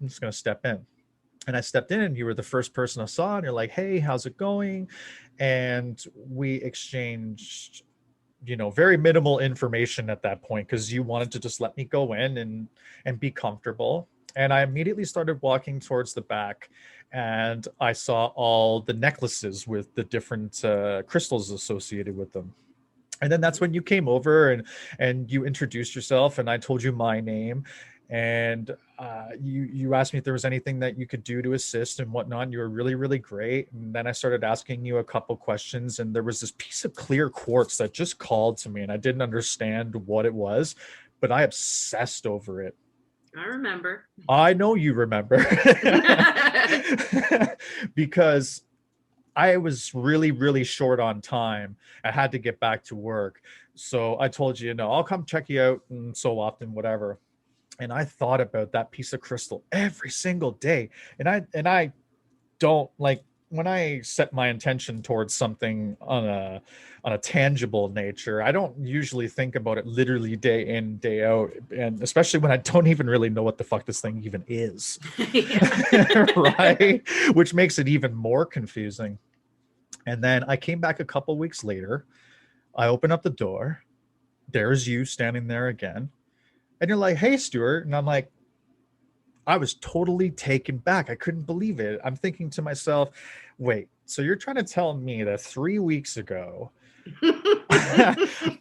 just gonna step in. And I stepped in, and you were the first person I saw, and you're like, hey, how's it going? And we exchanged, very minimal information at that point, because you wanted to just let me go in and be comfortable. And I immediately started walking towards the back, and I saw all the necklaces with the different crystals associated with them. And then that's when you came over and you introduced yourself, and I told you my name. And you asked me if there was anything that you could do to assist and whatnot. You were really, really great. And then I started asking you a couple questions, and there was this piece of clear quartz that just called to me, and I didn't understand what it was, but I obsessed over it. I remember. I know you remember. Because I was really, really short on time. I had to get back to work. So I told you, I'll come check you out and so often, whatever. And I thought about that piece of crystal every single day. And I don't, like, when I set my intention towards something on a tangible nature, I don't usually think about it literally day in, day out. And especially when I don't even really know what the fuck this thing even is. Right? Which makes it even more confusing. And then I came back a couple weeks later. I open up the door. There's you standing there again. And you're like, hey, Stuart. And I'm like, I was totally taken back. I couldn't believe it. I'm thinking to myself, wait, so you're trying to tell me that 3 weeks ago,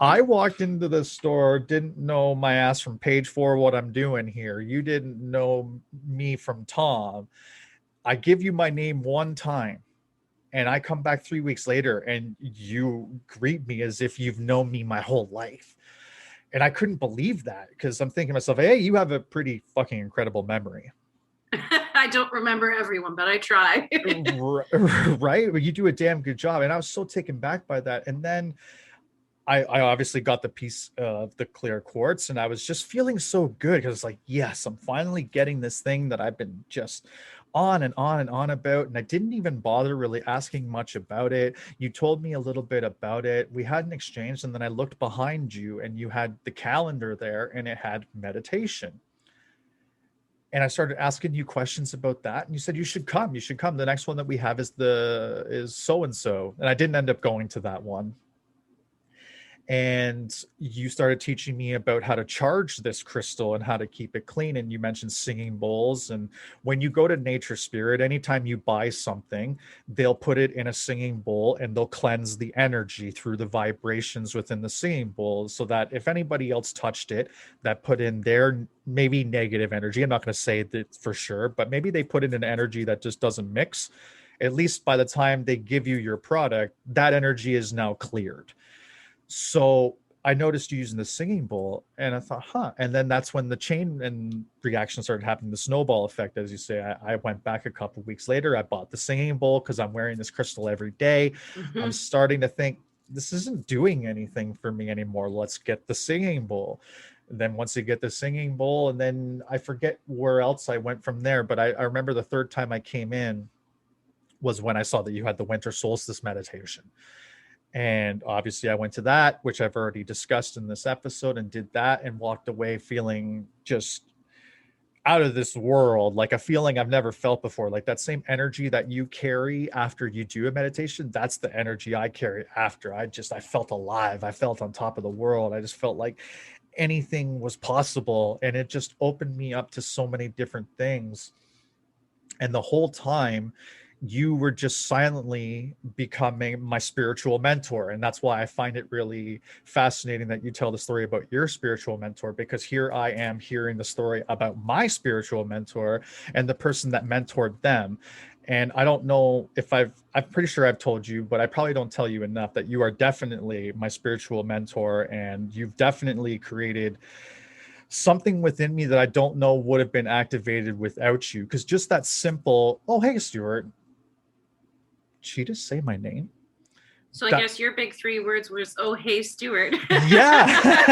I walked into the store, didn't know my ass from page 4 what I'm doing here. You didn't know me from Tom. I give you my name one time, and I come back 3 weeks later, and you greet me as if you've known me my whole life. And I couldn't believe that, because I'm thinking to myself, hey, you have a pretty fucking incredible memory. I don't remember everyone, but I try. Right? But you do a damn good job. And I was so taken back by that. And then I obviously got the piece of the clear quartz, and I was just feeling so good, because it's like, yes, I'm finally getting this thing that I've been just on and on and on about. And I didn't even bother really asking much about it. You told me a little bit about it. We had an exchange, and then I looked behind you, and you had the calendar there, and it had meditation. And I started asking you questions about that, and you said you should come. You should come. The next one that we have is so and so, and I didn't end up going to that one. And you started teaching me about how to charge this crystal and how to keep it clean. And you mentioned singing bowls. And when you go to Nature Spirit, anytime you buy something, they'll put it in a singing bowl and they'll cleanse the energy through the vibrations within the singing bowl, so that if anybody else touched it that put in their maybe negative energy, I'm not going to say that for sure, but maybe they put in an energy that just doesn't mix, at least by the time they give you your product, that energy is now cleared. So I noticed you using the singing bowl, and I thought, huh. And then that's when the chain and reaction started happening, the snowball effect, as you say. I went back a couple of weeks later. I bought the singing bowl because I'm wearing this crystal every day. I'm starting to think, this isn't doing anything for me anymore. Let's get the singing bowl. And then once you get the singing bowl, and then I forget where else I went from there. But I remember the third time I came in was when I saw that you had the winter solstice meditation. And obviously I went to that, which I've already discussed in this episode, and did that and walked away feeling just out of this world, like a feeling I've never felt before. Like that same energy that you carry after you do a meditation, that's the energy I carry after. I felt alive. I felt on top of the world. I just felt like anything was possible. And it just opened me up to so many different things. And the whole time, you were just silently becoming my spiritual mentor. And that's why I find it really fascinating that you tell the story about your spiritual mentor, because here I am hearing the story about my spiritual mentor and the person that mentored them. And I don't know if I'm pretty sure I've told you, but I probably don't tell you enough, that you are definitely my spiritual mentor, and you've definitely created something within me that I don't know would have been activated without you. Because just that simple, oh, hey, Stuart, she just say my name? So I guess your big 3 words was, oh, hey, Stuart. Yeah.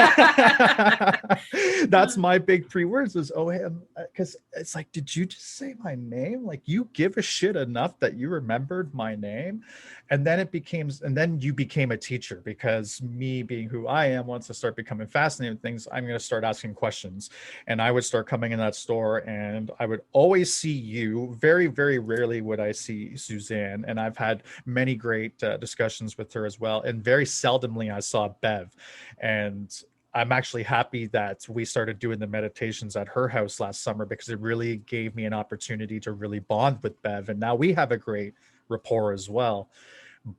That's my big 3 words was, oh, hey, because it's like, did you just say my name? Like, you give a shit enough that you remembered my name. And then you became a teacher, because me being who I am, once I start becoming fascinated with things, I'm going to start asking questions. And I would start coming in that store, and I would always see you. Very, very rarely would I see Suzanne. And I've had many great discussions with her as well. And very seldomly I saw Bev. And I'm actually happy that we started doing the meditations at her house last summer, because it really gave me an opportunity to really bond with Bev. And now we have a great rapport as well.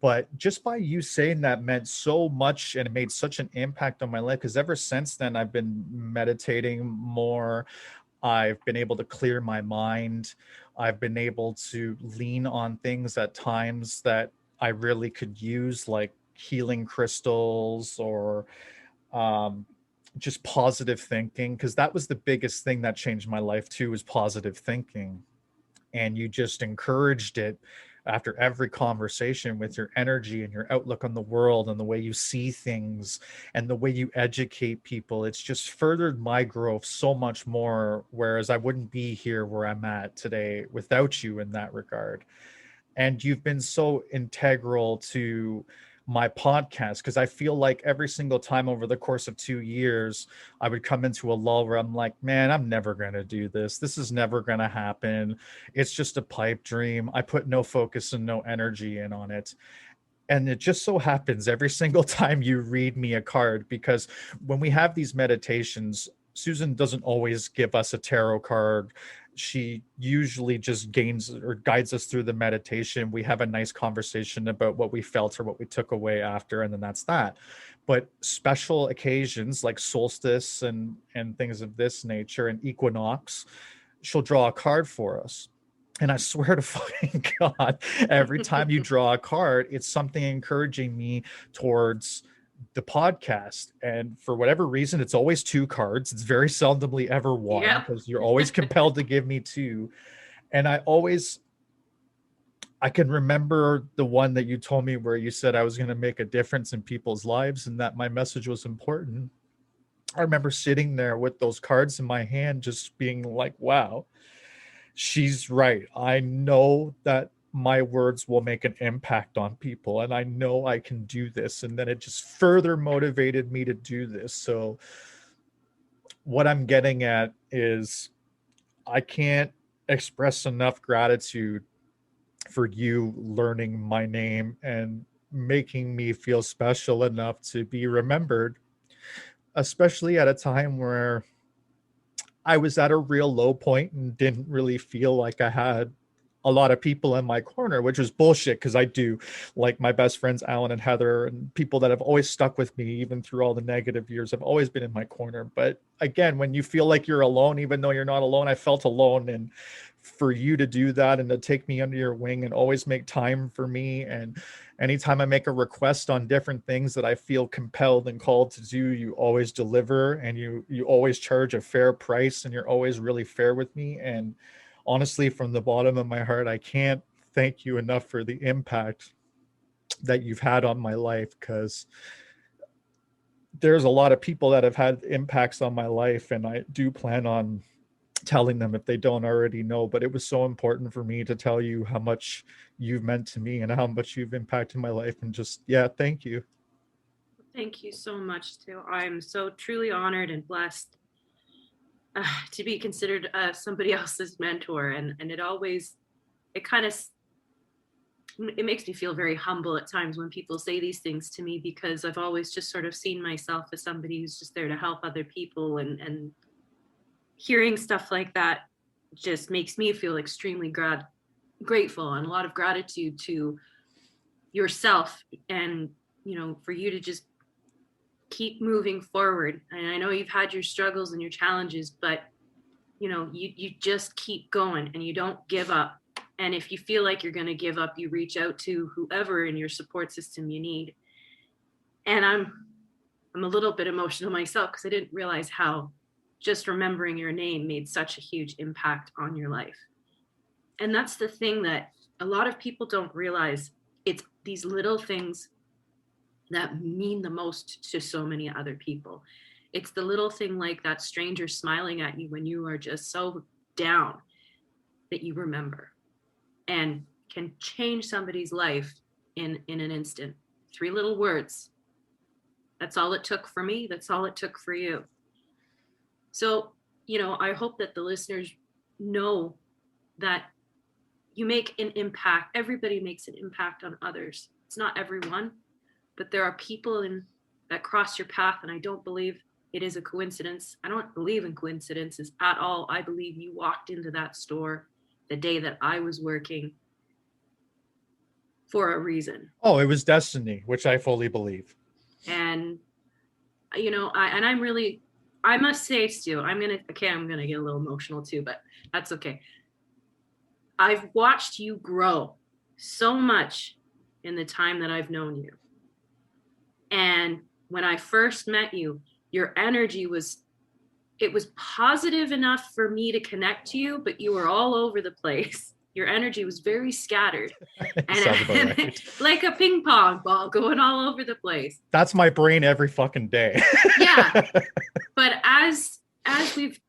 But just by you saying that meant so much, and it made such an impact on my life, because ever since then I've been meditating more. I've been able to clear my mind. I've been able to lean on things at times that I really could use, like healing crystals, or just positive thinking, because that was the biggest thing that changed my life too, was positive thinking. And you just encouraged it after every conversation with your energy and your outlook on the world, and the way you see things and the way you educate people. It's just furthered my growth so much more, whereas I wouldn't be here where I'm at today without you in that regard. And you've been so integral to my podcast, because I feel like every single time over the course of 2 years, I would come into a lull where I'm like, man, I'm never going to do this. This is never going to happen. It's just a pipe dream. I put no focus and no energy in on it. And it just so happens every single time you read me a card, because when we have these meditations, Susan doesn't always give us a tarot card. She usually just gains or guides us through the meditation. We have a nice conversation about what we felt or what we took away after, and then that's that. But special occasions like solstice and things of this nature, and equinox, she'll draw a card for us. And I swear to fucking God, every time you draw a card, it's something encouraging me towards the podcast. And for whatever reason, it's always 2 cards. It's very seldomly ever 1, because you're always compelled to give me 2. And I can remember the one that you told me where you said I was going to make a difference in people's lives and that my message was important. I remember sitting there with those cards in my hand, just being like, wow, she's right. I know that my words will make an impact on people, and I know I can do this. And then it just further motivated me to do this. So what I'm getting at is, I can't express enough gratitude for you learning my name and making me feel special enough to be remembered, especially at a time where I was at a real low point and didn't really feel like I had a lot of people in my corner, which was bullshit because I do. Like my best friends, Alan and Heather, and people that have always stuck with me, even through all the negative years, have always been in my corner. But again, when you feel like you're alone, even though you're not alone, I felt alone. And for you to do that and to take me under your wing and always make time for me, and anytime I make a request on different things that I feel compelled and called to do, you always deliver, and you always charge a fair price, and you're always really fair with me. And honestly, from the bottom of my heart, I can't thank you enough for the impact that you've had on my life, because there's a lot of people that have had impacts on my life, and I do plan on telling them if they don't already know. But it was so important for me to tell you how much you've meant to me and how much you've impacted my life. And just, yeah, thank you. Thank you so much, too. I'm so truly honored and blessed to be considered somebody else's mentor. And it kind of, it makes me feel very humble at times when people say these things to me, because I've always just sort of seen myself as somebody who's just there to help other people, and hearing stuff like that just makes me feel extremely grateful, and a lot of gratitude to yourself, and for you to just keep moving forward. And I know you've had your struggles and your challenges, but you just keep going and you don't give up. And if you feel like you're going to give up, you reach out to whoever in your support system you need. And I'm a little bit emotional myself, because I didn't realize how just remembering your name made such a huge impact on your life. And that's the thing that a lot of people don't realize. It's these little things that mean the most to so many other people. It's the little thing like that stranger smiling at you when you are just so down that you remember, and can change somebody's life in an instant. 3 little words. That's all it took for me. That's all it took for you. So, I hope that the listeners know that you make an impact. Everybody makes an impact on others. It's not everyone, but there are people that cross your path, and I don't believe it is a coincidence. I don't believe in coincidences at all. I believe you walked into that store the day that I was working for a reason. Oh, it was destiny, which I fully believe. And I must say, Stu, I'm gonna get a little emotional too, but that's okay. I've watched you grow so much in the time that I've known you. And when I first met you, your energy was positive enough for me to connect to you, but you were all over the place. Your energy was very scattered, and right. Like a ping pong ball going all over the place. That's my brain every fucking day. Yeah. But as we've,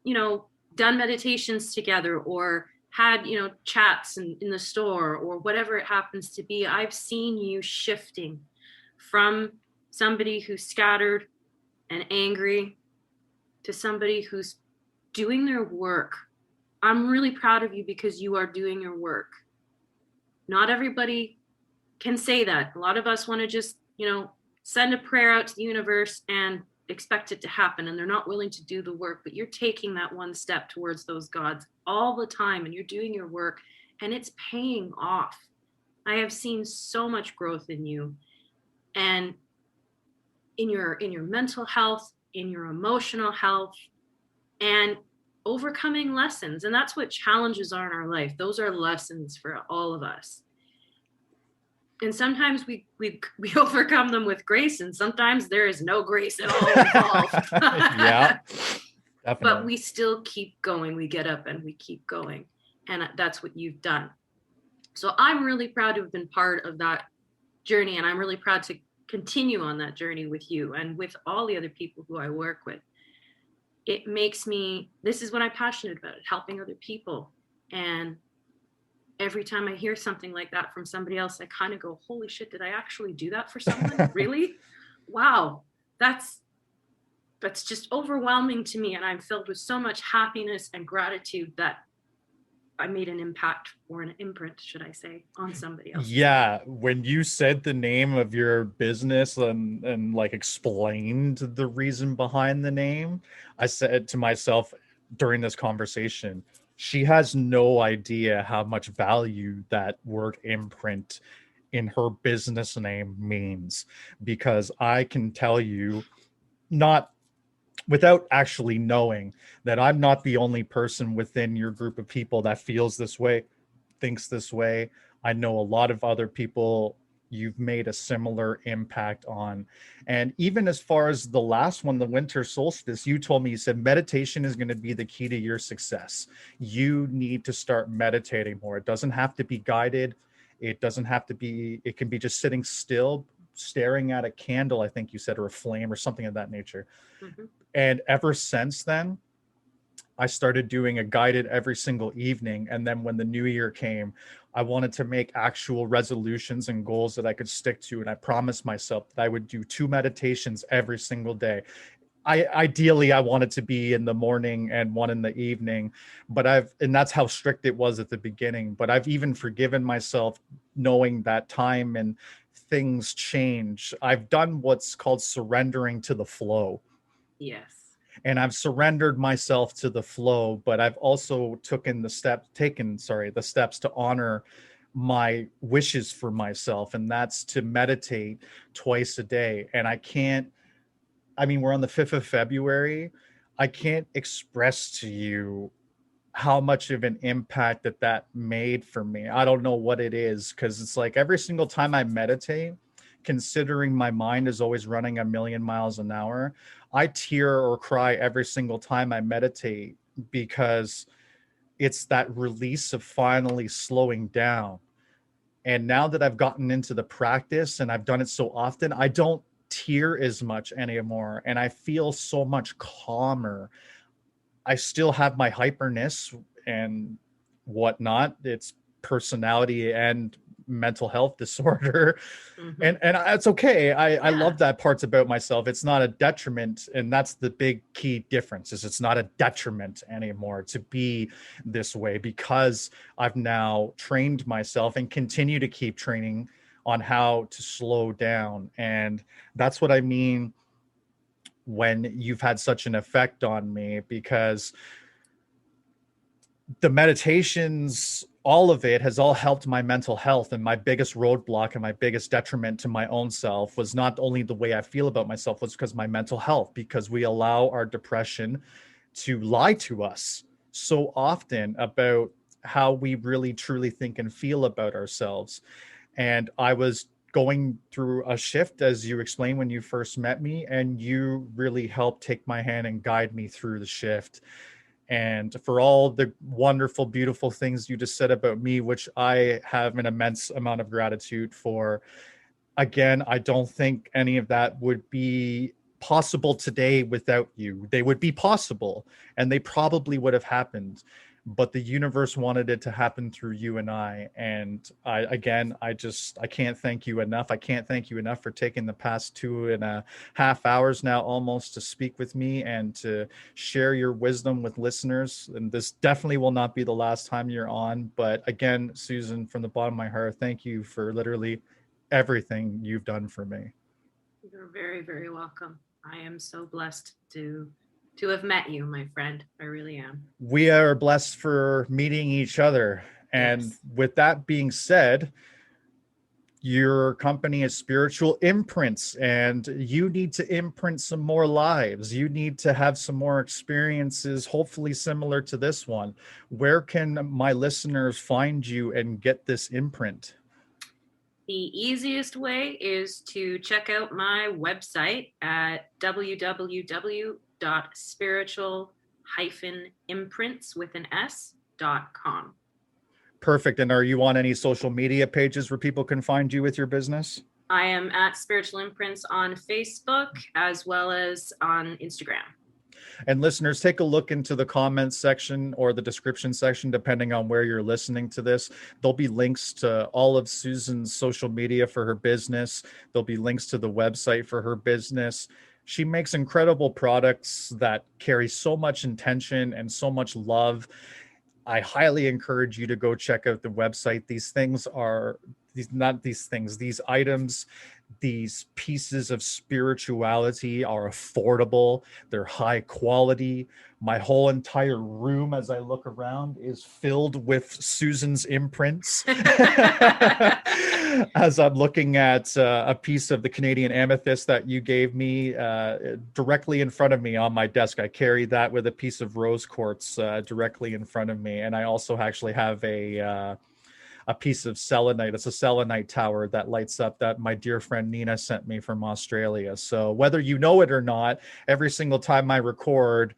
done meditations together, or had, chats in the store, or whatever it happens to be, I've seen you shifting from somebody who's scattered and angry to somebody who's doing their work. I'm really proud of you, because you are doing your work. Not everybody can say that. A lot of us want to just, send a prayer out to the universe and expect it to happen, and they're not willing to do the work. But you're taking that one step towards those gods all the time, and you're doing your work, and it's paying off. I have seen so much growth in you, and in your mental health, in your emotional health, and overcoming lessons. And that's what challenges are in our life. Those are lessons for all of us. And sometimes we overcome them with grace, and sometimes there is no grace at all involved. Yeah, definitely. But we still keep going. We get up and we keep going. And that's what you've done. So I'm really proud to have been part of that journey, and I'm really proud to continue on that journey with you and with all the other people who I work with. It makes me, this is what I'm passionate about, helping other people. And every time I hear something like that from somebody else, I kind of go, holy shit, did I actually do that for someone? Really? Wow. That's that's just overwhelming to me. And I'm filled with so much happiness and gratitude that I made an impact, or an imprint, should I say, on somebody else. Yeah, when you said the name of your business and like explained the reason behind the name, I said to myself during this conversation, she has no idea how much value that word imprint in her business name means, because I can tell you, not without actually knowing, that I'm not the only person within your group of people that feels this way, thinks this way. I know a lot of other people you've made a similar impact on. And even as far as the last one, the winter solstice, you told me, you said meditation is going to be the key to your success. You need to start meditating more. It doesn't have to be guided. It doesn't have to be, it can be just sitting still, staring at a candle, I think you said, or a flame or something of that nature. Mhm. And ever since then, I started doing a guided every single evening. And then when the new year came, I wanted to make actual resolutions and goals that I could stick to. And I promised myself that I would do 2 meditations every single day. Ideally, I wanted to be in the morning and 1 in the evening, and that's how strict it was at the beginning. But I've even forgiven myself, knowing that time and things change. I've done what's called surrendering to the flow. Yes. And I've surrendered myself to the flow, but I've also taken the steps to honor my wishes for myself. And that's to meditate twice a day. And we're on the 5th of February. I can't express to you how much of an impact that made for me. I don't know what it is, because it's like every single time I meditate, considering my mind is always running a million miles an hour, I tear or cry every single time I meditate, because it's that release of finally slowing down. And now that I've gotten into the practice and I've done it so often, I don't tear as much anymore. And I feel so much calmer. I still have my hyperness and whatnot. It's personality and mental health disorder. Mhm. And it's okay. I Yeah. love that parts about myself. It's not a detriment. And that's the big key difference, is it's not a detriment anymore to be this way, because I've now trained myself and continue to keep training on how to slow down. And that's what I mean when you've had such an effect on me, because the meditations, all of it has all helped my mental health. And my biggest roadblock and my biggest detriment to my own self was not only the way I feel about myself, was because my mental health, because we allow our depression to lie to us so often about how we really truly think and feel about ourselves. And I was going through a shift, as you explained when you first met me, and you really helped take my hand and guide me through the shift. And for all the wonderful, beautiful things you just said about me, which I have an immense amount of gratitude for. Again, I don't think any of that would be possible today without you. They would be possible, and they probably would have happened, but the universe wanted it to happen through you and I. And I can't thank you enough. I can't thank you enough for taking the past 2.5 hours now almost to speak with me and to share your wisdom with listeners. And this definitely will not be the last time you're on. But again, Susan, from the bottom of my heart, thank you for literally everything you've done for me. You're very, very welcome. I am so blessed to have met you, my friend. I really am. We are blessed for meeting each other. And Yes. with that being said, your company is Spiritual Imprints, and you need to imprint some more lives. You need to have some more experiences, hopefully similar to this one. Where can my listeners find you and get this imprint? The easiest way is to check out my website at www.spiritual-imprints.com. Perfect. And are you on any social media pages where people can find you with your business? I am at Spiritual Imprints on Facebook as well as on Instagram. And listeners, take a look into the comments section or the description section, depending on where you're listening to this. There'll be links to all of Susan's social media for her business. There'll be links to the website for her business. She makes incredible products that carry so much intention and so much love. I highly encourage you to go check out the website. These items, these pieces of spirituality are affordable. They're high quality. My whole entire room, as I look around, is filled with Susan's imprints. As I'm looking at a piece of the Canadian amethyst that you gave me directly in front of me on my desk. I carry that with a piece of rose quartz directly in front of me. And I also actually have a piece of selenite. It's a selenite tower that lights up that my dear friend Nina sent me from Australia. So whether you know it or not, every single time I record,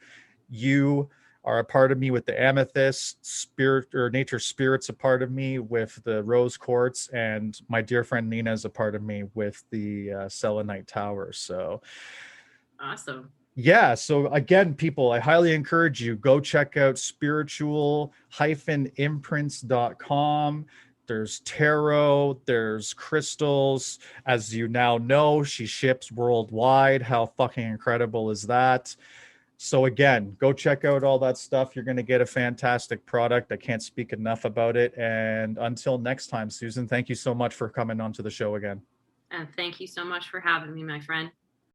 you are a part of me with the amethyst spirit, or nature spirit's a part of me with the rose quartz, and my dear friend Nina is a part of me with the selenite tower. So Awesome. yeah. So again, people, I highly encourage you, go check out spiritual-imprints.com. There's tarot, there's crystals. As you now know, she ships worldwide. How fucking incredible is that? So again, go check out all that stuff. You're going to get a fantastic product. I can't speak enough about it. And until next time, Susan, thank you so much for coming onto the show again. Thank you so much for having me, my friend.